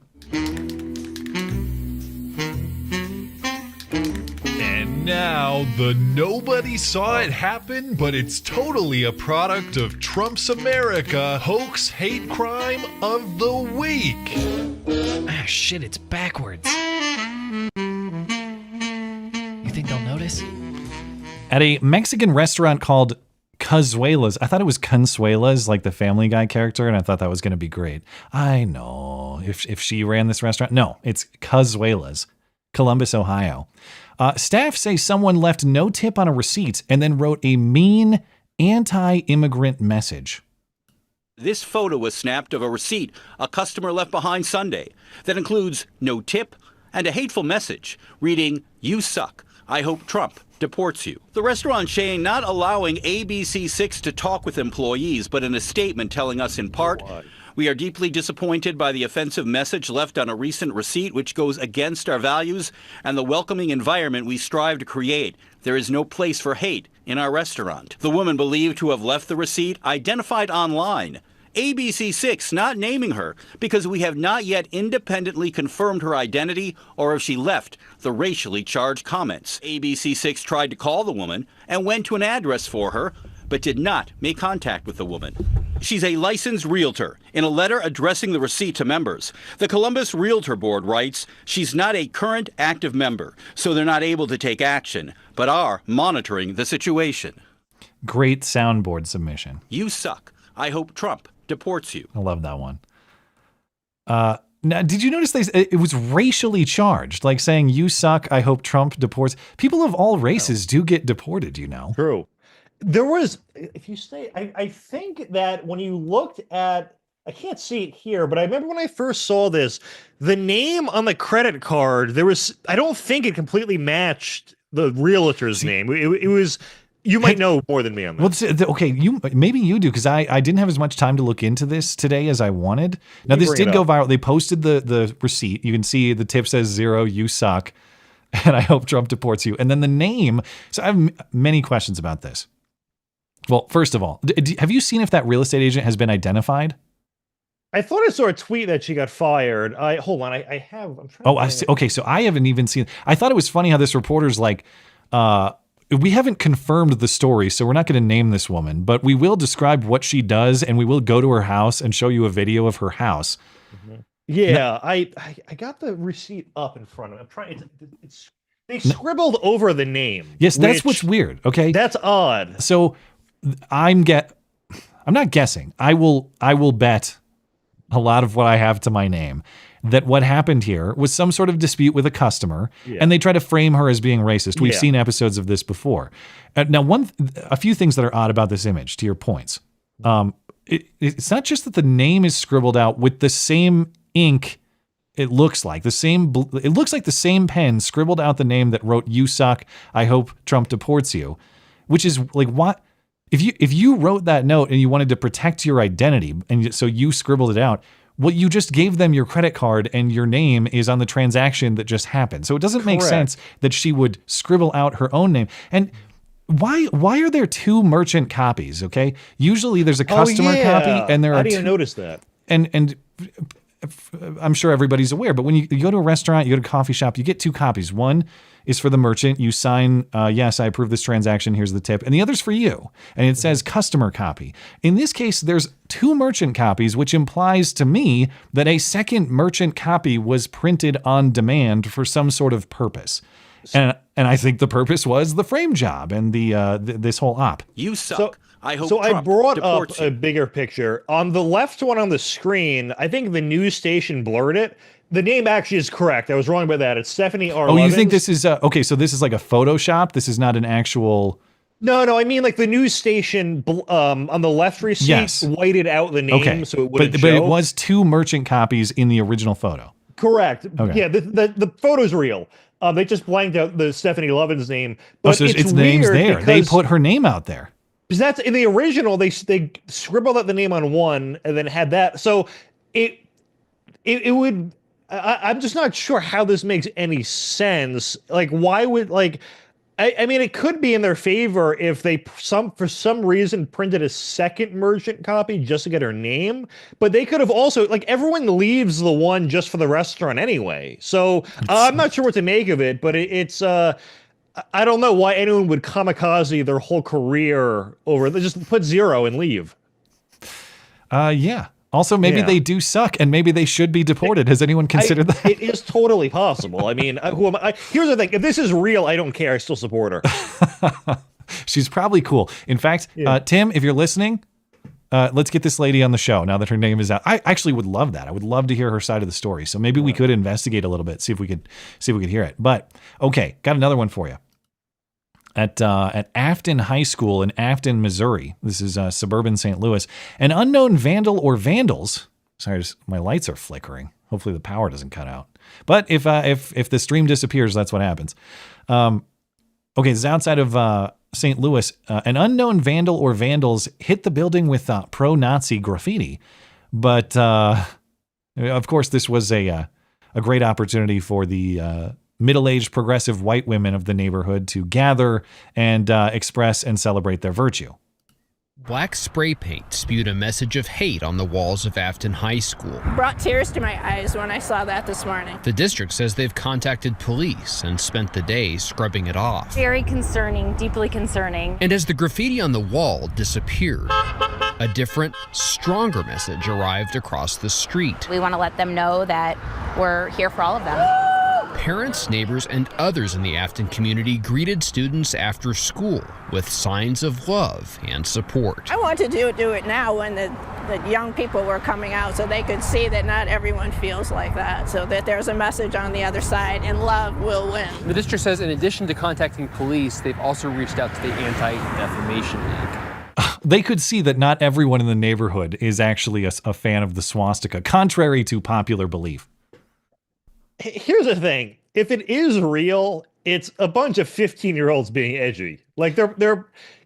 And now the nobody saw it happen, but it's totally a product of Trump's America hoax hate crime of the week. Ah, shit, it's backwards. You think they'll notice? At a Mexican restaurant called Consuela's, I thought it was Consuela's, like the Family Guy character, and I thought that was going to be great. I know if she ran this restaurant. No, it's Consuela's, Columbus, Ohio. Staff say someone left no tip on a receipt and then wrote a mean anti-immigrant message. This photo was snapped of a receipt a customer left behind Sunday that includes no tip and a hateful message reading, "You suck. I hope Trump deports you." The restaurant chain not allowing ABC6 to talk with employees, but in a statement telling us in part, "We are deeply disappointed by the offensive message left on a recent receipt which goes against our values and the welcoming environment we strive to create. There is no place for hate in our restaurant." The woman believed to have left the receipt identified online. ABC6 not naming her because we have not yet independently confirmed her identity or if she left the racially charged comments. ABC6 tried to call the woman and went to an address for her, but did not make contact with the woman. She's a licensed realtor. In a letter addressing the receipt to members, the Columbus Realtor Board writes, "She's not a current active member, so they're not able to take action, but are monitoring the situation." Great soundboard submission. "You suck. I hope Trump deports you." I love that one. Now, did you notice it was racially charged, like saying "you suck, I hope Trump deports"? People of all races do get deported, you know. True. There was, if you say, I think that when you looked at, I can't see it here, but I remember when I first saw this, the name on the credit card, I don't think it completely matched the realtor's name. It was. You might know more than me on that. Well, okay, maybe you do, because I didn't have as much time to look into this today as I wanted. Now, this did go viral. They posted the receipt. You can see the tip says 0, "You suck," and "I hope Trump deports you." And then the name. So I have many questions about this. Well, first of all, have you seen if that real estate agent has been identified? I thought I saw a tweet that she got fired. Hold on, I have. I'm trying. Oh, I see. Okay, so I haven't even seen. I thought it was funny how this reporter's like, we haven't confirmed the story, so we're not going to name this woman, but we will describe what she does, and we will go to her house and show you a video of her house. Mm-hmm. Yeah, I got the receipt up in front of me. I'm trying. They scribbled over the name. Yes, that's what's weird. Okay, that's odd. So I'm not guessing. I will bet a lot of what I have to my name that what happened here was some sort of dispute with a customer, and they try to frame her as being racist. We've seen episodes of this before. Now, a few things that are odd about this image, to your points. It's not just that the name is scribbled out with the same ink. It looks like the same pen scribbled out the name that wrote "You suck. I hope Trump deports you," which is like, what? if you wrote that note and you wanted to protect your identity, and so you scribbled it out, well, you just gave them your credit card and your name is on the transaction that just happened. So it doesn't make sense that she would scribble out her own name. And why are there 2 merchant copies? Okay, usually there's a customer copy, and there are. How do you notice that? And I'm sure everybody's aware, but when you go to a restaurant, you go to a coffee shop, you get 2 copies. One is for the merchant. You sign, yes, I approve this transaction. Here's the tip. And the other's for you. And it says customer copy. In this case, there's 2 merchant copies, which implies to me that a second merchant copy was printed on demand for some sort of purpose. And I think the purpose was the frame job and this whole op. You suck. I hope I Trump brought deports up you. a bigger picture. On the left one on the screen, I think the news station blurred it. The name actually is correct. I was wrong about that. It's Stephanie R. Oh, you Levins. think this is okay? So this is like a Photoshop. This is not an actual. No. I mean, like the news station on the left receipt whited out the name, so it wouldn't but show. it was 2 merchant copies in the original photo. Correct. Okay. Yeah, the photo's real. They just blanked out the Stephanie Levins name. But so its name's there. They put her name out there. Because that's in the original. They scribbled out the name on one and then had that. So it would. I'm just not sure how this makes any sense. Like, why would I mean, it could be in their favor if they for some reason printed a second merchant copy just to get her name, but they could have also, like, everyone leaves the one just for the restaurant anyway. So I'm not sure what to make of it, but it's I don't know why anyone would kamikaze their whole career over. They just put 0 and leave. Yeah. Also, maybe they do suck, and maybe they should be deported. Has anyone considered that? It is totally possible. I mean, who am I? Here's the thing: if this is real, I don't care. I still support her. She's probably cool. In fact, Tim, if you're listening, let's get this lady on the show now that her name is out. I actually would love that. I would love to hear her side of the story. So maybe we could investigate a little bit, see if we could hear it. But okay, got another one for you. At Afton High School in Afton, Missouri. This is suburban St. Louis. An unknown vandal or vandals. Sorry, my lights are flickering. Hopefully the power doesn't cut out. But if the stream disappears, that's what happens. Okay, this is outside of St. Louis. An unknown vandal or vandals hit the building with pro-Nazi graffiti. But of course, this was a great opportunity for the middle-aged progressive white women of the neighborhood to gather and express and celebrate their virtue. Black spray paint spewed a message of hate on the walls of Afton High School. Brought tears to my eyes when I saw that this morning. The district says they've contacted police and spent the day scrubbing it off. Very concerning, deeply concerning. And as the graffiti on the wall disappeared, a different, stronger message arrived across the street. We want to let them know that we're here for all of them. Parents, neighbors, and others in the Afton community greeted students after school with signs of love and support. I want to do it now when the young people were coming out so they could see that not everyone feels like that, so that there's a message on the other side and love will win. The district says in addition to contacting police, they've also reached out to the Anti-Defamation League. They could see that not everyone in the neighborhood is actually a fan of the swastika, contrary to popular belief. Here's the thing: if it is real, it's a bunch of 15-year-olds being edgy. Like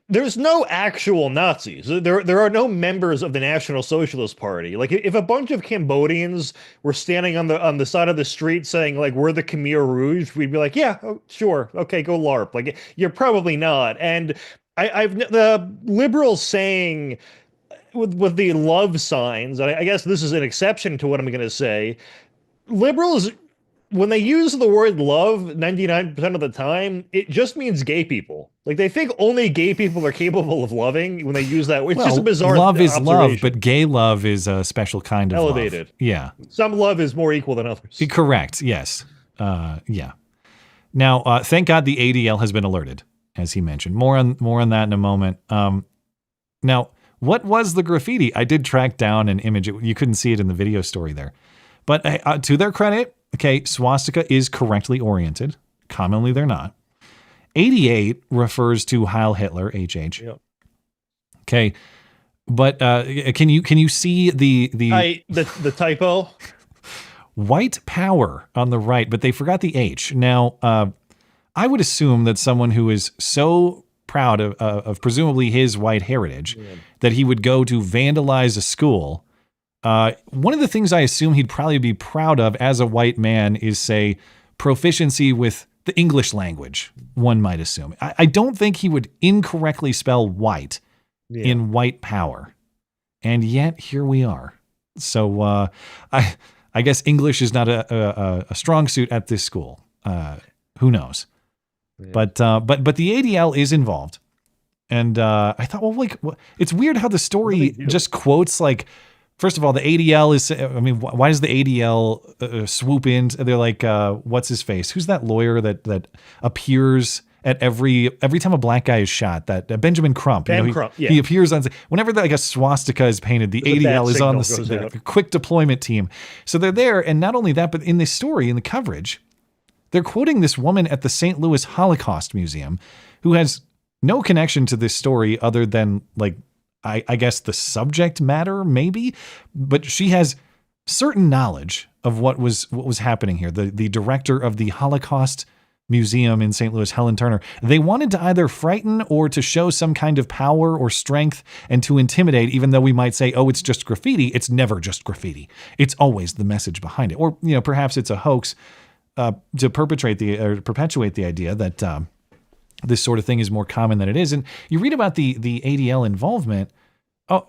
there's no actual Nazis. There are no members of the National Socialist Party. Like if a bunch of Cambodians were standing on the side of the street saying like we're the Khmer Rouge, we'd be like, yeah, sure, okay, go LARP. Like you're probably not. And the liberals saying with the love signs, I guess this is an exception to what I'm going to say. Liberals, when they use the word love 99% of the time, it just means gay people. Like they think only gay people are capable of loving when they use that word. It's just a bizarre love is love, but gay love is a special kind of elevated. Love. Yeah. Some love is more equal than others. Correct. Yes. Yeah. Now, thank God the ADL has been alerted, as he mentioned. More on that in a moment. Now, what was the graffiti? I did track down an image. You couldn't see it in the video story there. But to their credit, okay, swastika is correctly oriented. Commonly, they're not. 88 refers to Heil Hitler, HH. Yep. Okay, but can you see the typo? White power on the right, but they forgot the H. Now, I would assume that someone who is so proud of presumably his white heritage, that he would go to vandalize a school. One of the things I assume he'd probably be proud of as a white man is, say, proficiency with the English language, one might assume. I don't think he would incorrectly spell white in white power. And yet, here we are. So I guess English is not a strong suit at this school. Who knows? Yeah. But the ADL is involved. And I thought, well, like, it's weird how the story just quotes, like, first of all, the ADL is, I mean, why does the ADL swoop in? They're like, what's his face? Who's that lawyer that appears at every time a black guy is shot? That Benjamin Crump. Crump, yeah. He appears on, whenever like a swastika is painted, the ADL is on the quick deployment team. So they're there. And not only that, but in this story, in the coverage, they're quoting this woman at the St. Louis Holocaust Museum who has no connection to this story other than, like, I guess the subject matter, maybe, but she has certain knowledge of what was happening here. The director of the Holocaust Museum in St. Louis, Helen Turner, they wanted to either frighten or to show some kind of power or strength and to intimidate, even though we might say, oh, it's just graffiti. It's never just graffiti. It's always the message behind it. Or, perhaps it's a hoax to perpetuate the idea that this sort of thing is more common than it is. And you read about the ADL involvement. Oh,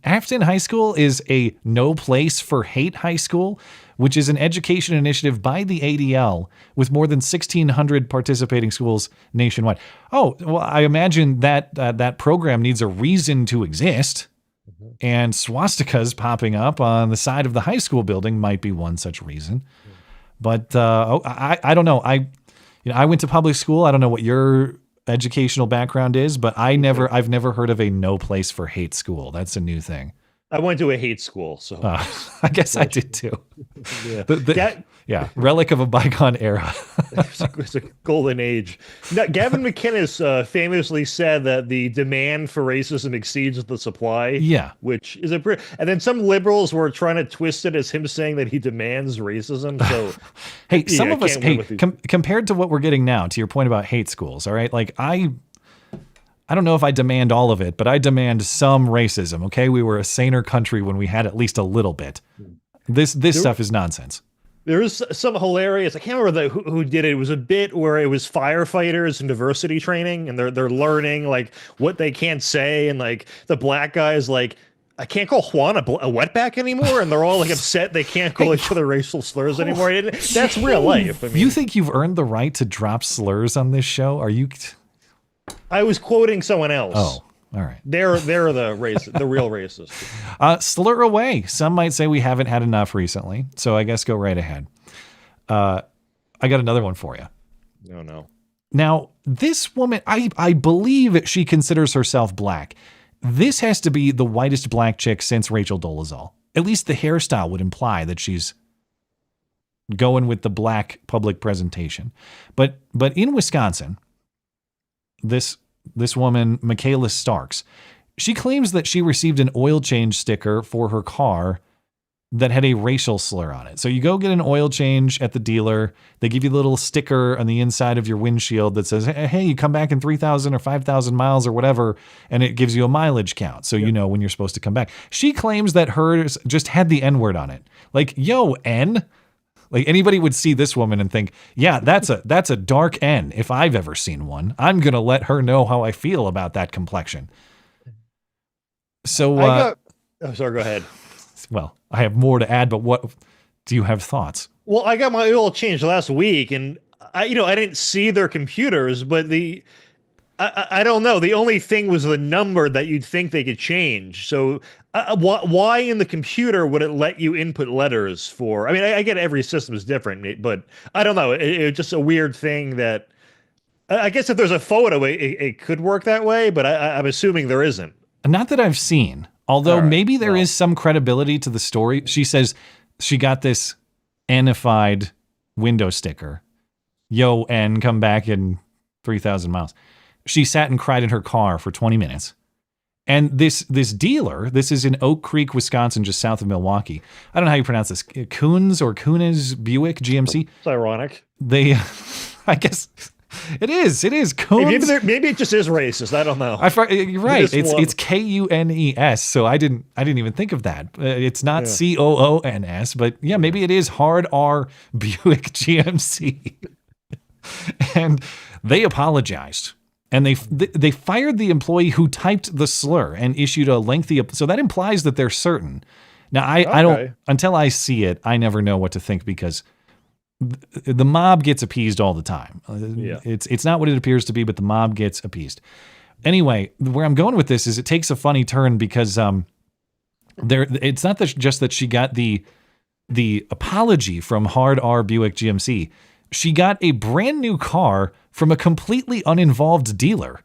Afton High School is a no place for hate high school, which is an education initiative by the ADL with more than 1,600 participating schools nationwide. Oh, well, I imagine that that program needs a reason to exist. And swastikas popping up on the side of the high school building might be one such reason. But I don't know. I went to public school. I don't know what your educational background is, but I've never heard of a no place for hate school. That's a new thing. I went to a hate school, so I guess I did too. Yeah, relic of a bygone era. It's a golden age. Now, Gavin McInnes famously said that the demand for racism exceeds the supply. Yeah, which is and then some liberals were trying to twist it as him saying that he demands racism. So, hey, some of us, compared to what we're getting now, to your point about hate schools, all right, like I don't know if I demand all of it, but I demand some racism. Okay, we were a saner country when we had at least a little bit. This stuff is nonsense. There is some hilarious. I can't remember who did it. It was a bit where it was firefighters and diversity training, and they're learning like what they can't say, and like the black guys like, I can't call Juan a wetback anymore, and they're all like upset they can't call each other racial slurs anymore. That's real life. I mean, you think you've earned the right to drop slurs on this show? Are you? I was quoting someone else. Oh, all right. They're the real racist. Slur away. Some might say we haven't had enough recently, so I guess go right ahead. I got another one for you. No. Now, this woman, I believe she considers herself black. This has to be the whitest black chick since Rachel Dolezal. At least the hairstyle would imply that she's going with the black public presentation. But in Wisconsin, this woman, Michaela Starks, she claims that she received an oil change sticker for her car that had a racial slur on it. So you go get an oil change at the dealer. They give you a little sticker on the inside of your windshield that says, hey, you come back in 3,000 or 5,000 miles or whatever, and it gives you a mileage count. So you know when you're supposed to come back. She claims that hers just had the N-word on it. Like, yo, N? Like anybody would see this woman and think, yeah, that's a dark N if I've ever seen one. I'm going to let her know how I feel about that complexion. So, sorry, go ahead. Well, I have more to add, but what do you have thoughts? Well, I got my oil changed last week, and I didn't see their computers, but I don't know. The only thing was the number that you'd think they could change. So why in the computer would it let you input letters for? I mean, I get every system is different, but I don't know. It's just a weird thing that I guess if there's a photo, it could work that way, but I'm assuming there isn't. Not that I've seen, although maybe there is some credibility to the story. She says she got this N-ified window sticker. Yo, N, come back in 3,000 miles. She sat and cried in her car for 20 minutes. And this dealer, this is in Oak Creek, Wisconsin, just south of Milwaukee. I don't know how you pronounce this. Kuhns Buick GMC. It's ironic. They, I guess, It is. Cones. Maybe it just is racist. I don't know. You're right. It's Kunes. So I didn't even think of that. It's not Coons, but yeah, maybe it is hard R Buick GMC. And they apologized. And they fired the employee who typed the slur and issued a lengthy. So that implies that they're certain. Now I don't, until I see it, I never know what to think, because the mob gets appeased all the time. It's not what it appears to be, but the mob gets appeased. Anyway, where I'm going with this is it takes a funny turn, because it's not just that she got the apology from Hard R Buick GMC. She got a brand new car from a completely uninvolved dealer.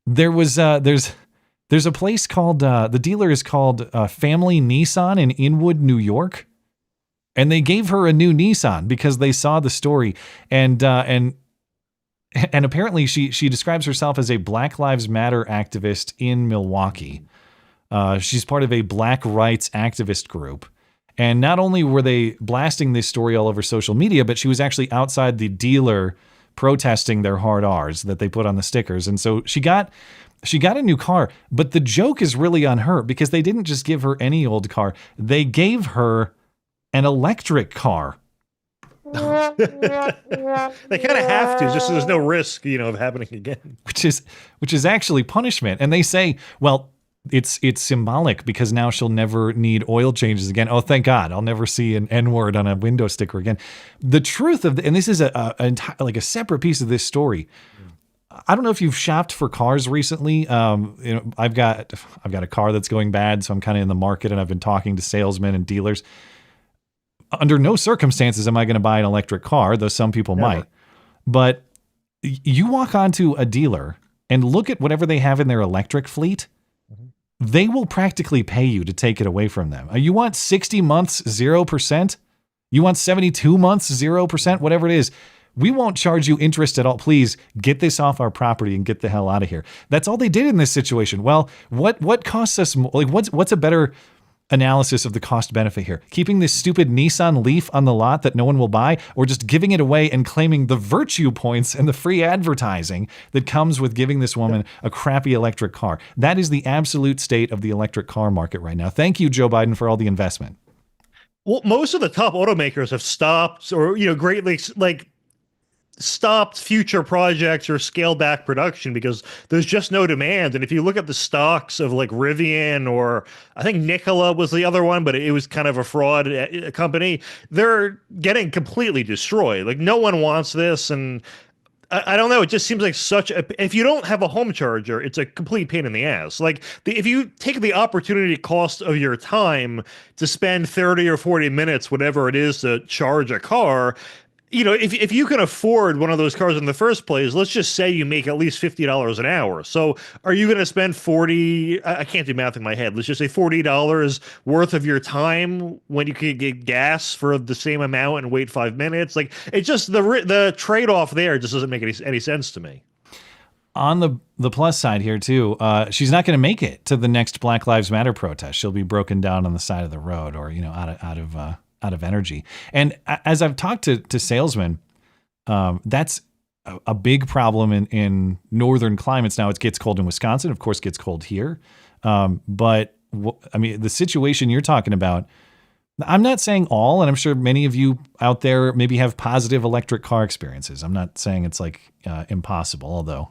There's a place called the dealer is called Family Nissan in Inwood, New York. And they gave her a new Nissan because they saw the story, and apparently she describes herself as a Black Lives Matter activist in Milwaukee. She's part of a Black rights activist group, and not only were they blasting this story all over social media, but she was actually outside the dealer protesting their hard R's that they put on the stickers, and so she got a new car. But the joke is really on her, because they didn't just give her any old car; they gave her an electric car. They kind of have to, just so there's no risk, of happening again. Which is actually punishment. And they say, well, it's symbolic, because now she'll never need oil changes again. Oh, thank God, I'll never see an N-word on a window sticker again. The truth of and this is a separate piece of this story. I don't know if you've shopped for cars recently. I've got a car that's going bad, so I'm kind of in the market, and I've been talking to salesmen and dealers. Under no circumstances am I going to buy an electric car, though some people might. But you walk onto a dealer and look at whatever they have in their electric fleet, they will practically pay you to take it away from them. You want 60 months, 0%? You want 72 months, 0%? Whatever it is, we won't charge you interest at all. Please get this off our property and get the hell out of here. That's all they did in this situation. Well, what costs us more? Like, what's a better analysis of the cost benefit here? Keeping this stupid Nissan Leaf on the lot that no one will buy, or just giving it away and claiming the virtue points and the free advertising that comes with giving this woman a crappy electric car? That is the absolute state of the electric car market right now. Thank you, Joe Biden, for all the investment. Well, most of the top automakers have stopped, or greatly stopped future projects or scaled back production because there's just no demand. And if you look at the stocks of like Rivian, or I think Nikola was the other one, but it was kind of a fraud company, they're getting completely destroyed. Like, no one wants this. And I don't know. It just seems like if you don't have a home charger, it's a complete pain in the ass. Like, if you take the opportunity cost of your time to spend 30 or 40 minutes, whatever it is, to charge a car, if you can afford one of those cars in the first place, let's just say you make at least $50 an hour. So are you going to spend I can't do math in my head. Let's just say $40 worth of your time when you could get gas for the same amount and wait 5 minutes? Like, it's just the trade-off there just doesn't make any sense to me. On the plus side here too, she's not going to make it to the next Black Lives Matter protest. She'll be broken down on the side of the road, or out of energy. And as I've talked to salesmen, that's a big problem in northern climates. Now, it gets cold in Wisconsin, of course, gets cold here. But the situation you're talking about, I'm not saying all, and I'm sure many of you out there maybe have positive electric car experiences. I'm not saying it's like impossible, although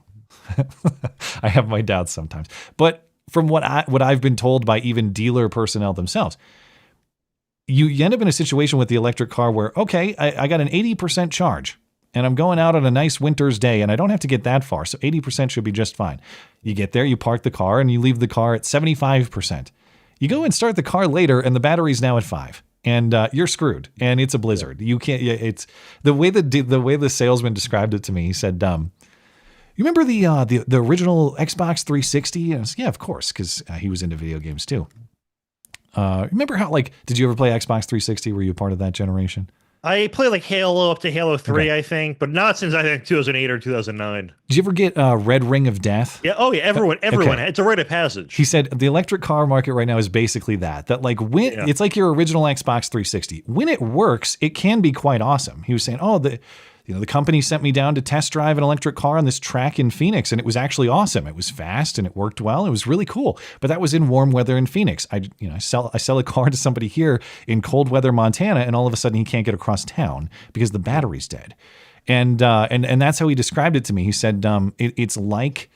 I have my doubts sometimes. But from what I've been told by even dealer personnel themselves, you end up in a situation with the electric car where, okay, I got an 80% charge and I'm going out on a nice winter's day and I don't have to get that far. So 80% should be just fine. You get there, you park the car, and you leave the car at 75%. You go and start the car later and the battery's now at 5%. And you're screwed, and it's a blizzard. You can't. It's the way the salesman described it to me. He said, "You remember the original Xbox 360?" And I was, yeah, of course, because he was into video games too. Remember how, did you ever play Xbox 360? Were you part of that generation? I played like Halo up to Halo 3, okay. I think, but not since I think 2008 or 2009. Did you ever get Red Ring of Death? Yeah. Oh, yeah. Everyone. Okay. It's a rite of passage. He said the electric car market right now is basically that it's like your original Xbox 360. When it works, it can be quite awesome. He was saying, the company sent me down to test drive an electric car on this track in Phoenix, and it was actually awesome. It was fast and it worked well. It was really cool. But that was in warm weather in Phoenix. I sell a car to somebody here in cold weather Montana, and all of a sudden he can't get across town because the battery's dead. And that's how he described it to me. He said it's like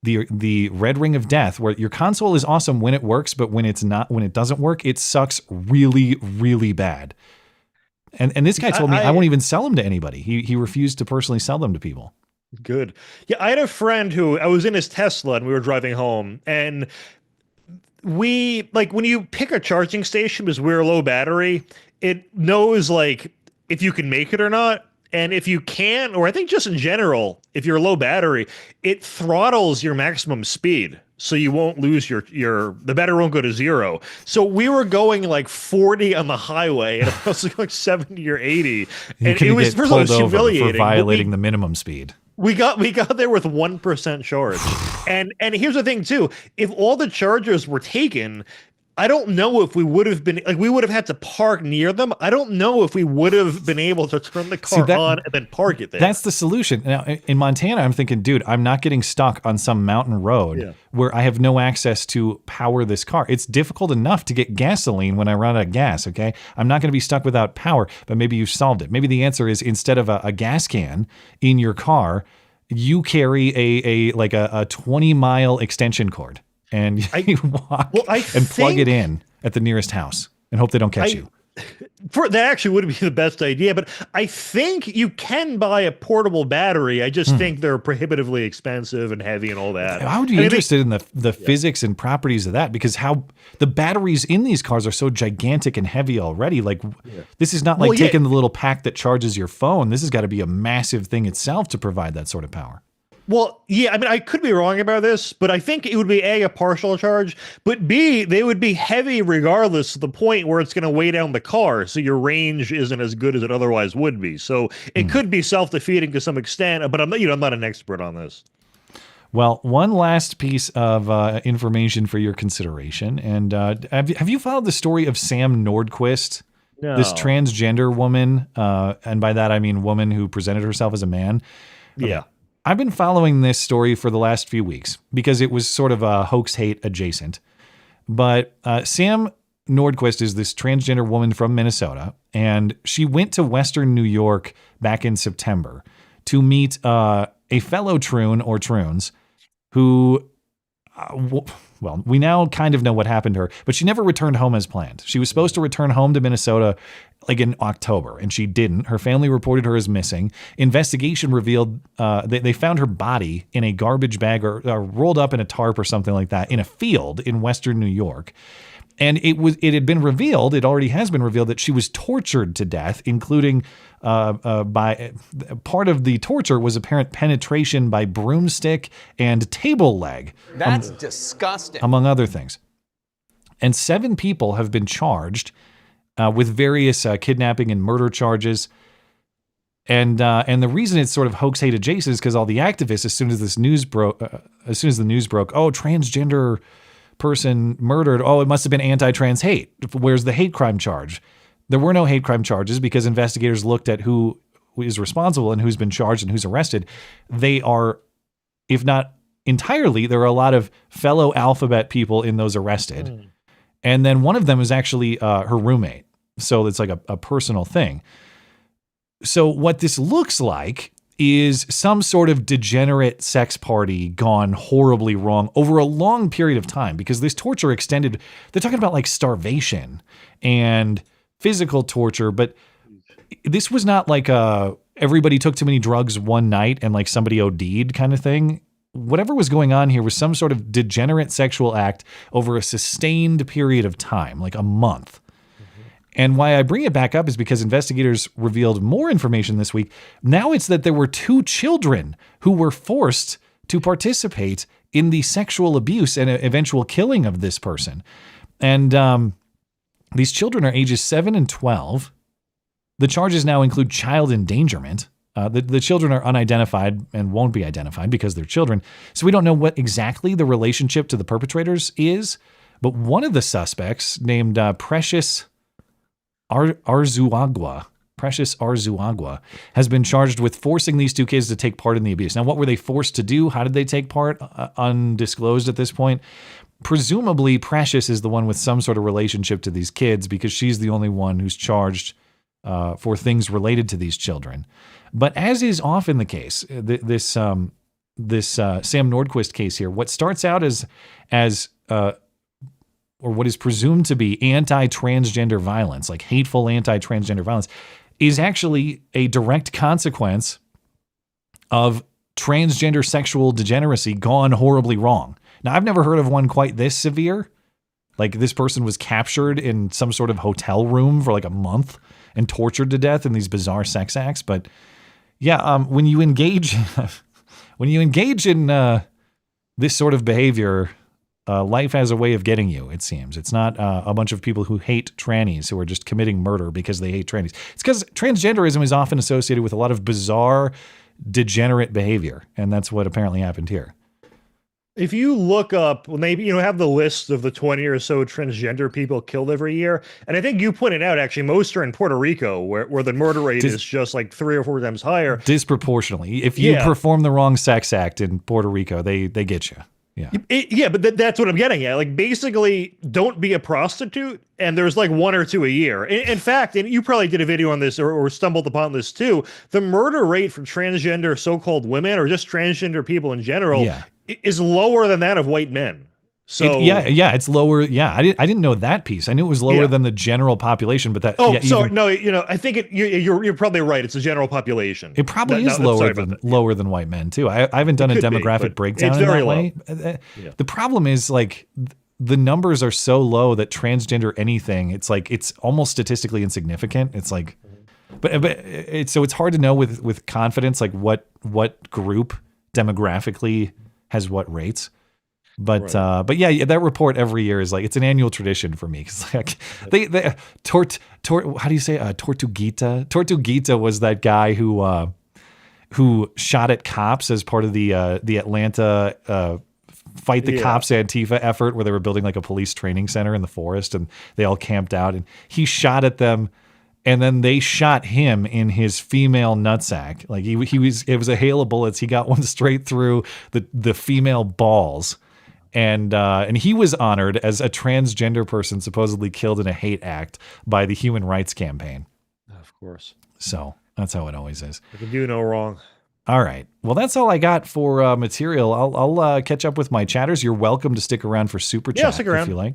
the red ring of death, where your console is awesome when it works, but when it doesn't work, it sucks really, really bad. And this guy told me I won't even sell them to anybody. He refused to personally sell them to people. Good. Yeah, I had a friend who I was in his Tesla and we were driving home, and we when you pick a charging station because we're low battery, it knows if you can make it or not. And if you can't, or I think just in general, if you're low battery, it throttles your maximum speed. So you won't lose the battery won't go to zero. So we were going 40 on the highway, and it was like 70 or 80. And it was first of all, it was humiliating for violating the minimum speed. We got there with 1% charge. And here's the thing too, if all the chargers were taken, I don't know if we would have been we would have had to park near them. I don't know if we would have been able to turn the car on and then park it there. That's the solution. Now in Montana, I'm thinking, dude, I'm not getting stuck on some mountain road where I have no access to power this car. It's difficult enough to get gasoline when I run out of gas. Okay. I'm not going to be stuck without power, but maybe you've solved it. Maybe the answer is, instead of a gas can in your car, you carry a 20-mile extension cord. And you walk and plug it in at the nearest house and hope they don't catch you. That actually would be the best idea, but I think you can buy a portable battery. I just think they're prohibitively expensive and heavy and all that. I would be interested in the physics and properties of that, because how the batteries in these cars are so gigantic and heavy already. This is not taking the little pack that charges your phone. This has got to be a massive thing itself to provide that sort of power. Well, yeah, I mean, I could be wrong about this, but I think it would be A, a partial charge, but B, they would be heavy regardless, to the point where it's going to weigh down the car, so your range isn't as good as it otherwise would be. So it could be self-defeating to some extent, but I'm not an expert on this. Well, one last piece of information for your consideration, and have you followed the story of Sam Nordquist? No. This transgender woman, and by that I mean woman who presented herself as a man. Yeah. I've been following this story for the last few weeks because it was sort of a hoax hate adjacent. But Sam Nordquist is this transgender woman from Minnesota, and she went to Western New York back in September to meet a fellow troon or troons who, well, we now kind of know what happened to her, but she never returned home as planned. She was supposed to return home to Minnesota in October, and she didn't. Her family reported her as missing. Investigation revealed they found her body in a garbage bag or rolled up in a tarp or something like that in a field in Western New York. And it had been revealed, it already has been revealed, that she was tortured to death, including by part of the torture was apparent penetration by broomstick and table leg. That's disgusting. Among other things. And 7 people have been charged with various kidnapping and murder charges. And the reason it's sort of hoax hate adjacent is because all the activists, as soon as the news broke, oh, transgender person murdered, oh, it must have been anti-trans hate. Where's the hate crime charge? There were no hate crime charges because investigators looked at who is responsible and who's been charged and who's arrested. They are, if not entirely, there are a lot of fellow alphabet people in those arrested. And then one of them is actually her roommate. So it's like a personal thing. So what this looks like is some sort of degenerate sex party gone horribly wrong over a long period of time, because this torture extended. They're talking about starvation and physical torture, but this was not like everybody took too many drugs one night and somebody OD'd kind of thing. Whatever was going on here was some sort of degenerate sexual act over a sustained period of time, like a month. And why I bring it back up is because investigators revealed more information this week. Now it's that there were 2 children who were forced to participate in the sexual abuse and eventual killing of this person. And these children are ages 7 and 12. The charges now include child endangerment. The children are unidentified and won't be identified because they're children. So we don't know what exactly the relationship to the perpetrators is. But one of the suspects, named Precious Arzuagua, Precious Arzuagua, has been charged with forcing these two kids to take part in the abuse. Now, what were they forced to do? How did they take part? Undisclosed at this point. Presumably, Precious is the one with some sort of relationship to these kids because she's the only one who's charged for things related to these children. But as is often the case, this Sam Nordquist case here, what starts out as or what is presumed to be anti-transgender violence, like hateful anti-transgender violence, is actually a direct consequence of transgender sexual degeneracy gone horribly wrong. Now, I've never heard of one quite this severe. Like, this person was captured in some sort of hotel room for like a month and tortured to death in these bizarre sex acts. But yeah, when you engage in this sort of behavior, life has a way of getting you, it seems. It's not a bunch of people who hate trannies who are just committing murder because they hate trannies. It's because transgenderism is often associated with a lot of bizarre, degenerate behavior, and that's what apparently happened here. If you look up, when they have the list of the 20 or so transgender people killed every year, and I think you pointed out actually most are in Puerto Rico, where the murder rate is just like 3 or 4 times higher. Disproportionately. If you perform the wrong sex act in Puerto Rico, they get you. Yeah. But that's what I'm getting at. Like, basically, don't be a prostitute, and there's like 1 or 2 a year. In fact, and you probably did a video on this or stumbled upon this too, the murder rate for transgender so-called women or just transgender people in general is lower than that of white men. So it's lower. Yeah, I didn't know that piece. I knew it was lower than the general population, but that. I think you're probably right. It's the general population. It probably is lower than white men too. I haven't done a demographic breakdown in that way. The problem is like the numbers are so low that transgender anything, it's like it's almost statistically insignificant. It's like, so it's hard to know with confidence like what group demographically has what rates. But yeah, that report every year is like, it's an annual tradition for me. Cause like how do you say Tortuguita? Tortuguita was that guy who shot at cops as part of the Atlanta Fight the Cops Antifa effort, where they were building like a police training center in the forest and they all camped out, and he shot at them. And then they shot him in his female nutsack. Like it was a hail of bullets. He got one straight through the female balls. And he was honored as a transgender person supposedly killed in a hate act by the Human Rights Campaign. Of course. So that's how it always is. I can do no wrong. All right. Well, that's all I got for material. I'll catch up with my chatters. You're welcome to stick around for Super Chat stick around if you like.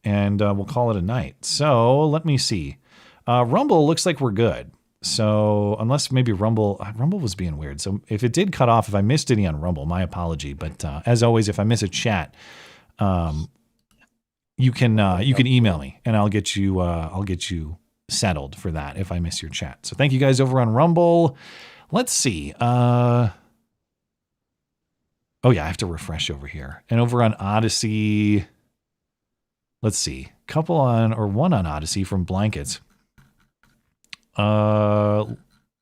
And we'll call it a night. So let me see. Rumble looks like we're good. So unless maybe Rumble was being weird. So if it did cut off, if I missed any on Rumble, my apology. But as always, if I miss a chat, you can email me and I'll get you settled for that if I miss your chat. So thank you guys over on Rumble. Let's see. Oh yeah, I have to refresh over here. And over on Odyssey, let's see. One on Odyssey from Blankets.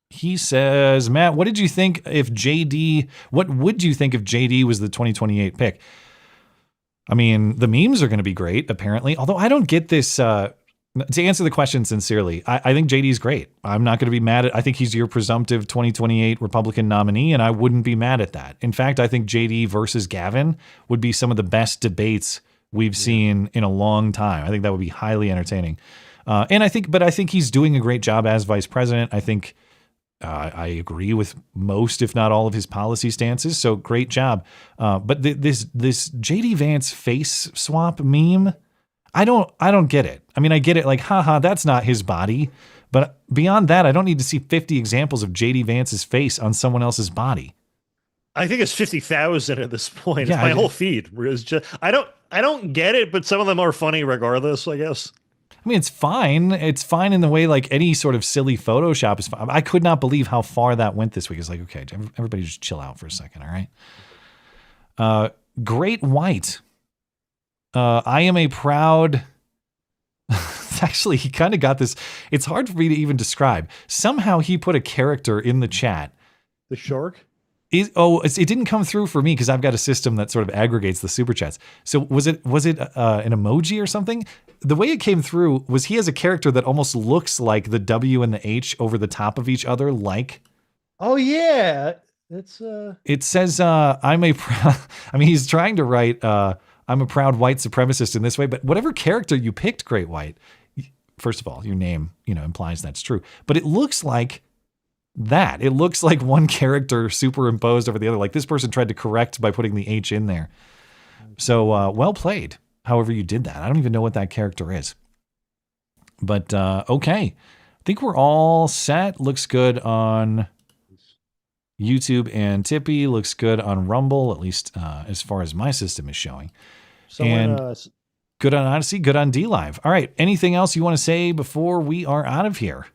He says, Matt, what would you think if JD was the 2028 pick? I mean, the memes are going to be great, apparently. Although I don't get this, to answer the question sincerely, I think JD's great. I'm not going to be mad I think he's your presumptive 2028 Republican nominee, and I wouldn't be mad at that. In fact, I think JD versus Gavin would be some of the best debates we've seen in a long time. I think that would be highly entertaining. And I think he's doing a great job as vice president. I think I agree with most, if not all, of his policy stances. So great job. But this JD Vance face swap meme, I don't get it. I mean, I get it. Like, haha, that's not his body. But beyond that, I don't need to see 50 examples of JD Vance's face on someone else's body. I think it's 50,000 at this point. Yeah, my whole feed is just, I don't get it, but some of them are funny regardless, I guess. I mean, it's fine. It's fine in the way like any sort of silly Photoshop is fine. I could not believe how far that went this week. It's like, okay, everybody just chill out for a second, all right? Great White. I am a proud... Actually, he kind of got this. It's hard for me to even describe. Somehow he put a character in the chat. The shark? It didn't come through for me because I've got a system that sort of aggregates the super chats. So was it an emoji or something? The way it came through was he has a character that almost looks like the W and the H over the top of each other, like. Oh yeah, it's. It says I'm a. He's trying to write I'm a proud white supremacist in this way, but whatever character you picked, Great White. First of all, your name implies that's true, but it looks like. It looks like one character superimposed over the other. Like this person tried to correct by putting the H in there. So well played. However you did that. I don't even know what that character is. But okay. I think we're all set. Looks good on YouTube and Tippy. Looks good on Rumble, at least as far as my system is showing. Good on Odyssey. Good on DLive. All right. Anything else you want to say before we are out of here?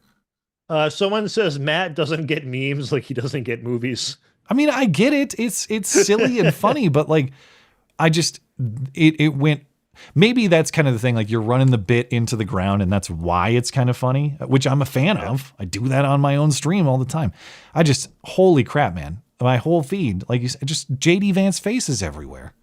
Someone says Matt doesn't get memes like he doesn't get movies. I mean, I get it. It's silly and funny, but like, it went, maybe that's kind of the thing. Like you're running the bit into the ground and that's why it's kind of funny, which I'm a fan of. I do that on my own stream all the time. Holy crap, man. My whole feed, like you said, just JD Vance faces everywhere.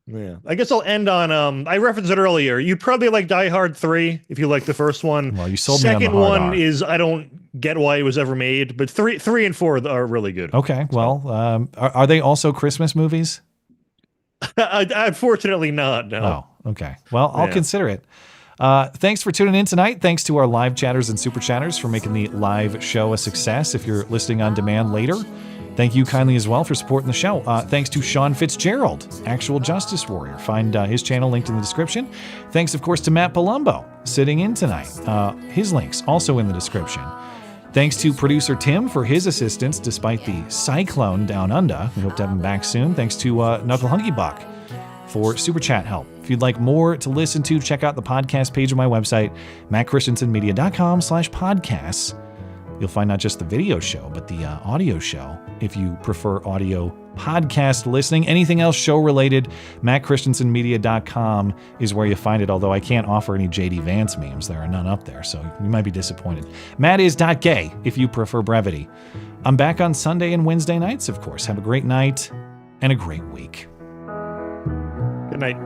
Yeah, I guess I'll end on, I referenced it earlier. You'd probably like Die Hard 3 if you like the first one. Well, you sold me on the Second hard one R. is, I don't get why it was ever made, but 3 and 4 are really good. Okay, well, are they also Christmas movies? Unfortunately not, no. Oh, okay. Well, I'll consider it. Thanks for tuning in tonight. Thanks to our live chatters and super chatters for making the live show a success. If you're listening on demand later, thank you kindly as well for supporting the show. Thanks to Sean Fitzgerald, Actual Justice Warrior. Find his channel linked in the description. Thanks, of course, to Matt Palumbo sitting in tonight. His links also in the description. Thanks to producer Tim for his assistance despite the cyclone down under. We hope to have him back soon. Thanks to Knuckle Hunky Buck for super chat help. If you'd like more to listen to, check out the podcast page of my website, mattchristiansenmedia.com/podcasts. You'll find not just the video show, but the audio show. If you prefer audio podcast listening, anything else show related, mattchristiansenmedia.com is where you find it. Although I can't offer any JD Vance memes. There are none up there, so you might be disappointed. mattis.gay if you prefer brevity. I'm back on Sunday and Wednesday nights, of course. Have a great night and a great week. Good night.